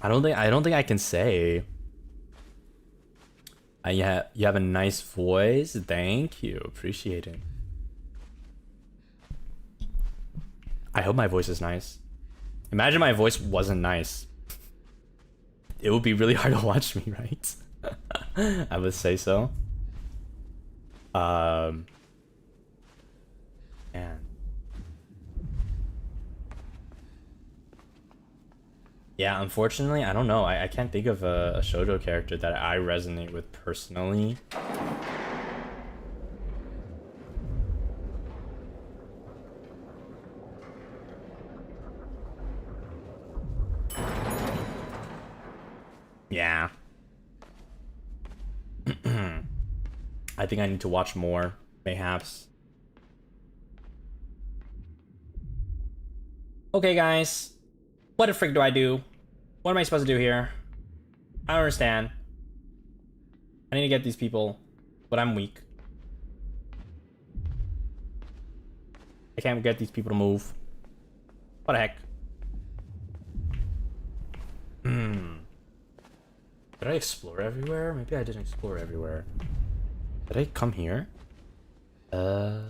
I don't think I can say. Yeah, you have a nice voice. Thank you, appreciate it. I hope my voice is nice. Imagine my voice wasn't nice. It would be really hard to watch me, right? I would say so. Man. Yeah, unfortunately, I don't know. I can't think of a shoujo character that I resonate with personally. Yeah. I think I need to watch more, mayhaps. Okay, guys. What the frick do I do? What am I supposed to do here? I don't understand. I need to get these people, but I'm weak. I can't get these people to move. What the heck? Did I explore everywhere? Maybe I didn't explore everywhere. Did I come here? Oh.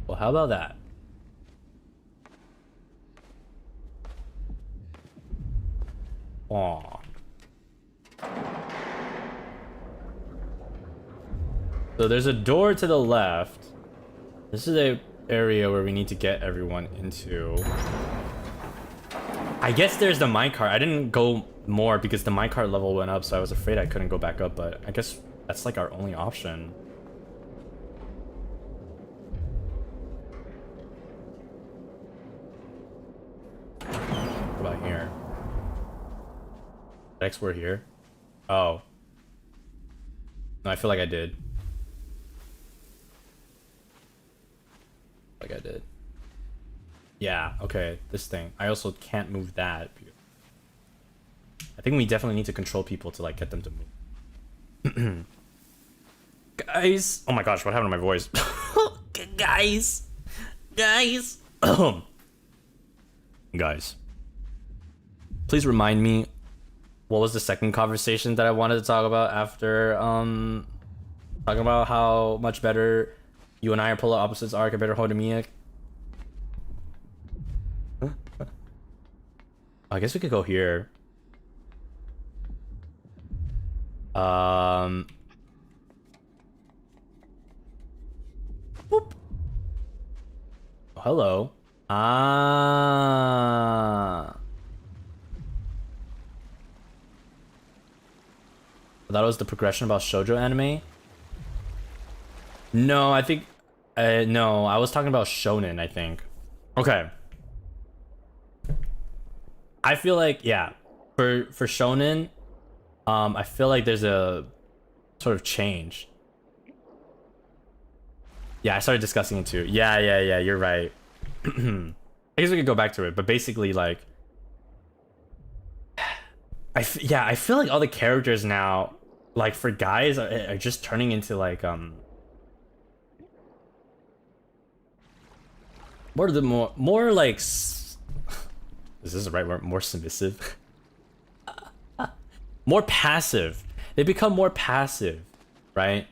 Well, how about that? Aw. So there's a door to the left. This is the area where we need to get everyone into. I guess there's the minecart. I didn't go more because the minecart level went up, so I was afraid I couldn't go back up, but I guess that's like our only option. What about here? Did I explore here? Oh. No, I feel like I did. I did. Yeah, okay, this thing. I also can't move that. I think we definitely need to control people to like get them to move. Guys, oh my gosh, what happened to my voice? Guys, guys, please remind me, what was the second conversation that I wanted to talk about after talking about how much better you and I are polar opposites are compared to Hodemiak? I guess we could go here. Boop. Oh, hello. That was the progression about shoujo anime? No, I think... no, I was talking about shonen, I think. Okay. I feel like, yeah, for shonen, I feel like there's a sort of change. Yeah, I started discussing it too. Yeah, you're right. I guess we could go back to it, but basically, like, I feel like all the characters now, like, for guys, are just turning into, like, more like, is this the right word? More submissive? More passive. They become more passive, right?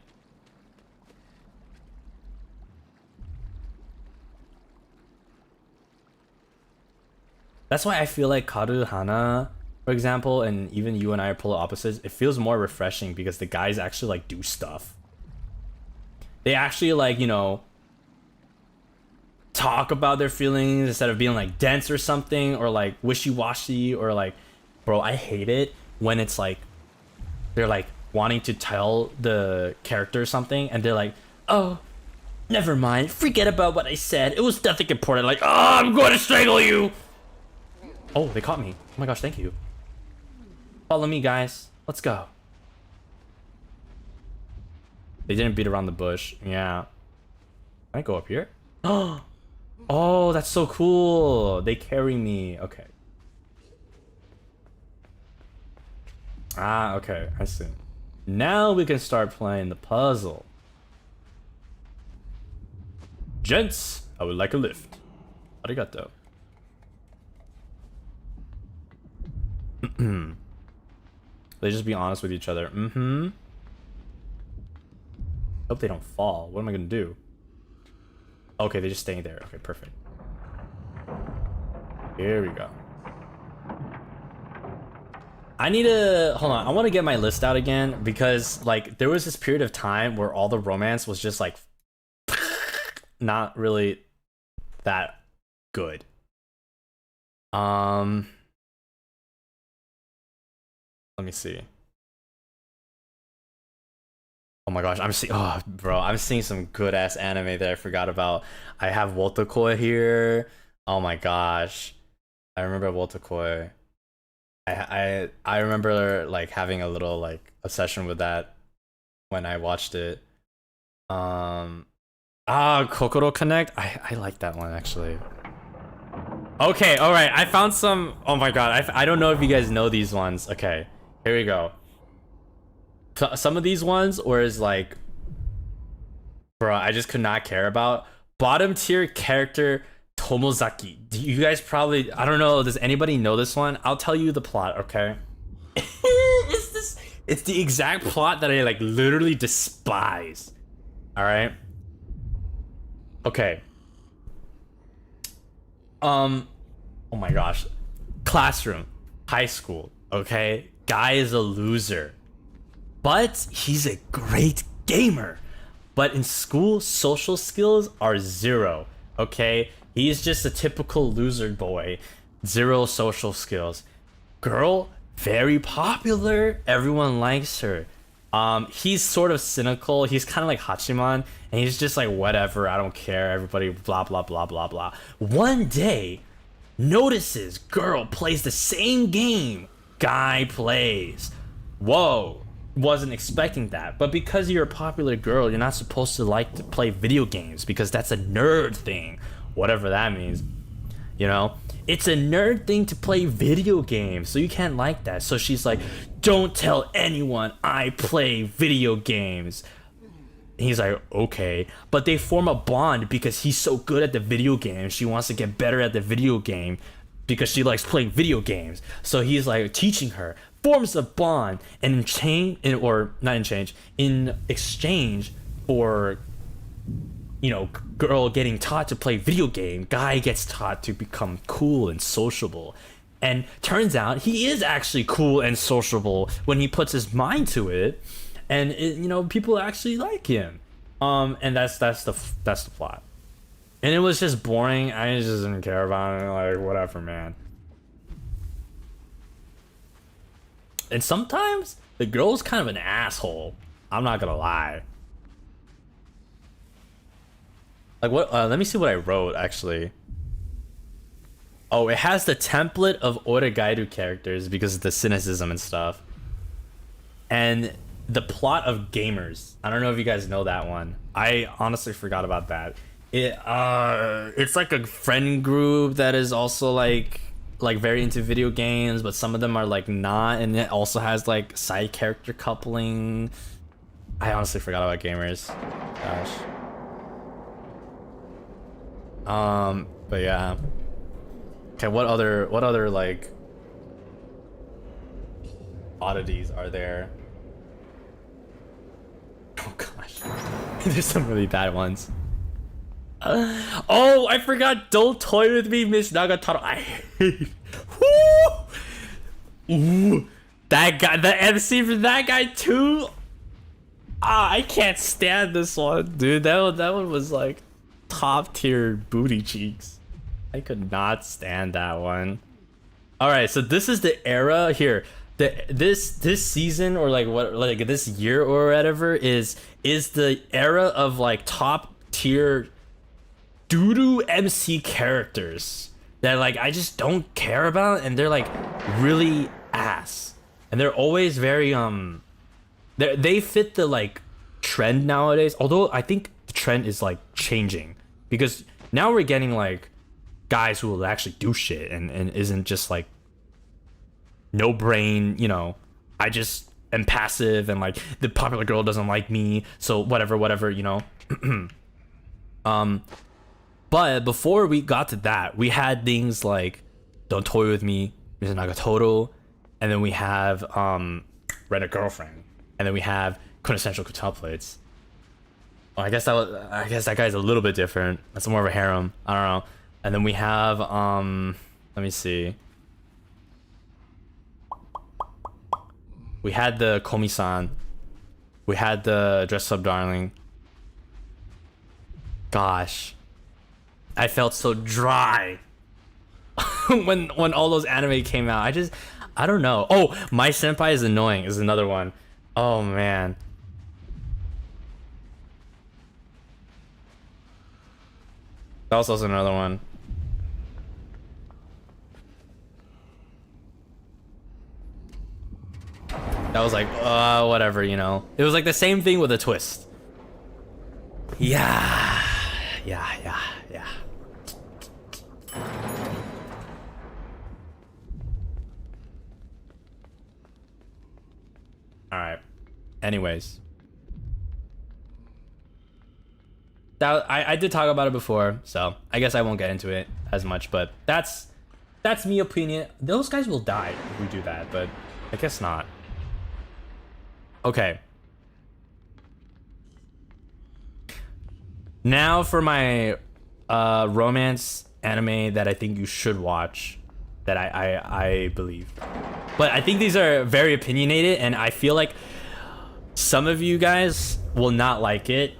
That's why I feel like Karu Hana, for example, and even you and I are polar opposites, it feels more refreshing because the guys actually like do stuff. They actually like, you know, talk about their feelings instead of being like dense or something, or like wishy-washy, or like, bro, I hate it when it's like they're like wanting to tell the character something and they're like, oh, never mind, forget about what I said, it was nothing important, like, oh, I'm going to strangle you. Oh, they caught me. Oh my gosh, thank you. Follow me, guys. Let's go. They didn't beat around the bush. Yeah. Can I go up here? Oh, that's so cool. They carry me. Okay. Ah, okay. I see. Now we can start playing the puzzle. Gents, I would like a lift. Arigato. They just be honest with each other. Hope they don't fall. What am I gonna do? Okay, they're just staying there. Okay, perfect. Here we go. I need to hold on. I want to get my list out again because like there was this period of time where all the romance was just like not really that good. Let me see. Oh my gosh, I'm seeing some good ass anime that I forgot about. I have Wotakoi here. Oh my gosh, I remember Wotakoi. I remember like having a little like obsession with that when I watched it. Kokoro Connect. I like that one actually. Okay, all right. I found some. Oh my god, I don't know if you guys know these ones. Okay, here we go. Some of these ones was like, bro, I just could not care about. Bottom tier character Tomozaki. Do you guys probably, I don't know, does anybody know this one? I'll tell you the plot, okay? It's the exact plot that I like literally despise. All right? Okay. Oh my gosh. Classroom, high school, okay? Guy is a loser. But he's a great gamer. But in school, social skills are zero, okay? He's just a typical loser boy. Zero social skills. Girl, very popular. Everyone likes her. He's sort of cynical. He's kind of like Hachiman. And he's just like, whatever, I don't care. Everybody blah, blah, blah, blah, blah. One day, notices girl plays the same game guy plays. Whoa. wasn't expecting that. But because you're a popular girl, you're not supposed to like to play video games because that's a nerd thing, whatever that means. You know, it's a nerd thing to play video games, so you can't like that. So she's like, don't tell anyone I play video games. He's like, okay. But they form a bond because he's so good at the video game. She wants to get better at the video game because she likes playing video games. So he's like teaching her, forms a bond, and in exchange for, you know, girl getting taught to play video game, guy gets taught to become cool and sociable. And turns out he is actually cool and sociable when he puts his mind to it. And you know, people actually like him. And that's the plot. And it was just boring. I just didn't care about it. Like, whatever, man. And sometimes the girl's kind of an asshole. I'm not gonna lie. Like, what? Let me see what I wrote, actually. Oh, it has the template of Oregairu characters because of the cynicism and stuff. And the plot of Gamers. I don't know if you guys know that one. I honestly forgot about that. It's like a friend group that is also like very into video games, but some of them are like not, and it also has like side character coupling. I honestly forgot about Gamers. Gosh. But yeah. Okay, what other like oddities are there? Oh gosh. There's some really bad ones. Oh, I forgot. Don't toy with me, Miss Nagatoro. I hate. Ooh, that guy, the MC for that guy too. I can't stand this one, dude. That one was like top tier booty cheeks. I could not stand that one. All right, so this is the era here. This season, or like what, like this year or whatever, is the era of like top tier doo-doo MC characters that like I just don't care about, and they're like really ass, and they're always very they fit the like trend nowadays. Although I think the trend is like changing, because now we're getting like guys who will actually do shit and isn't just like no brain, you know, I just am passive and like the popular girl doesn't like me, so whatever, you know. But before we got to that, we had things like Don't Toy With Me, Mr. Nagatoro, and then we have Rent a Girlfriend, and then we have Quintessential Quintuplets. Well, I guess that guy's a little bit different. That's more of a harem. I don't know. And then we have let me see. We had the Komi-san. We had the Dress Up Darling. Gosh. I felt so dry when all those anime came out. I don't know. Oh, My Senpai is Annoying is another one. Oh man. That was also another one. That was like, whatever, you know. It was like the same thing with a twist. Yeah. Alright. Anyways. I did talk about it before, so I guess I won't get into it as much, but that's me opinion. Those guys will die if we do that, but I guess not. Okay. Now for my romance anime that I think you should watch, that I believe. But I think these are very opinionated, and I feel like some of you guys will not like it.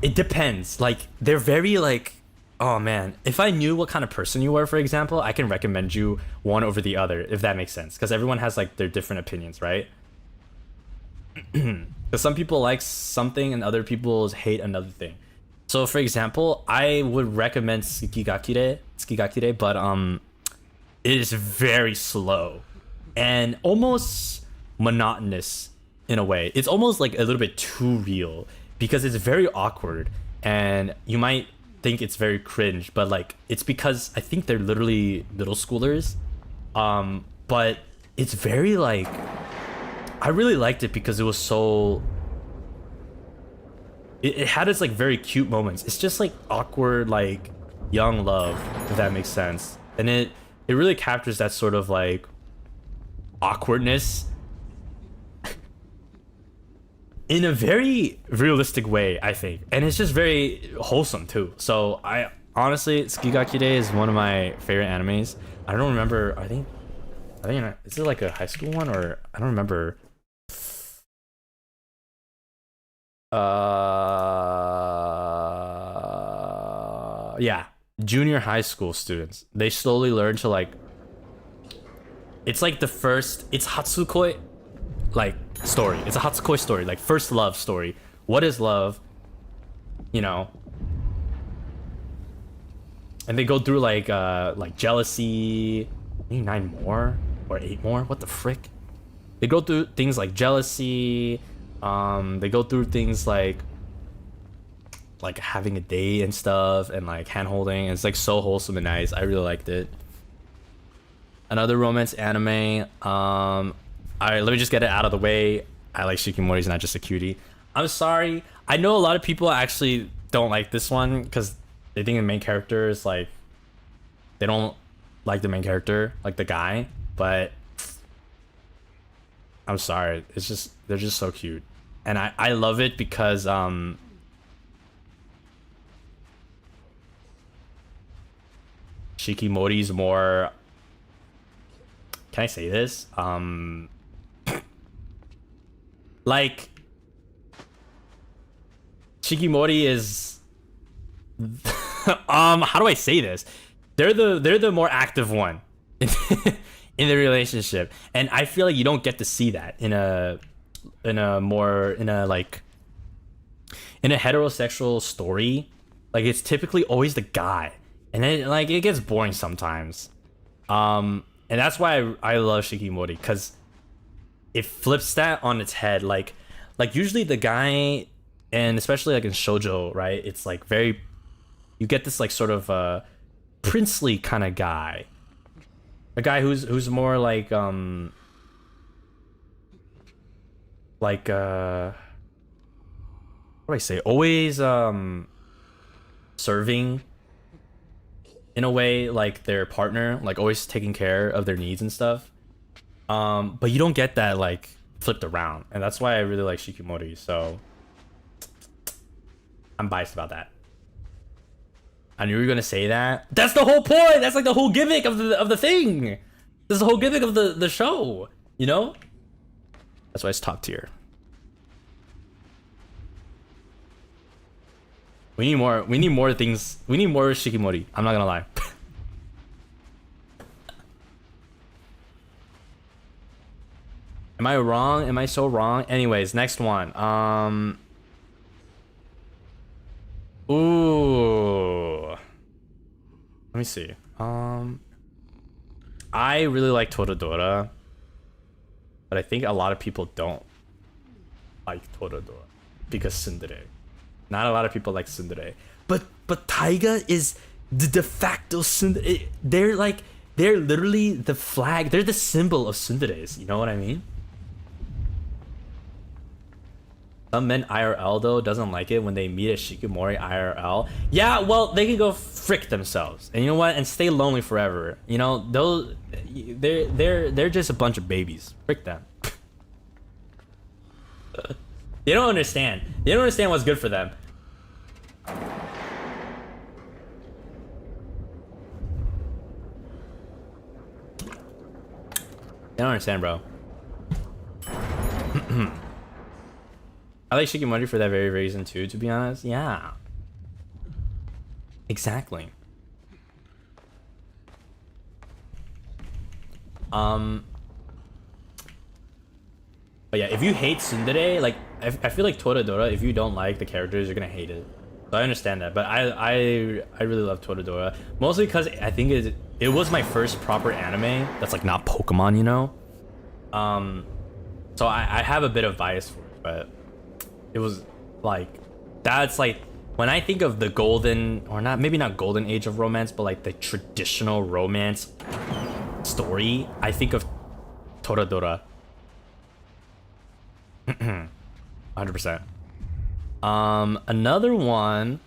It depends. Like, they're very like, oh man, if I knew what kind of person you were, for example, I can recommend you one over the other, if that makes sense, because everyone has like their different opinions, right? Because some people like something and other people hate another thing. So for example, I would recommend Tsukigakure, but it is very slow and almost monotonous in a way. It's almost like a little bit too real because it's very awkward, and you might think it's very cringe, but like it's because I think they're literally middle schoolers. But it's very like, I really liked it because it was so, it had its like very cute moments. It's just like awkward, like young love, if that makes sense. And it really captures that sort of like awkwardness in a very realistic way, I think. And it's just very wholesome too. So I honestly, Tsukigaki Day is one of my favorite animes. I don't remember, I think is it like a high school one, or I don't remember. Yeah, junior high school students. They slowly learn to like, it's like the first, it's Hatsukoi like story. It's a Hatsukoi story, like first love story. What is love? You know. And they go through like jealousy, maybe 9 more or 8 more. What the frick? They go through things like jealousy. They go through things like having a date and stuff, and like hand holding. It's like so wholesome and nice. I really liked it. Another romance anime. Alright, let me just get it out of the way. I like Shikimori's not just a cutie. I'm sorry. I know a lot of people actually don't like this one because they think the main character is like, they don't like the main character, like the guy, but I'm sorry. It's just, they're just so cute. And I love it because Shikimori's more, can I say this? Like Shikimori is how do I say this? They're the more active one in the relationship, and I feel like you don't get to see that in a heterosexual story. Like it's typically always the guy, and then like it gets boring sometimes. And that's why I love Shikimori, because it flips that on its head. Like usually the guy, and especially like in shoujo, right? It's like very, you get this like sort of princely kind of guy, a guy who's more like what do I say? Always serving in a way, like their partner, like always taking care of their needs and stuff. But you don't get that like flipped around, and that's why I really like Shikimori. So I'm biased about that. I knew you were gonna say that. That's the whole point. That's like the whole gimmick of the thing. This is the whole gimmick of the show. You know. That's why it's top tier. We need more. We need more things. We need more Shikimori. I'm not gonna lie. Am I wrong? Am I so wrong? Anyways, next one. Ooh. Let me see. I really like Toradora, but I think a lot of people don't like Toradora because Tsundere. Not a lot of people like Tsundere. But Taiga is the de facto Tsundere. They're literally the flag. They're the symbol of Tsunderes. You know what I mean? Some men IRL though doesn't like it when they meet a Shikimori IRL. Yeah, well, they can go frick themselves, and you know what, and stay lonely forever. You know, those they're just a bunch of babies. Frick them. They don't understand. They don't understand what's good for them. They don't understand, bro. I like Shikimori for that very reason too, to be honest. Yeah. Exactly. But yeah, if you hate Tsundere, like I feel like Toradora, if you don't like the characters, you're gonna hate it. So I understand that, but I really love Toradora, mostly because I think it was my first proper anime that's like not Pokemon, you know. So I have a bit of bias for it, but it was like that's like when I think of the golden, or not, maybe not golden age of romance, but like the traditional romance story, I think of Toradora. 100%. Another one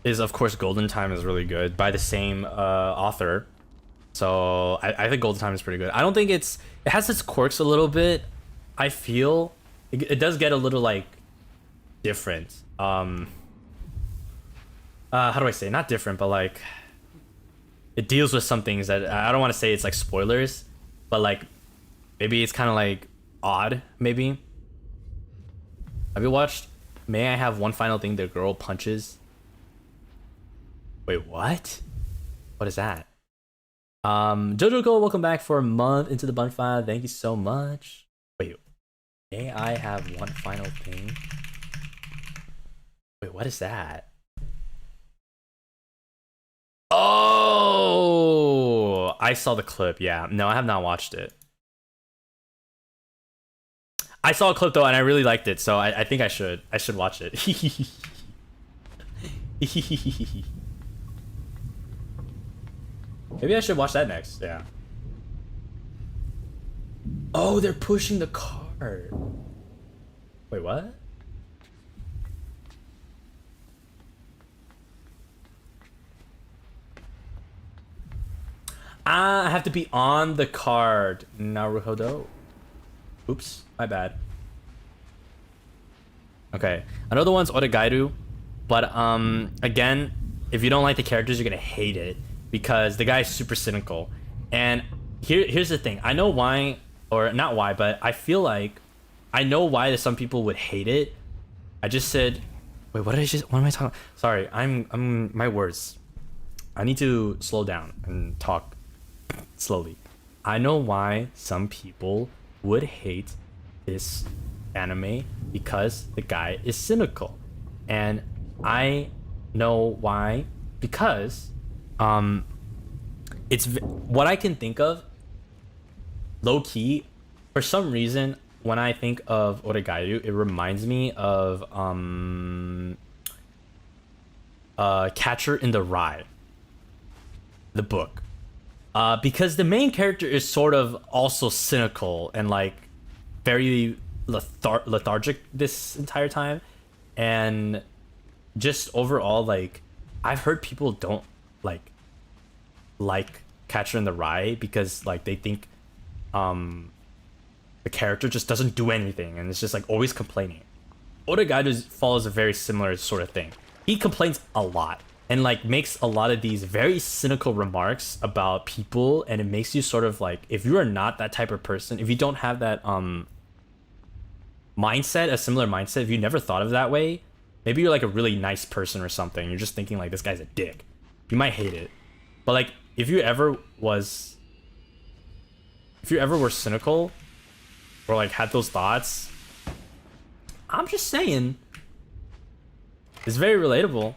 is, of course, Golden Time is really good by the same author. So I think Golden Time is pretty good. I don't think it has its quirks a little bit. I feel it does get a little like different. How do I say? Not different, but like it deals with some things that I don't want to say it's like spoilers, but like maybe it's kind of like odd. Maybe. Have you watched May I Have One Final Thing the Girl Punches? Wait, what? What is that? Jojo Cole, welcome back for a month into the bonfire. Thank you so much. Wait, May I Have One Final Thing? Wait, what is that? Oh, I saw the clip. Yeah, no, I have not watched it. I saw a clip though, and I really liked it, so I think I should watch it. Maybe I should watch that next. Yeah. Oh, they're pushing the cart. Wait, what? I have to be on the card. Naruhodo. Oops, my bad. Okay, another one's Oregairu, but again, if you don't like the characters, you're gonna hate it because the guy is super cynical. And here's the thing: I know why, or not why, but I feel like I know why some people would hate it. I just said, wait, what am I talking? Sorry, I'm my words. I need to slow down and talk slowly. I know why some people would hate this anime because the guy is cynical, and I know why because it's what I can think of low key. For some reason, when I think of Oregairu, it reminds me of Catcher in the Rye, the book. Because the main character is sort of also cynical and like very lethargic this entire time, and just overall, like I've heard people don't like Catcher in the Rye because like they think the character just doesn't do anything and it's just like always complaining. Oregairu follows a very similar sort of thing. He complains a lot and like makes a lot of these very cynical remarks about people, and it makes you sort of like, if you are not that type of person, if you don't have that mindset, a similar mindset, if you never thought of that way, maybe you're like a really nice person or something, you're just thinking like this guy's a dick, you might hate it. But like if you ever were cynical or like had those thoughts, I'm just saying it's very relatable.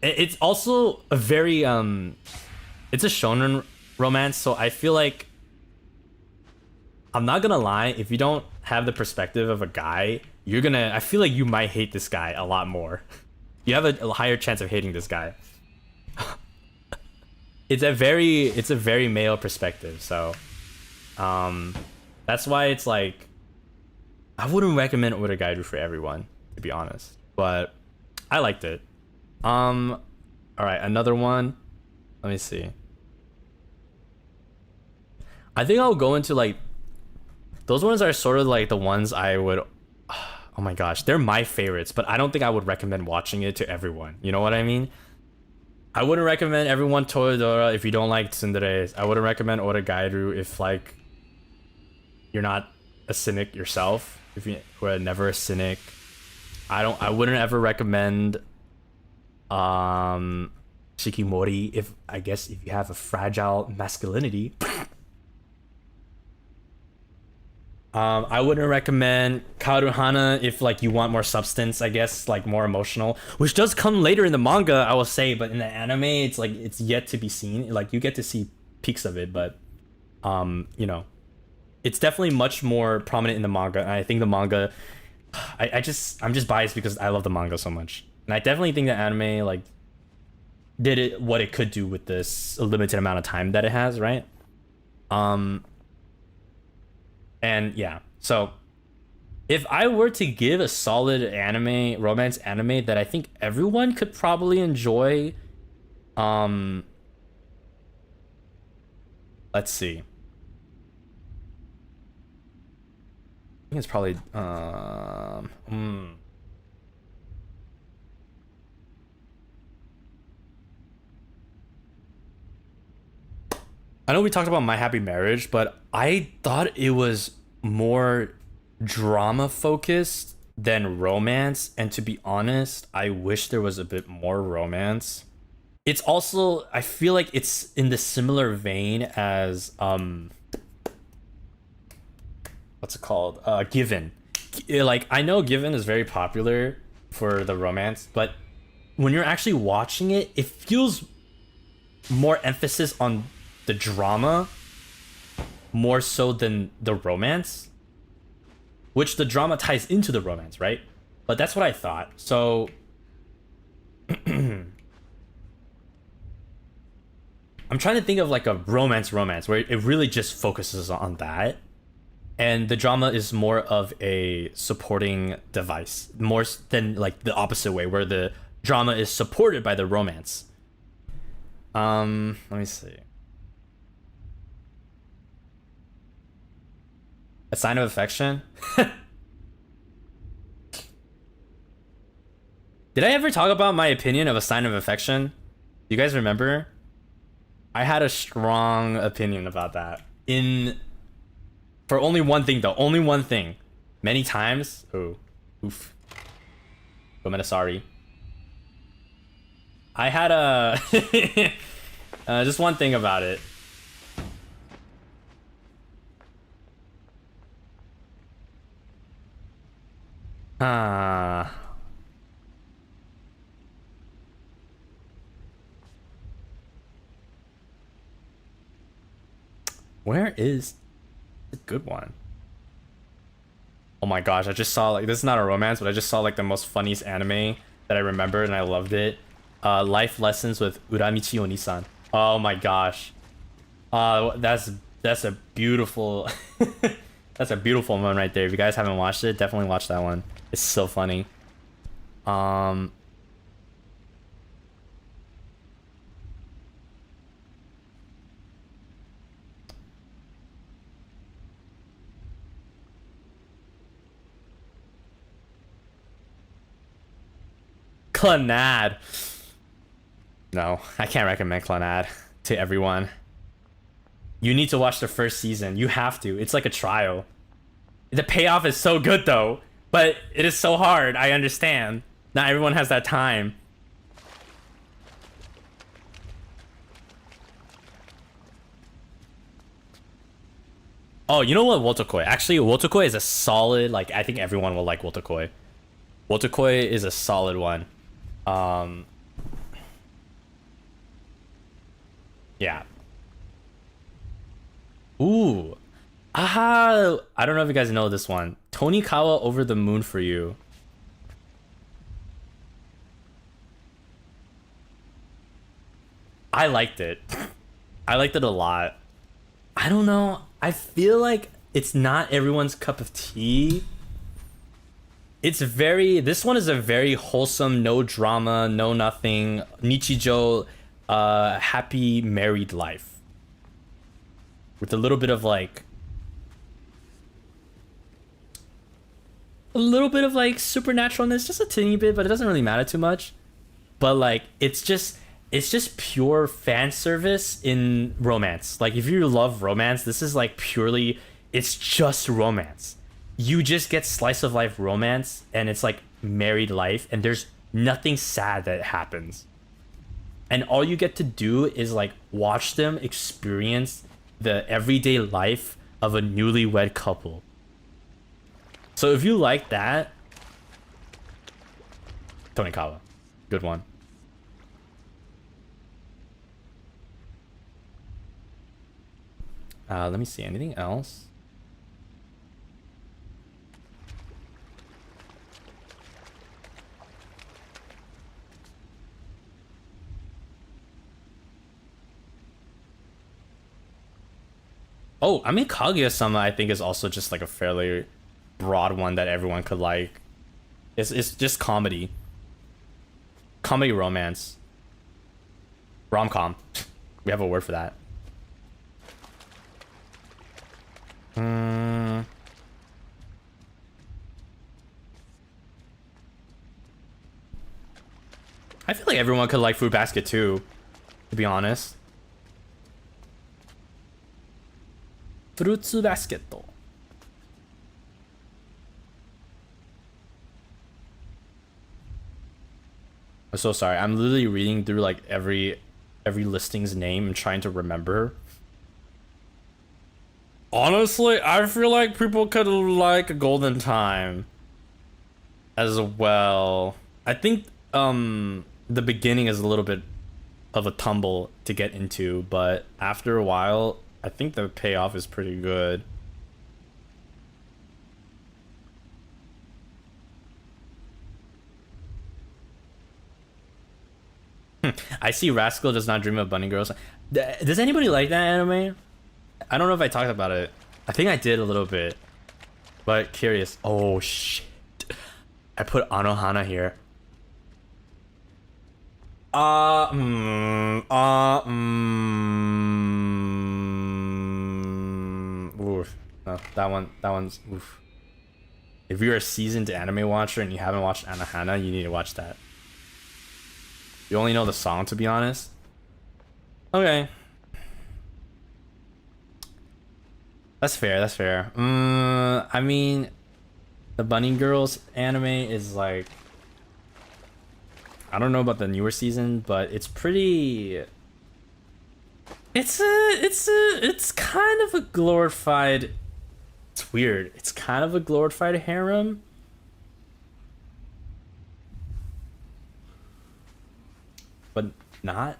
It's also a very it's a shonen romance, so I feel like, I'm not gonna lie, if you don't have the perspective of a guy, I feel like you might hate this guy a lot more. You have a higher chance of hating this guy. It's a very male perspective, so that's why it's like I wouldn't recommend Oregairu for everyone, to be honest, but I liked it. All right, another one. Let me see. I think I'll go into like, those ones are sort of like the ones I would, oh my gosh, they're my favorites, but I don't think I would recommend watching it to everyone. You know what I mean? I wouldn't recommend everyone Toradora if you don't like tsundere. I wouldn't recommend Oregairu if like you're not a cynic yourself, if you were never a cynic. I wouldn't ever recommend Shikimori if you have a fragile masculinity. I wouldn't recommend Karuhana if like you want more substance, I guess, like more emotional, which does come later in the manga, I will say, but in the anime, it's like it's yet to be seen. Like you get to see peaks of it, but you know, it's definitely much more prominent in the manga. And I think the manga, I'm just biased because I love the manga so much, and I definitely think the anime like did it what it could do with this limited amount of time that it has, right? And yeah, so if I were to give a solid anime, romance anime that I think everyone could probably enjoy, let's see. I think it's probably I know we talked about My Happy Marriage, but I thought it was more drama focused than romance. And to be honest, I wish there was a bit more romance. It's also, I feel like it's in the similar vein as what's it called? Given. Like I know Given is very popular for the romance, but when you're actually watching it, it feels more emphasis on the drama more so than the romance, which the drama ties into the romance, right? But that's what I thought. So I'm trying to think of like a romance where it really just focuses on that, and the drama is more of a supporting device, more than like the opposite way where the drama is supported by the romance. Let me see. A Sign of Affection? Did I ever talk about my opinion of A Sign of Affection? Do you guys remember? I had a strong opinion about that. For only one thing though, only one thing. Many times. Oh, oof. I'm sorry. I had a just one thing about it. Where is a good one? Oh my gosh, I just saw like, this is not a romance, but I just saw like the most funniest anime that I remembered and I loved it. Life Lessons with Uramichi Onisan. Oh my gosh. That's a beautiful that's a beautiful one right there. If you guys haven't watched it, definitely watch that one. It's so funny. Clannad. No, I can't recommend Clannad to everyone. You need to watch the first season. You have to. It's like a trial. The payoff is so good though, but it is so hard. I understand. Not everyone has that time. Oh, you know what, Wotakoi? Actually, Wotakoi is a solid, like, I think everyone will like Wotakoi. Wotakoi is a solid one. Yeah. Ooh. Aha! I don't know if you guys know this one. Tonikawa Over the Moon for You. I liked it. I liked it a lot. I don't know. I feel like it's not everyone's cup of tea. This one is a very wholesome, no drama, no nothing, Nichijo, happy married life. With a little bit of like supernaturalness, just a teeny bit, but it doesn't really matter too much. But like it's just pure fan service in romance. Like if you love romance, this is like purely, it's just romance. You just get slice of life romance, and it's like married life, and there's nothing sad that happens. And all you get to do is like watch them experience the everyday life of a newlywed couple. So if you like that, Tonikawa, good one. Let me see, anything else? Oh, I mean, Kaguya-sama, I think, is also just like a fairly broad one that everyone could like. It's just comedy. Comedy romance. Rom-com. We have a word for that. I feel like everyone could like Fruit Basket too, to be honest. Fruits Basket. I'm so sorry. I'm literally reading through like every listing's name and trying to remember. Honestly, I feel like people could like a Golden Time as well. I think the beginning is a little bit of a tumble to get into, but after a while, I think the payoff is pretty good. I see Rascal does not dream of bunny girls. Does anybody like that anime? I don't know if I talked about it. I think I did a little bit, but curious. Oh shit! I put Anohana here. Oof. No, that one's oof. If you're a seasoned anime watcher and you haven't watched Anohana, you need to watch that. You only know the song, to be honest. Okay. That's fair, that's fair. I mean, the Bunny Girls anime is like, I don't know about the newer season, but it's pretty. It's kind of a glorified. It's weird. It's kind of a glorified harem. But not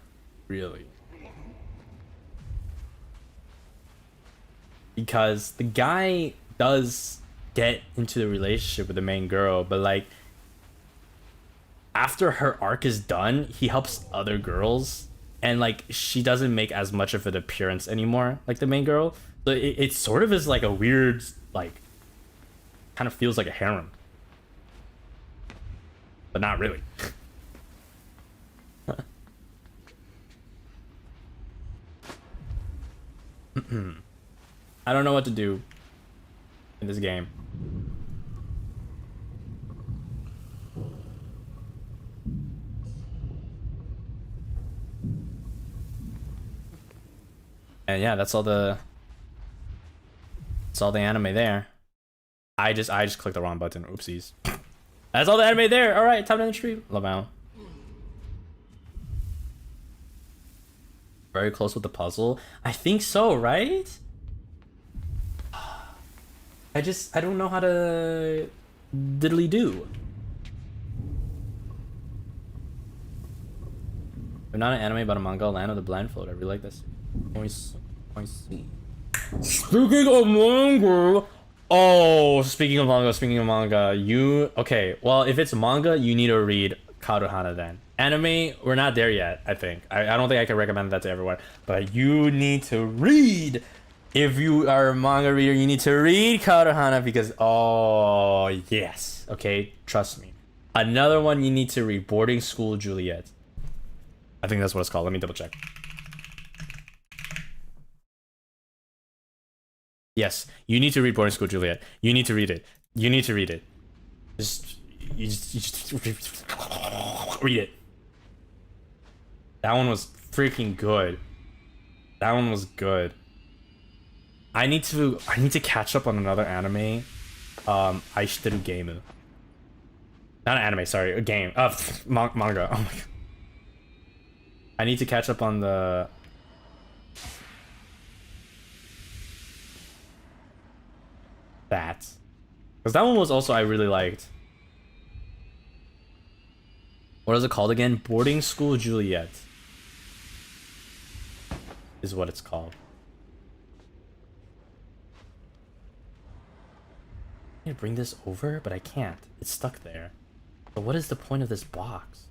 really. Because the guy does get into the relationship with the main girl, but like after her arc is done, he helps other girls, and like she doesn't make as much of an appearance anymore, like the main girl. So it sort of is like a weird, like, kind of feels like a harem, but not really. I don't know what to do in this game. And yeah, that's all the anime there. I just clicked the wrong button. Oopsies. That's all the anime there. All right, time to end the stream. Love out. Very close with the puzzle. I think so, right? I don't know how to diddly do. They're not an anime but a manga, Land of the Blindfold. I really like this. I see. Speaking of manga, speaking of manga, okay, well, if it's manga, you need to read Karuhana then. Anime, we're not there yet, I think. I don't think I can recommend that to everyone, but you need to read. If you are a manga reader, you need to read Karuhana because, oh, yes. Okay, trust me. Another one you need to read, Boarding School Juliet. I think that's what it's called. Let me double check. Yes, you need to read Boarding School Juliet. You need to read it. You need to read it. You just read it. That one was freaking good. That one was good. I need to catch up on another anime. Aishiteru Game. Not an anime, sorry, a game. Manga. Oh my god. I need to catch up on the that. Because that one was also I really liked. What is it called again? Boarding School Juliet is what it's called. I need to bring this over, but I can't. It's stuck there. So what is the point of this box?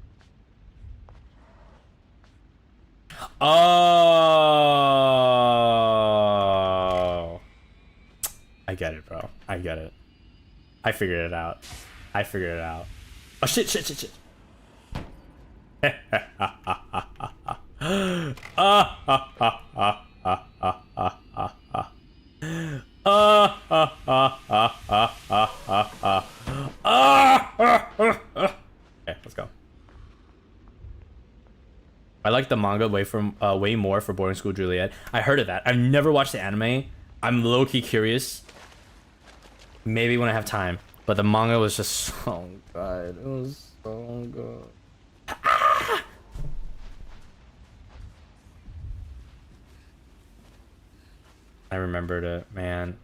Oh, I get it, bro. I get it. I figured it out. I figured it out. Oh shit! Shit! Shit! Shit! Okay, let's go. I like the manga way more for Boarding School Juliet. I heard of that. I've never watched the anime. I'm low-key curious. Maybe when I have time. But the manga was just so good. It was so good. I remembered it, man.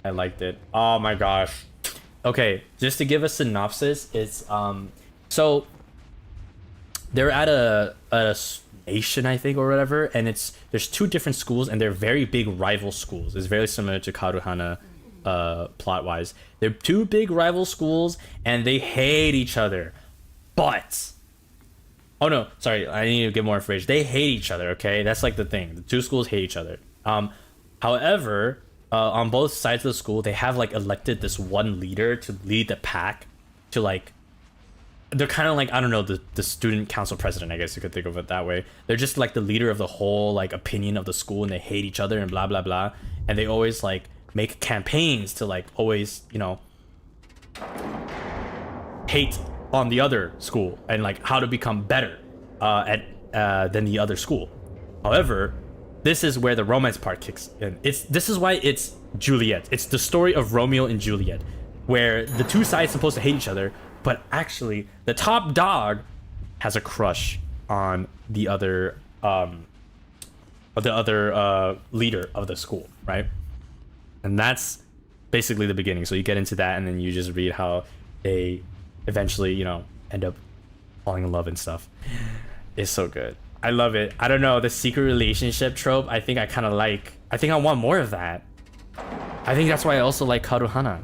I liked it. Oh my gosh. Okay, just to give a synopsis, it's so they're at a station, I think, or whatever, and there's two different schools, and they're very big rival schools. It's very similar to Karuhana plot wise. They're two big rival schools, and they hate each other. But oh no, sorry, I need to give more information. They hate each other. Okay, that's like the thing. The two schools hate each other. However, on both sides of the school, they have like elected this one leader to lead the pack. To like, they're kind of like, I don't know, the student council president, I guess you could think of it that way. They're just like the leader of the whole like opinion of the school, and they hate each other and blah blah blah. And they always like make campaigns to like always, you know, hate on the other school and like how to become better than the other school. However, this is where the romance part kicks in. This is why it's Juliet. It's the story of Romeo and Juliet, where the two sides supposed to hate each other, but actually the top dog has a crush on the other leader of the school, right? And that's basically the beginning. So you get into that, and then you just read how they eventually, you know, end up falling in love and stuff. It's so good. I love it. I don't know, the secret relationship trope, I think I kind of like. I think I want more of that. I think that's why I also like Karuhana.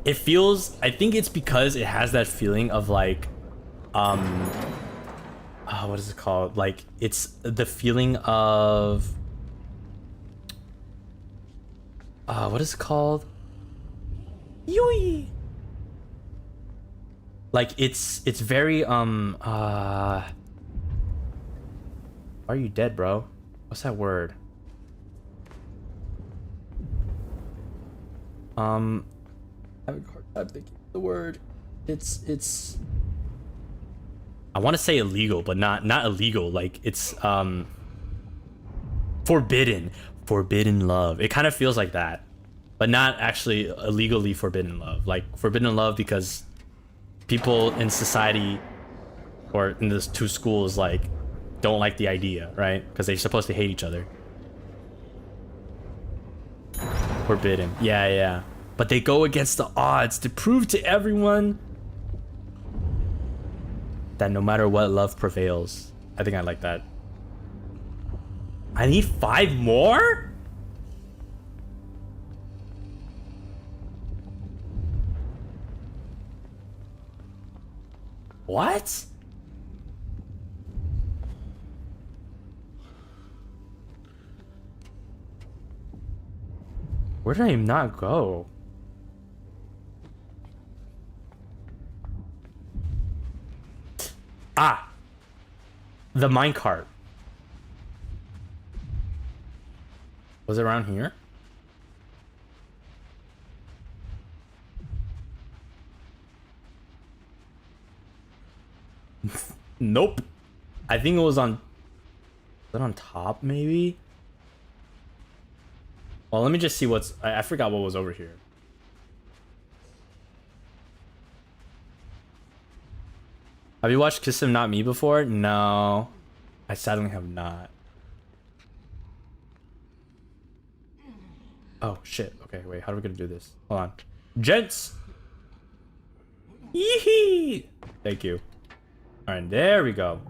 It feels, I think it's because it has that feeling of like, what is it called? Like, it's the feeling of, what is it called? Yui. Like it's very are you dead, bro? What's that word? I'm having a hard time thinking of the word. It's I want to say illegal, but not illegal. Like it's forbidden love. It kind of feels like that, but not actually illegally forbidden love. Like forbidden love because people in society or in those two schools like don't like the idea, right? Because they're supposed to hate each other. Forbidden. Yeah. But they go against the odds to prove to everyone that no matter what, love prevails. I think I like that. I need 5 more? What? Where did I not go? Ah! The minecart. Was it around here? Nope. I think it was on... Was it on top, maybe? Well, let me just see what's... I forgot what was over here. Have you watched Kiss Him Not Me before? No. I sadly have not. Oh shit. Okay, wait. How are we gonna do this? Hold on, gents. Yee. Thank you. All right, there we go.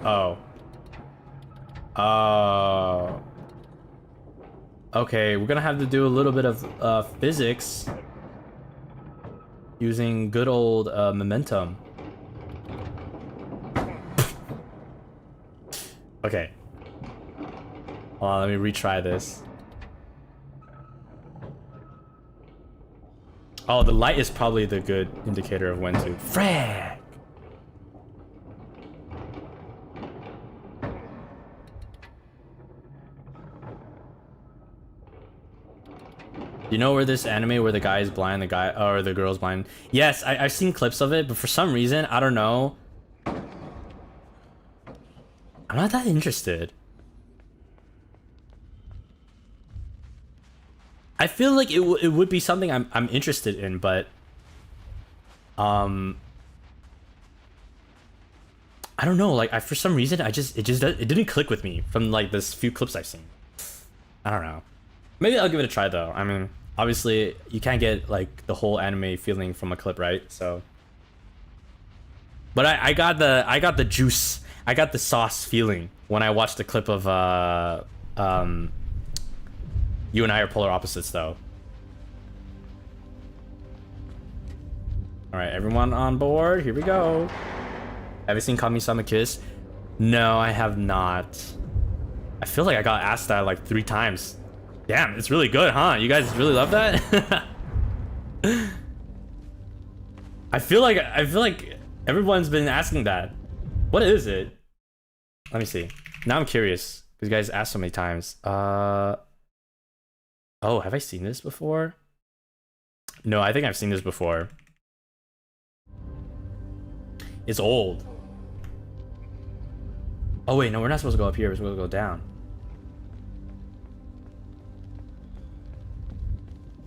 Oh. Oh. Okay, we're gonna have to do a little bit of physics using good old momentum. Okay. Hold on, let me retry this. Oh, the light is probably the good indicator of when to frag. You know where this anime where the guy is blind, the guy or the girl's blind? Yes, I've seen clips of it, but for some reason, I don't know. I'm not that interested. I feel like it would be something I'm interested in, but I don't know. Like for some reason, it didn't click with me from like this few clips I've seen. I don't know. Maybe I'll give it a try though. I mean, obviously you can't get like the whole anime feeling from a clip, right? So, but I got the juice. I got the sauce feeling when I watched the clip of You and I Are Polar Opposites though. All right, everyone on board. Here we go. Have you seen Kami-sama Kiss? No, I have not. I feel like I got asked that like 3 times. Damn, it's really good, huh? You guys really love that? I feel like everyone's been asking that. What is it? Let me see. Now I'm curious because you guys asked so many times. Oh, have I seen this before? No, I think I've seen this before. It's old. Oh wait, no, we're not supposed to go up here. We're supposed to go down.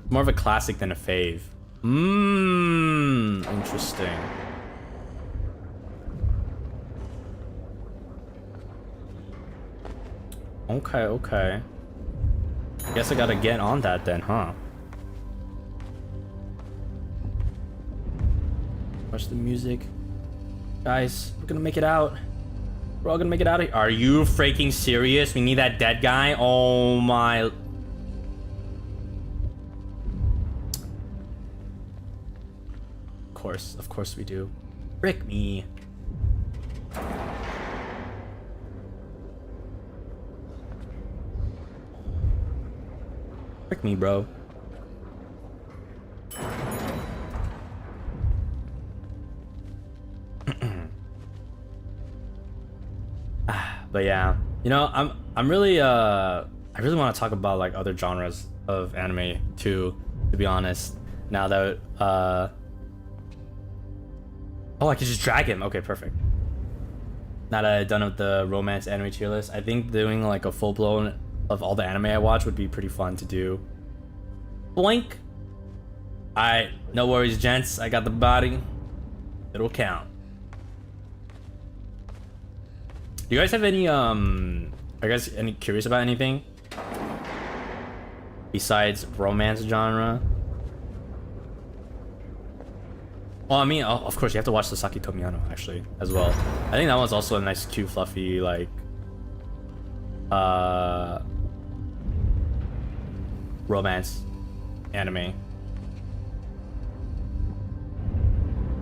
More of a classic than a fave. Interesting. Okay. Guess I gotta get on that then, huh? Watch the music. Guys, we're gonna make it out. We're all gonna make it out of here. Are you freaking serious? We need that dead guy? Oh my... Of course we do. Frick me. Frick me, bro. But yeah, you know, I'm really I really want to talk about like other genres of anime too, to be honest. Now that oh, I could just drag him. Okay, perfect. Now that I've done with the romance anime tier list, I think doing like a full-blown of all the anime I watch would be pretty fun to do. Boink. Alright, no worries, gents. I got the body. It'll count. Do you guys have any are you guys any curious about anything besides romance genre? Well, I mean, of course, you have to watch the Saki Tomiyano, actually, as well. I think that one's also a nice, cute, fluffy, like... romance anime.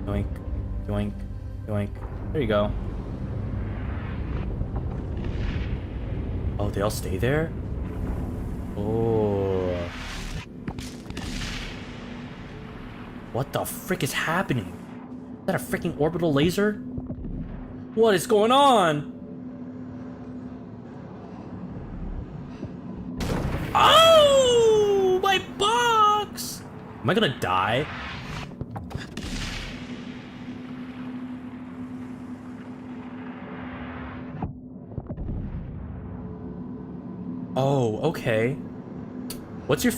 Yoink, yoink, yoink. There you go. Oh, they all stay there? Oh... What the frick is happening? Is that a freaking orbital laser? What is going on? Oh, my box! Am I gonna die? Oh, okay. What's your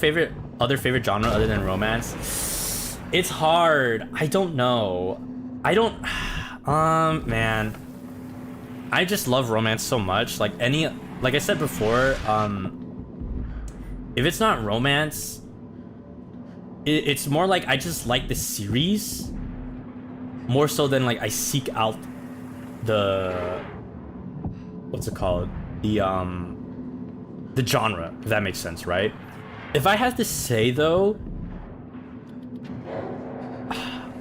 other favorite genre other than romance? It's hard. I don't know. Man. I just love romance so much. Like I said before, if it's not romance, it's more like I just like the series more so than like I seek out the what's it called, the genre, if that makes sense, right? If I had to say though,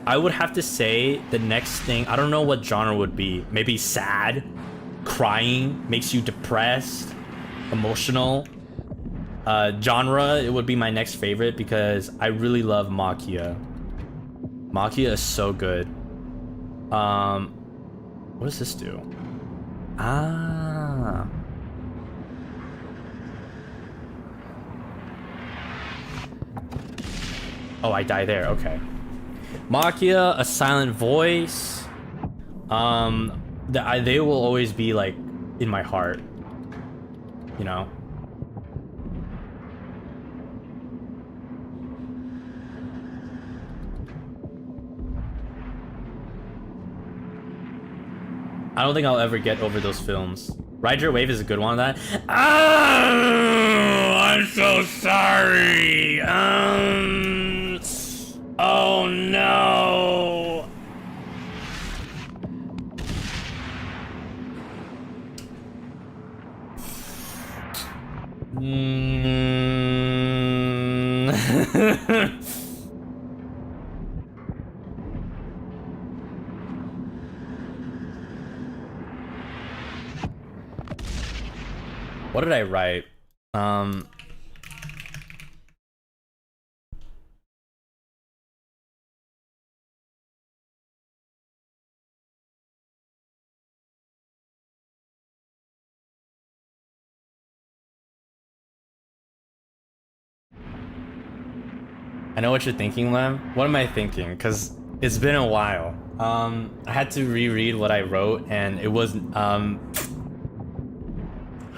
I would have to say the next thing, I don't know what genre would be. Maybe sad, crying, makes you depressed, emotional. Genre, it would be my next favorite because I really love Maquia. Maquia is so good. What does this do? Ah. Oh, I die there, okay. Maquia, A Silent Voice. They will always be like in my heart, you know. I don't think I'll ever get over those films. Ride Your Wave is a good one of that. Oh, I'm so sorry. Oh no. What did I write? I know what you're thinking, Lem. What am I thinking? Because it's been a while. I had to reread what I wrote, and it was how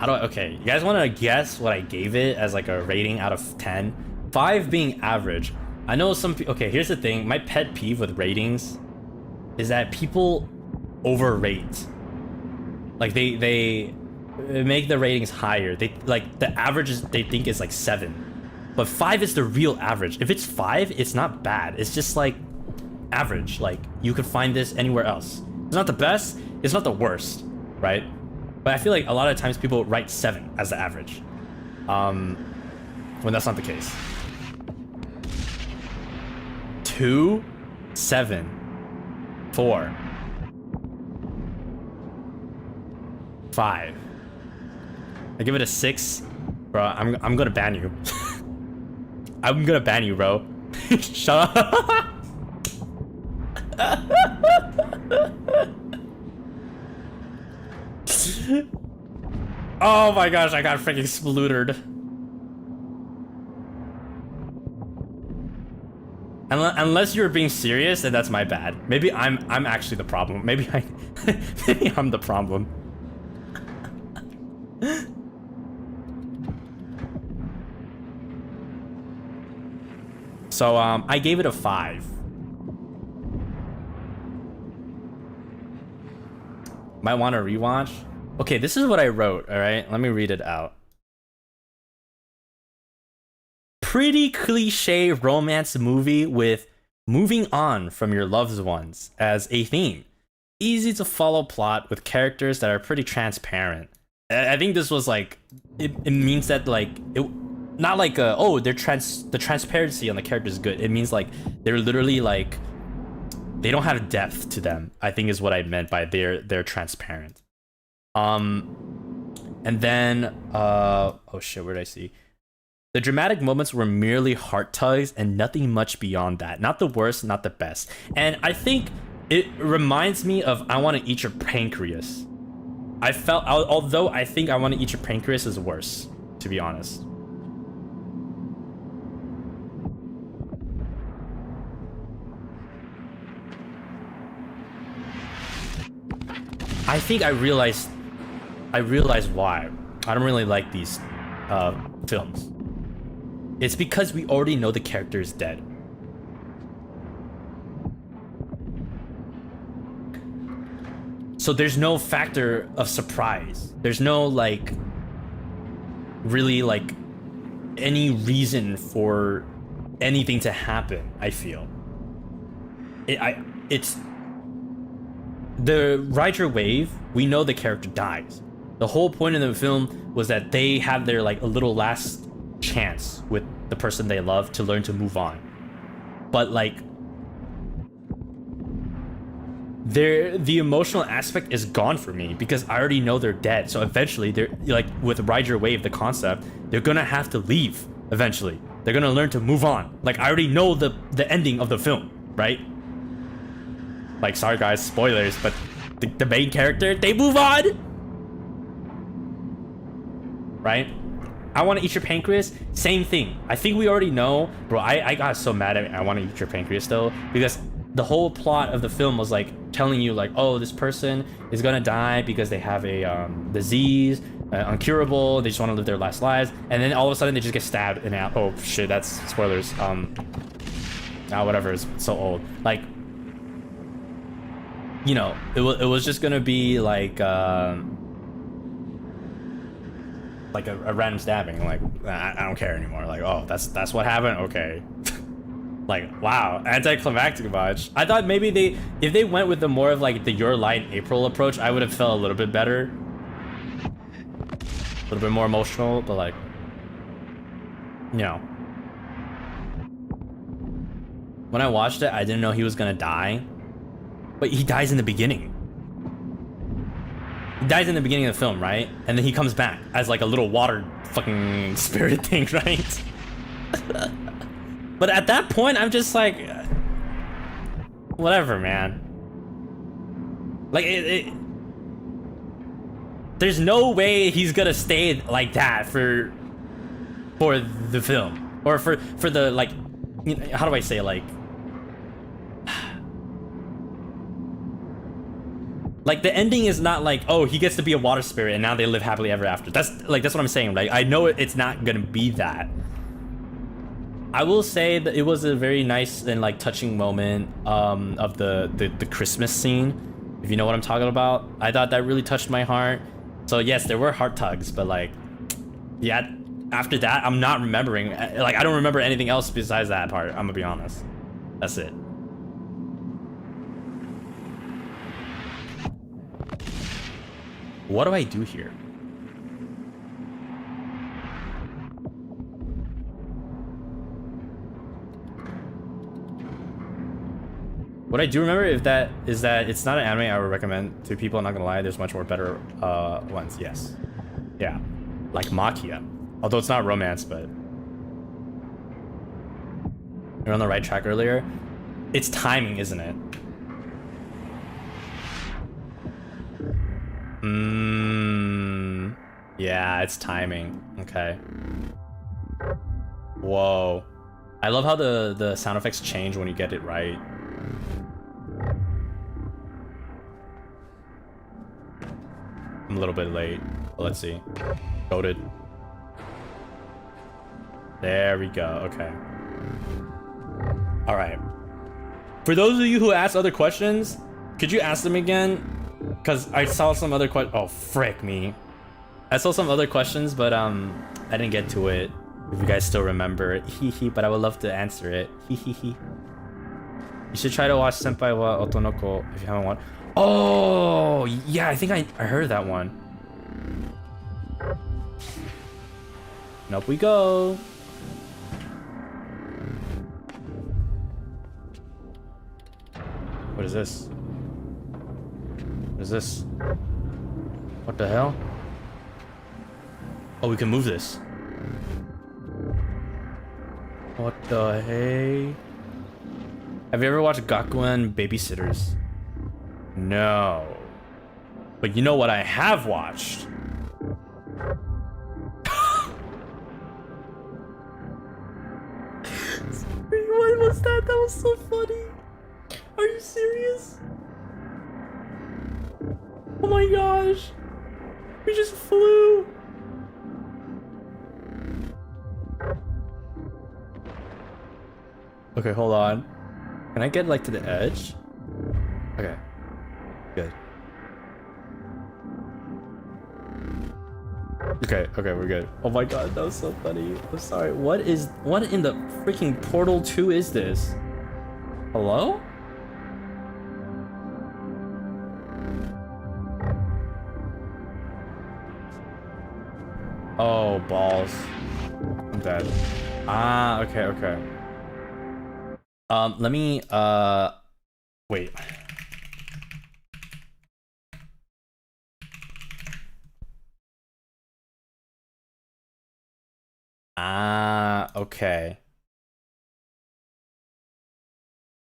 do I? Okay, you guys want to guess what I gave it as like a rating out of 10? 5 being average. I know some people. Okay, here's the thing. My pet peeve with ratings is that people overrate. Like they make the ratings higher. They like the averages they think is like 7, but 5 is the real average. If it's 5, it's not bad. It's just like average. Like you could find this anywhere else. It's not the best. It's not the worst, right? But I feel like a lot of times people write 7 as the average, when that's not the case. 2, 7, 4, 5. I give it a 6, bro. I'm gonna ban you. I'm gonna ban you, bro. Shut up. Oh my gosh, I got freaking splootered. Unless you're being serious, then that's my bad. Maybe I'm actually the problem. Maybe maybe I'm the problem. So I gave it a 5. Might want to rewatch. Okay, this is what I wrote, all right? Let me read it out. Pretty cliche romance movie with moving on from your loved ones as a theme. Easy to follow plot with characters that are pretty transparent. I think this was like, it means that like, not like, oh, the transparency on the character is good. It means like, they're literally like, they don't have depth to them, I think is what I meant by they're transparent. And then, oh shit, where did I see? The dramatic moments were merely heart tugs and nothing much beyond that. Not the worst, not the best. And I think it reminds me of I Want to Eat Your Pancreas. I felt, although I think I Want to Eat Your Pancreas is worse, to be honest. I think I realized why I don't really like these films. It's because we already know the character is dead. So there's no factor of surprise. There's no like really like any reason for anything to happen. I feel it's the ride your wave. We know the character dies. The whole point of the film was that they have their like a little last chance with the person they love to learn to move on. But like the emotional aspect is gone for me because I already know they're dead. So eventually they're like with ride your wave, the concept, they're gonna have to leave eventually. They're gonna learn to move on. Like I already know the ending of the film, right? Like sorry guys, spoilers, but the main character, they move on. Right? I want to eat your pancreas. Same thing. I think we already know, bro. I got so mad at me. I want to eat your pancreas though, because the whole plot of the film was like telling you like, oh, this person is gonna die because they have a disease, uncurable. They just want to live their last lives, and then all of a sudden they just get stabbed and out. Oh shit, that's spoilers. Whatever. It's so old. Like, you know, it was just gonna be like a random stabbing. Like I don't care anymore. Like, oh, that's what happened. Okay. Like, wow, anticlimactic much. I thought maybe if they went with the more of like the Your Lie in April approach, I would have felt a little bit better, a little bit more emotional. But like, you know, when I watched it, I didn't know he was gonna die, but he dies in the beginning. He dies in the beginning of the film, right? And then he comes back as like a little water fucking spirit thing, right? But at that point, I'm just like, whatever, man. Like, there's no way he's gonna stay like that for the film, or for the like, you know, how do I say, like the ending is not like, oh, he gets to be a water spirit and now they live happily ever after. That's what I'm saying. Like, I know it's not gonna be that. I will say that it was a very nice and like touching moment of the Christmas scene, if you know what I'm talking about. I thought that really touched my heart. So yes, there were heart tugs, but like, yeah, after that, I'm not remembering. Like, I don't remember anything else besides that part. I'm gonna be honest. That's it. What do I do here? What I do remember is that it's not an anime I would recommend to people. I'm not gonna lie, there's much more better ones. Yes, yeah, like Makia. Although it's not romance, but you're on the right track earlier. It's timing, isn't it? Yeah, it's timing. Okay. Whoa. I love how the sound effects change when you get it right. I'm a little bit late, but let's see. Goated. There we go. Okay. All right. For those of you who asked other questions, could you ask them again? Because I saw some other Oh, frick me. I saw some other questions, but I didn't get to it. If you guys still remember, but I would love to answer it. You should try to watch Senpai wa Otonoko if you haven't watched. Oh, yeah, I think I heard that one. And up we go. What is this? What is this? What the hell? Oh, we can move this. What the hey? Have you ever watched Gakuen Babysitters? No. But you know what I have watched? What was that? That was so funny. Are you serious? Oh my gosh. We just flew. Okay, hold on. Can I get like to the edge? Okay. Good. Okay, we're good. Oh my god, that was so funny. I'm sorry. What in the freaking Portal 2 is this? Hello? Oh, balls. I'm dead. Ah, okay. Let me, wait. Ah, okay.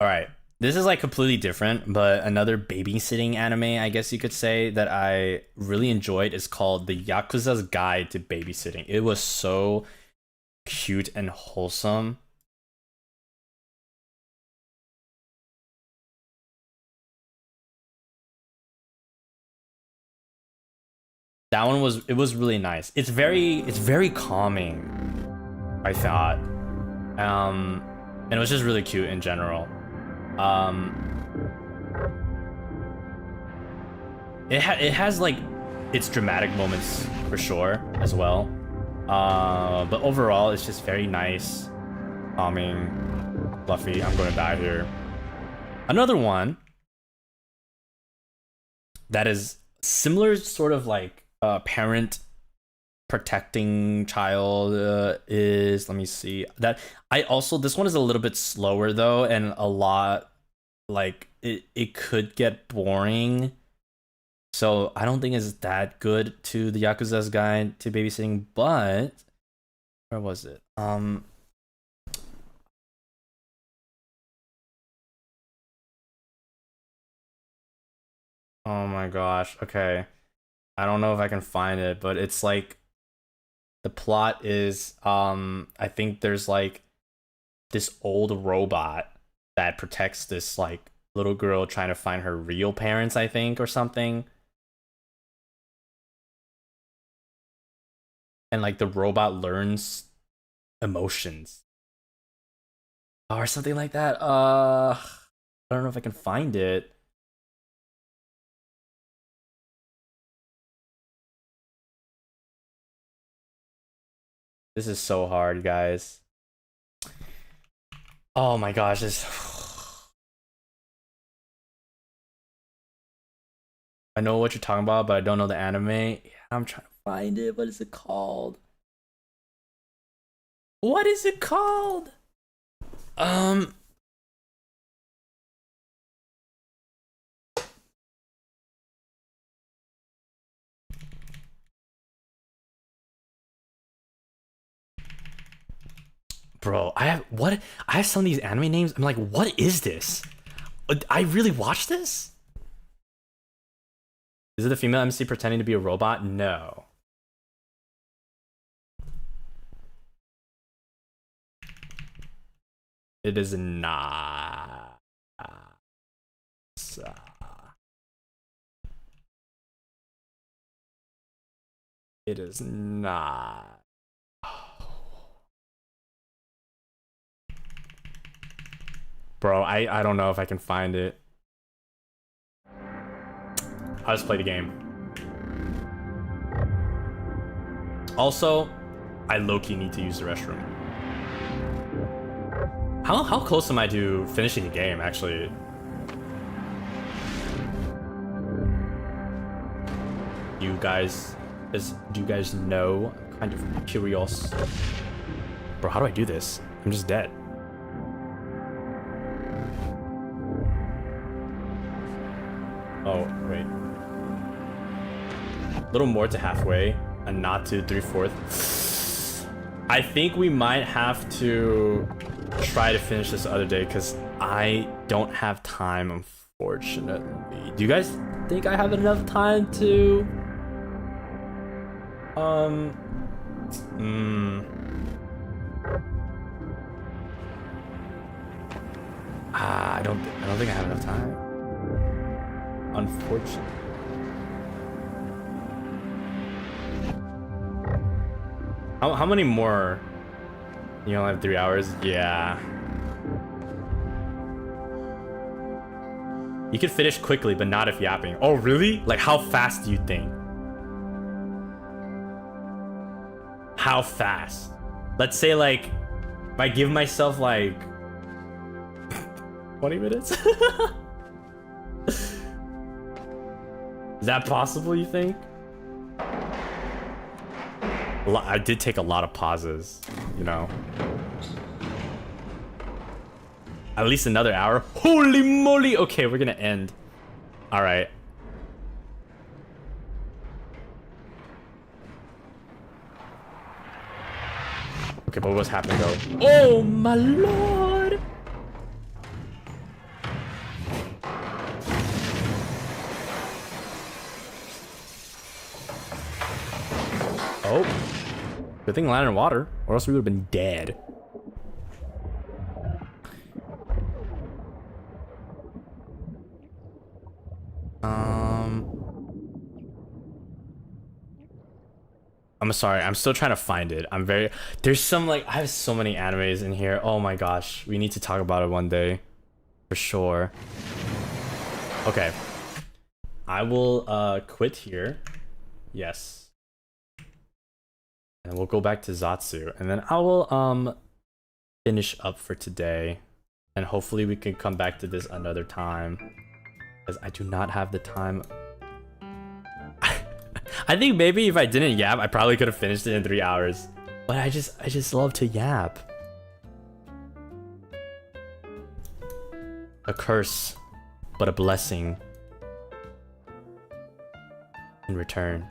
All right. This is like completely different, but another babysitting anime, I guess you could say, that I really enjoyed is called The Yakuza's Guide to Babysitting. It was so cute and wholesome. That one was really nice. It's very calming, I thought. And it was just really cute in general. It has like its dramatic moments for sure as well. But overall it's just very nice, calming, fluffy. I'm gonna die here. Another one that is similar, sort of like parent protecting child, is, let me see, that I also, this one is a little bit slower though, and a lot, like it could get boring, so I don't think it's that good to the Yakuza's Guide to Babysitting. But where was it? Oh my gosh, okay, I don't know if I can find it, but it's like, the plot is, I think there's like this old robot that protects this like little girl trying to find her real parents, I think, or something. And like the robot learns emotions or something like that. I don't know if I can find it. This is so hard, guys. Oh my gosh, this. I know what you're talking about, but I don't know the anime. Yeah, I'm trying to find it. What is it called? What is it called? Bro, I have some of these anime names. I'm like, what is this? I really watched this? Is it a female MC pretending to be a robot? No. It is not. It is not. Bro, I don't know if I can find it. I'll just play the game. Also, I low-key need to use the restroom. How close am I to finishing the game, actually? You guys, do you guys know? I'm kind of curious. Bro, how do I do this? I'm just dead. Oh, wait. A little more to halfway, and not to 3/4. I think we might have to try to finish this other day, because I don't have time, unfortunately. Do you guys think I have enough time to... I don't think I have enough time, unfortunately. How many more? You only have 3 hours? Yeah. You could finish quickly, but not if yapping. Oh, really? Like, how fast do you think? how fast? Let's say like if I give myself like 20 minutes. Is that possible, you think? I did take a lot of pauses, you know. At least another hour. Holy moly! Okay, we're gonna end. All right. Okay, but what's happening though? Oh my lord! Oh, good thing land in water, or else we would have been dead. I'm sorry, I'm still trying to find it. There's some like, I have so many animes in here. Oh my gosh, we need to talk about it one day. For sure. Okay. I will quit here. Yes. And we'll go back to Zatsu. And then I will finish up for today. And hopefully we can come back to this another time. Because I do not have the time. I think maybe if I didn't yap, I probably could have finished it in 3 hours. But I just love to yap. A curse, but a blessing in return.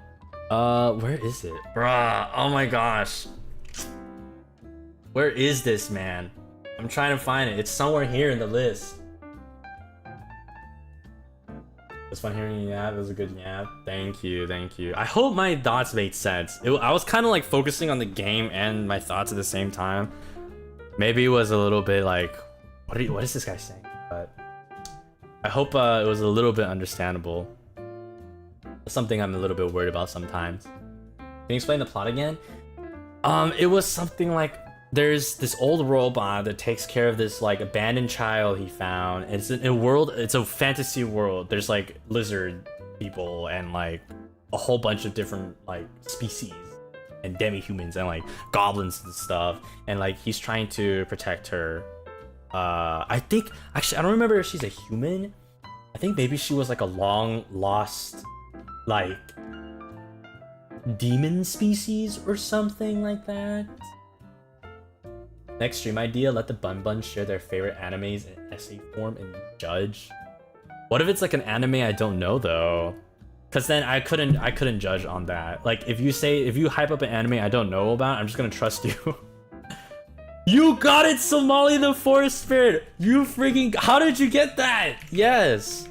Where is it? Bruh, oh my gosh. Where is this, man? I'm trying to find it. It's somewhere here in the list. It was fun hearing you yap. It was a good yap. Thank you, thank you. I hope my thoughts made sense. I was kind of like focusing on the game and my thoughts at the same time. Maybe it was a little bit like, what is this guy saying? But I hope it was a little bit understandable. That's something I'm a little bit worried about sometimes. Can you explain the plot again? It was something like, there's this old robot that takes care of this like abandoned child he found. It's a world, it's a fantasy world. There's like lizard people and like a whole bunch of different like species and demi-humans and like goblins and stuff. And like he's trying to protect her. I think, actually I don't remember if she's a human. I think maybe she was like a long lost like demon species or something like that. Next stream idea, let the Bun Buns share their favorite animes in essay form and judge. What if it's like an anime I don't know though? Cause then I couldn't judge on that. Like if you hype up an anime I don't know about, I'm just gonna trust you. You got it, Somali the Forest Spirit! You freaking, how did you get that? Yes.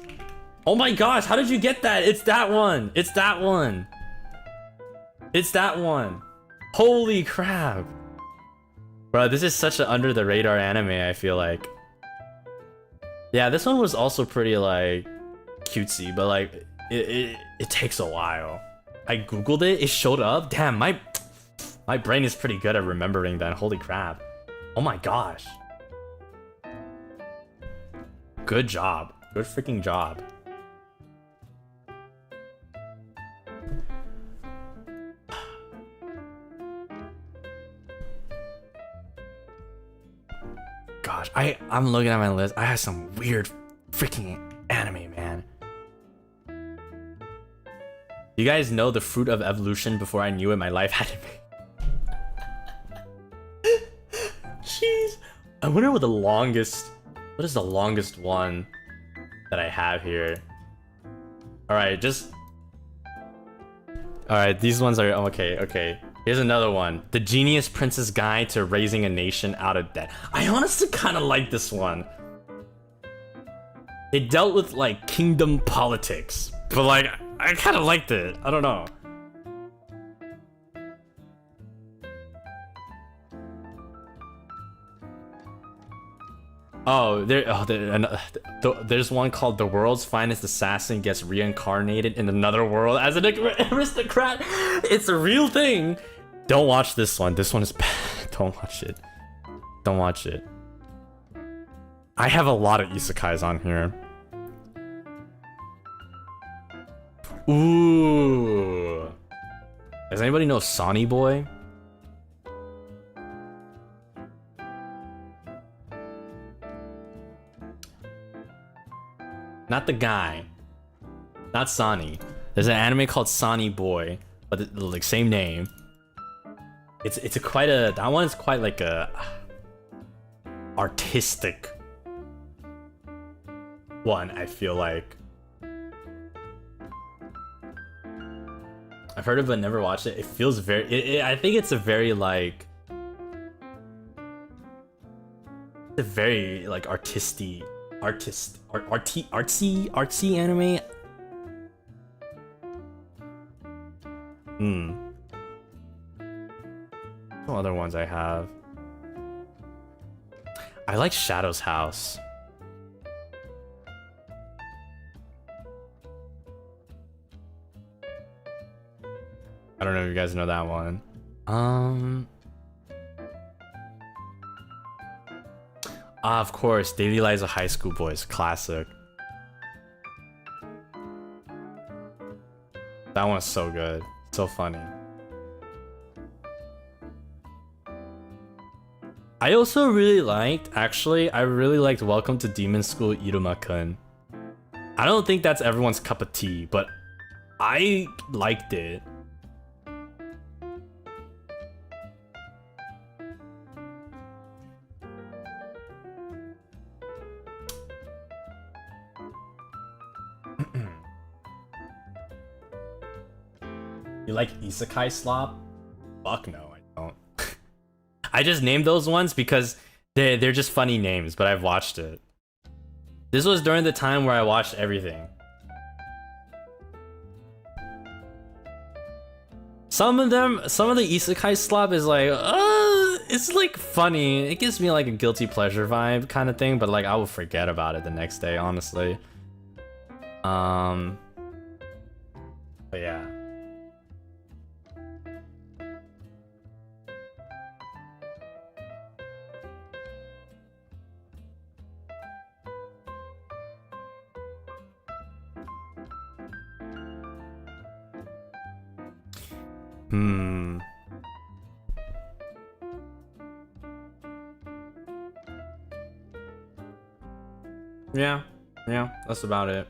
Oh my gosh, how did you get that? It's that one. It's that one. It's that one. Holy crap. Bro, this is such an under the radar anime, I feel like. Yeah, this one was also pretty like cutesy, but like it takes a while. I googled it, it showed up. Damn, my brain is pretty good at remembering that. Holy crap. Oh my gosh. Good job. Good freaking job. Gosh, I'm looking at my list. I have some weird freaking anime, man. You guys know the fruit of evolution before I knew it, my life had to be. Jeez. I wonder what is the longest one that I have here? Alright, Alright, these ones are, okay. Here's another one. The Genius Prince's Guide to Raising a Nation Out of Debt. I honestly kind of like this one. It dealt with like kingdom politics, but like I kind of liked it. I don't know. There's one called The World's Finest Assassin Gets Reincarnated in Another World as an aristocrat. It's a real thing. Don't watch this one. This one is bad. Don't watch it. Don't watch it. I have a lot of isekais on here. Ooh. Does anybody know Sonny Boy? Not the guy. Not Sonny. There's an anime called Sonny Boy, but like same name. It's a quite a that one is quite like a artistic one, I feel like. I've heard of it but never watched it. It feels very I think it's a very like a very like artsy anime. Some other ones I have. I like Shadow's House. I don't know if you guys know that one. Of course, Daily Lives of High School Boys, classic. That one's so good, so funny. I also really liked, I really liked Welcome to Demon School Iruma-kun. I don't think that's everyone's cup of tea, but I liked it. You like Isekai slop? Fuck no, I don't. I just named those ones because they're just funny names, but I've watched it. This was during the time where I watched everything. Some of the Isekai slop is like, it's like funny. It gives me like a guilty pleasure vibe kind of thing, but like I will forget about it the next day, honestly. But yeah. Yeah, that's about it.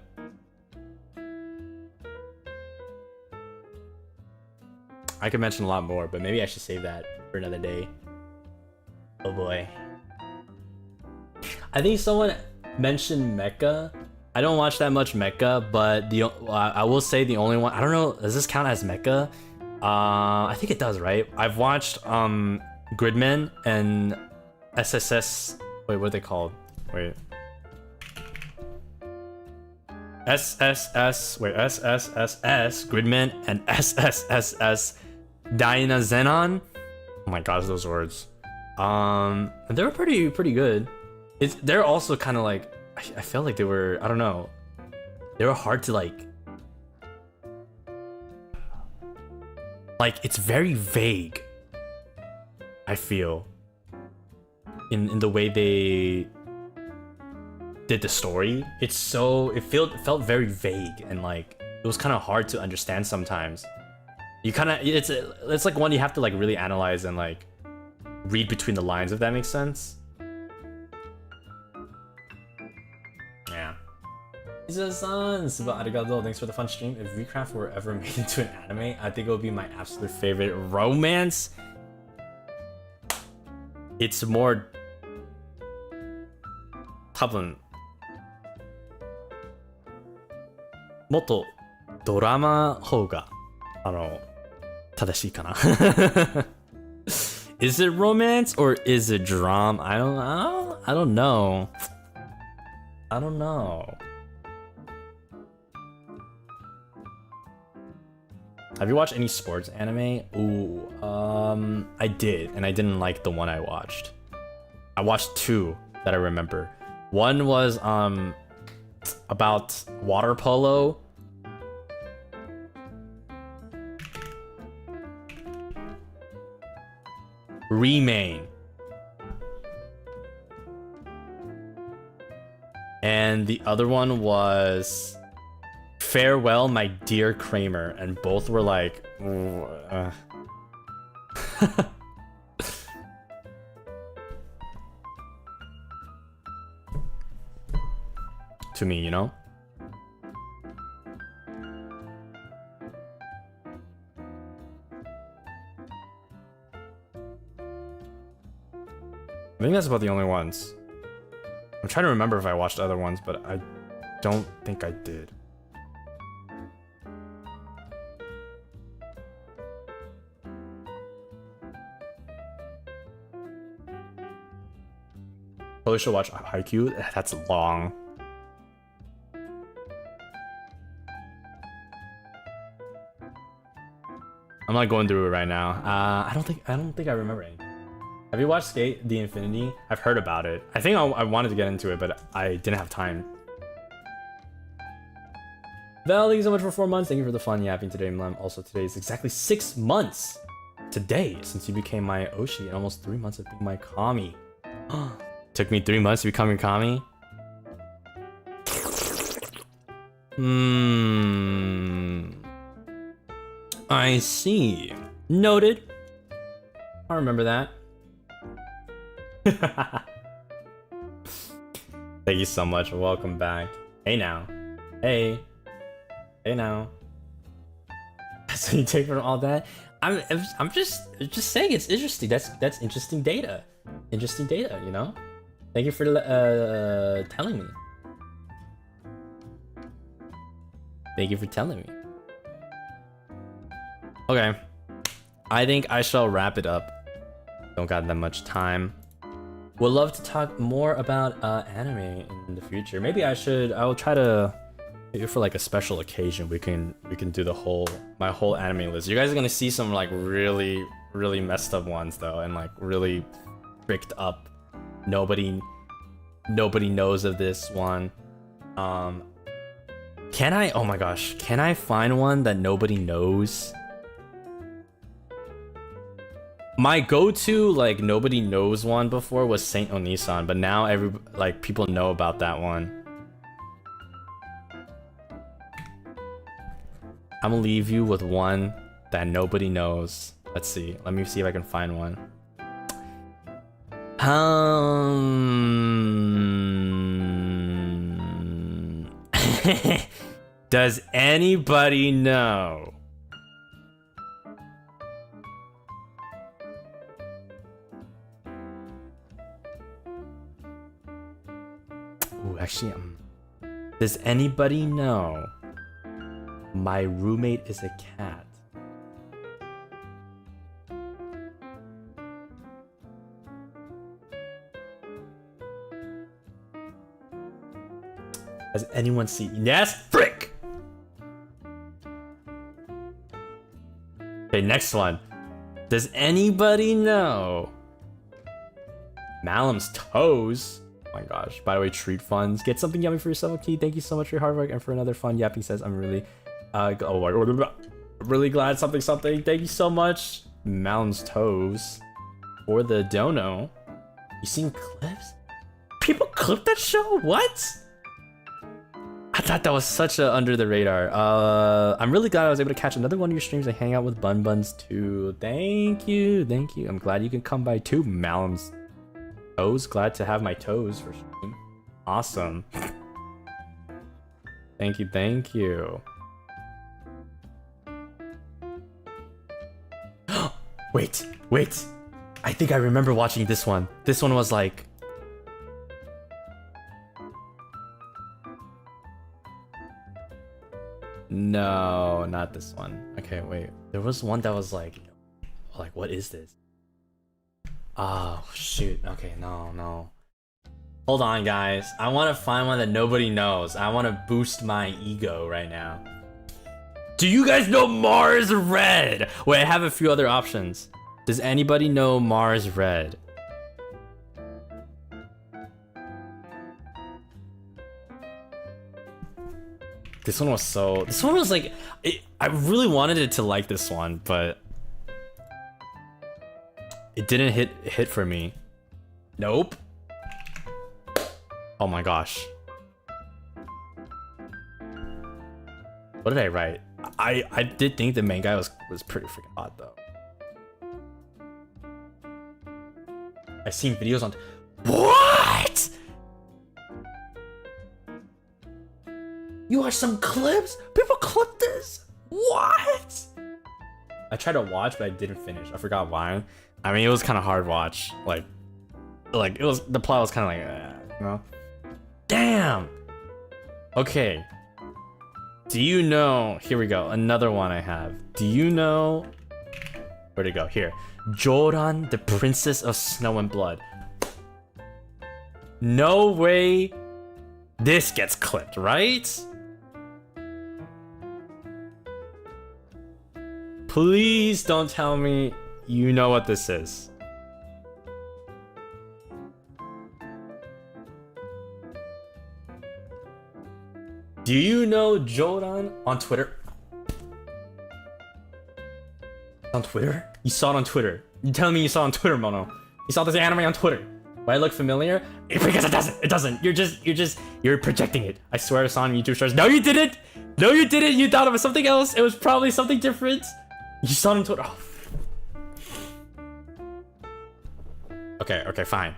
I could mention a lot more, but maybe I should save that for another day. Oh boy. I think someone mentioned Mecha. I don't watch that much Mecha, but I will say the only one, I don't know, does this count as Mecha? I think it does, right? I've watched Gridman and SSS. Wait, what are they called? Wait. SSS Gridman and SSSS Dynazenon. Oh my gosh, those words. They were pretty good. They're also kind of like, I felt like they were, I don't know, they were hard to like it's very vague, I feel, in the way they did the story. It felt very vague, and like it was kind of hard to understand sometimes. You kind of, it's like one you have to like really analyze and like read between the lines, if that makes sense. Yeah. Isa-san, suba arigato. Thanks for the fun stream. If Recraft were ever made into an anime, I think it would be my absolute favorite. Romance? It's more... 多分もっとドラマ方が正しいかな。Is it romance or is it drama? I don't know. I don't know. Have you watched any sports anime? Ooh, I did, and I didn't like the one I watched. I watched two that I remember. One was about water polo. Remain. And the other one was Farewell, My Dear Kramer, and both were like to me, you know? think that's about the only ones. I'm trying to remember if I watched other ones, but I don't think I did. Probably should watch Haikyuu. That's long. I'm not going through it right now. I don't think I remember anything. Have you watched Skate the Infinity? I've heard about it. I think I wanted to get into it, but I didn't have time. Val, thank you so much for 4 months. Thank you for the fun yapping today, Malim. Also, today is exactly 6 months today since you became my Oshi and almost 3 months of being my Kami. Took me 3 months to become your Kami. I see. Noted. I remember that. Thank you so much. Welcome back. Hey now. Hey. Hey now. So you take from all that? I'm just saying it's interesting. That's interesting data. Interesting data, you know? Thank you for telling me. Thank you for telling me. Okay. I think I shall wrap it up. Don't got that much time. Would love to talk more about anime in the future. Maybe I'll try to, maybe for like a special occasion we can do my whole anime list. You guys are gonna see some like really messed up ones though, and like really tricked up. Nobody knows of this one. Can I, oh my gosh, can I find one that nobody knows? My go-to, like, nobody knows one before was Saint Onisan, but now people know about that one. I'm gonna leave you with one that nobody knows. Let's see. Let me see if I can find one. Does anybody know? Actually, does anybody know my roommate is a cat? Has anyone seen? Yes, frick! Okay, next one. Does anybody know Malim's toes? Oh my gosh. By the way, treat funds. Get something yummy for yourself, okay? Thank you so much for your hard work and for another fun yapping says I'm really really glad something. Thank you so much. Malim's toes. For the dono. You seen clips? People clip that show? What? I thought that was such a under the radar. I'm really glad I was able to catch another one of your streams and hang out with Bun Buns too. Thank you. I'm glad you can come by too, Malim's toes. Glad to have my toes for stream. Awesome. Thank you. Wait. I think I remember watching this one. This one was like... No, not this one. Okay, wait. There was one that was like, what is this? Oh, shoot. Okay, no. Hold on, guys. I want to find one that nobody knows. I want to boost my ego right now. Do you guys know Mars Red? Wait, I have a few other options. Does anybody know Mars Red? This one was like, I really wanted it to like this one, but it didn't hit for me. Nope. Oh my gosh. What did I write? I did think the main guy was pretty freaking hot though. I've seen videos on... What? You watch some clips? People clip this? What? I tried to watch, but I didn't finish. I forgot why. I mean, it was kind of hard watch. Like, like the plot was kind of like, you know. Damn. Okay. Do you know? Here we go. Another one I have. Do you know? Where'd it go? Here. Joran, the Princess of Snow and Blood. No way. This gets clipped, right? Please don't tell me you know what this is. Do you know Joran on Twitter? On Twitter? You saw it on Twitter. You telling me you saw it on Twitter, Mono? You saw this anime on Twitter. Why it look familiar? Because it doesn't. It doesn't. You're projecting it. I swear I saw it on YouTube stars. No, you didn't. No, you didn't. You thought it was something else. It was probably something different. You saw it on Twitter. Oh. Okay, fine.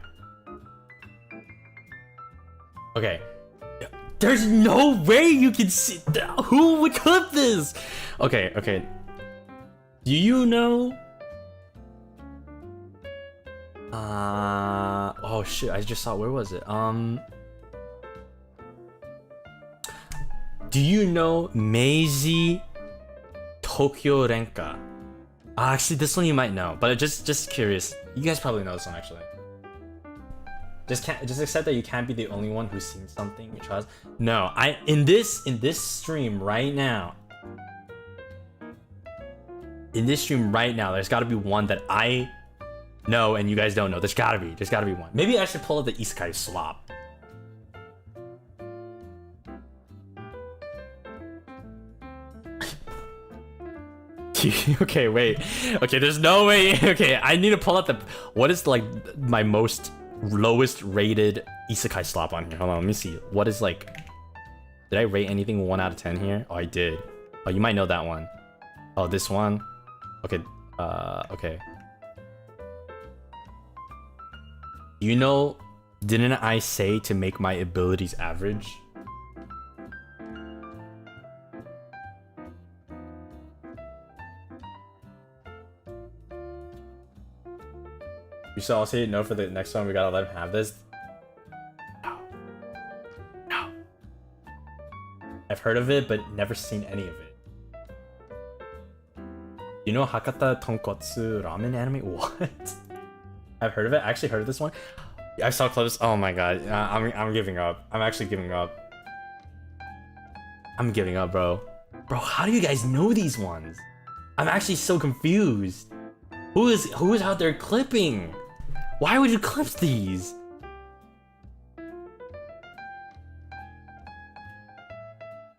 Okay. There's no way you can see. Who would clip this? Okay. Do you know? Oh shit! I just saw. Where was it? Do you know Meiji Tokyo Renka? Actually, this one you might know, but just curious. You guys probably know this one actually. Just accept that you can't be the only one who's seen something you trust. No, in this stream right now. In this stream right now, there's got to be one that I know and you guys don't know. There's got to be one. Maybe I should pull up the Isekai slop. Okay, wait. Okay, there's no way. Okay, I need to pull up what is like my lowest rated Isekai slop on here. Hold on, let me see. What is like, did I rate anything 1 out of 10 here? Oh, I did. Oh, you might know that one. Oh, this one. Okay, okay. You know, didn't I say to make my abilities average? You saw, I'll say no for the next one. We gotta let him have this. No. I've heard of it, but never seen any of it. You know Hakata Tonkotsu ramen anime? What? I've heard of it. I actually heard of this one. I saw clips. Oh my god. I'm giving up. I'm actually giving up. I'm giving up, bro. Bro, how do you guys know these ones? I'm actually so confused. Who is out there clipping? Why would you clip these?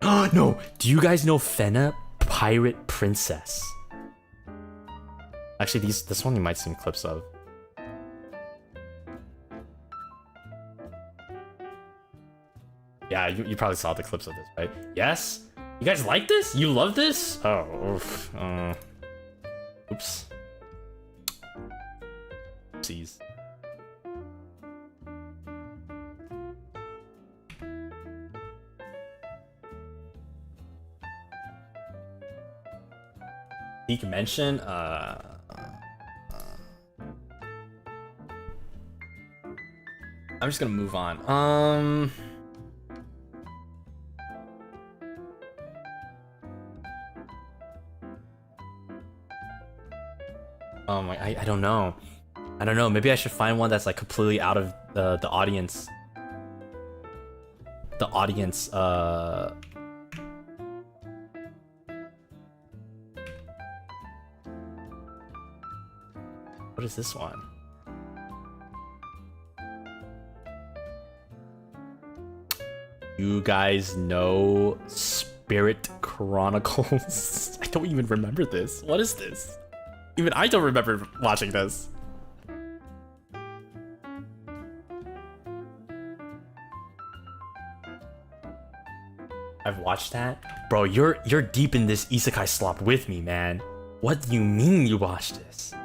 Oh no! Do you guys know Fena, Pirate Princess? Actually, this one you might see some clips of. Yeah, you probably saw the clips of this, right? Yes? You guys like this? You love this? Oh, oof. Oops. Oopsies. Peak mention? I'm just gonna move on. I don't know. I don't know. Maybe I should find one that's like completely out of the audience. The audience. What is this one? You guys know Spirit Chronicles? I don't even remember this. What is this? Even I don't remember watching this. I've watched that? Bro, you're deep in this Isekai slop with me, man. What do you mean you watched this?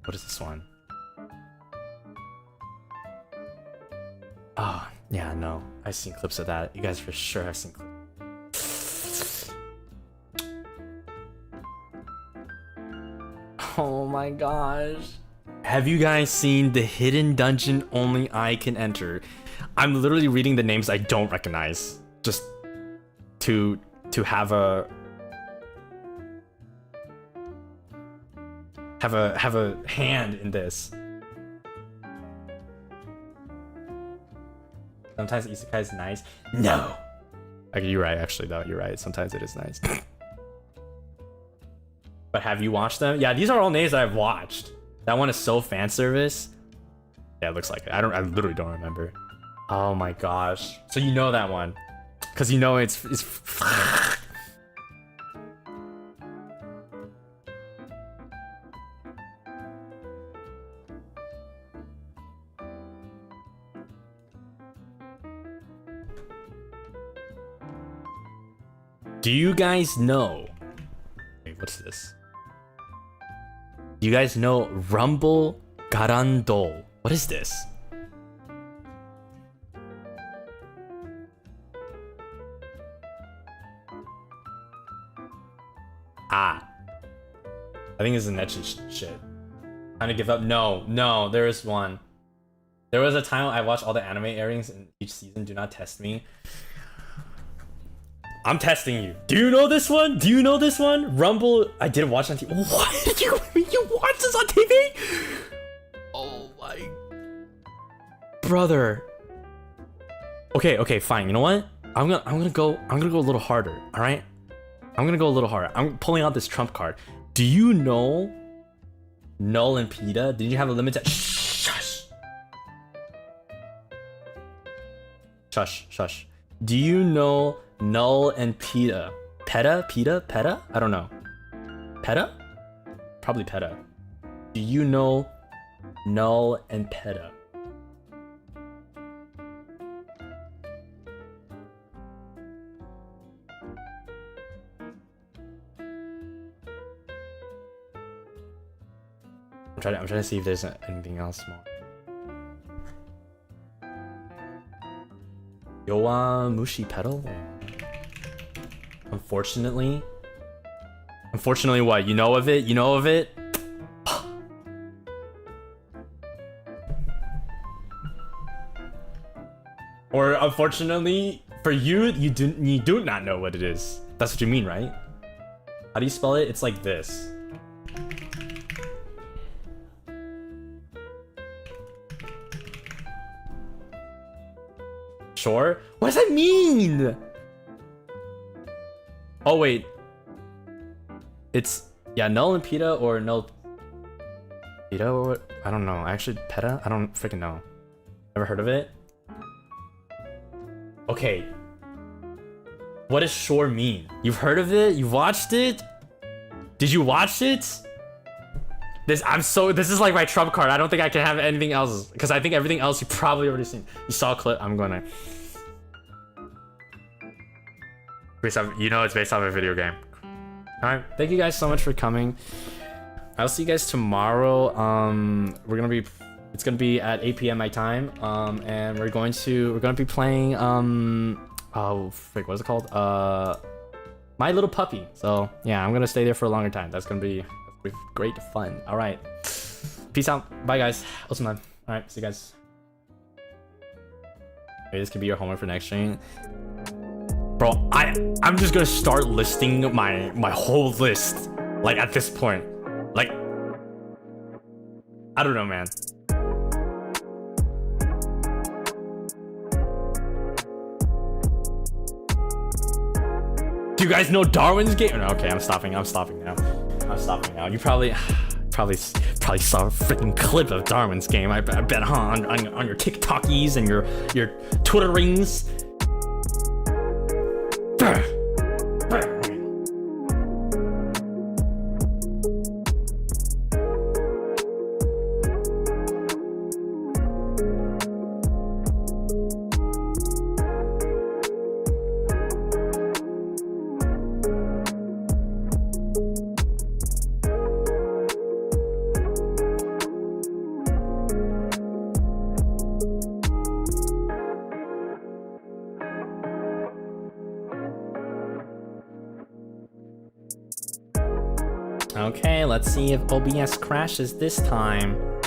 What is this one? Oh, yeah, no. I've seen clips of that. You guys for sure have seen clips. Oh my gosh. Have you guys seen the hidden dungeon only I can enter? I'm literally reading the names I don't recognize just to have a hand in this. Sometimes Isekai is nice. No. Okay, you're right, actually, though. You're right. Sometimes it is nice. But have you watched them? Yeah, these are all names that I've watched. That one is so fan service. Yeah, it looks like it. I literally don't remember. Oh my gosh. So you know that one. Cause you know it's Do you guys know? Wait, what's this? Do you guys know Rumble Garandol? What is this? Ah. I think it's a Nechi shit. Time to give up. No, there is one. There was a time I watched all the anime airings in each season. Do not test me. I'm testing you. Do you know this one? Do you know this one? Rumble. I did watch on TV. What? You watch this on TV? Oh my brother. Okay, fine. You know what? I'm gonna go a little harder. All right. I'm gonna go a little harder. I'm pulling out this trump card. Do you know Null and PETA? Did you have a limited? Shush. Shush. Do you know Null and PETA? PETA? I don't know. PETA? Probably PETA. Do you know Null and PETA? I'm trying to see if there's anything else more. Yowamushi Pedal? Unfortunately what? You know of it? You know of it? Or unfortunately for you, you do not know what it is. That's what you mean, right? How do you spell it? It's like this. Sure? What does that mean? Oh wait. It's Null and PETA or Null PETA or what? I don't know. Actually, PETA? I don't freaking know. Ever heard of it? Okay. What does shore mean? You've heard of it? You've watched it? Did you watch it? This is like my trump card. I don't think I can have anything else because I think everything else you probably already seen. You saw a clip. I'm gonna. Based off, it's based off a video game. All right. Thank you guys so much for coming. I'll see you guys tomorrow. It's gonna be at 8 p.m. my time. And we're gonna be playing oh frick, what is it called? My Little Puppy. So yeah, I'm gonna stay there for a longer time. That's gonna be great fun. All right. Peace out. Bye guys. Awesome time. All right. See you guys. Maybe this could be your homework for next stream. Bro, I'm just gonna start listing my whole list. Like at this point. Like I don't know, man. Do you guys know Darwin's Game? No, okay, I'm stopping now. You probably saw a freaking clip of Darwin's Game. I bet, huh? On your TikTokies and your Twitterings. Okay, let's see if OBS crashes this time.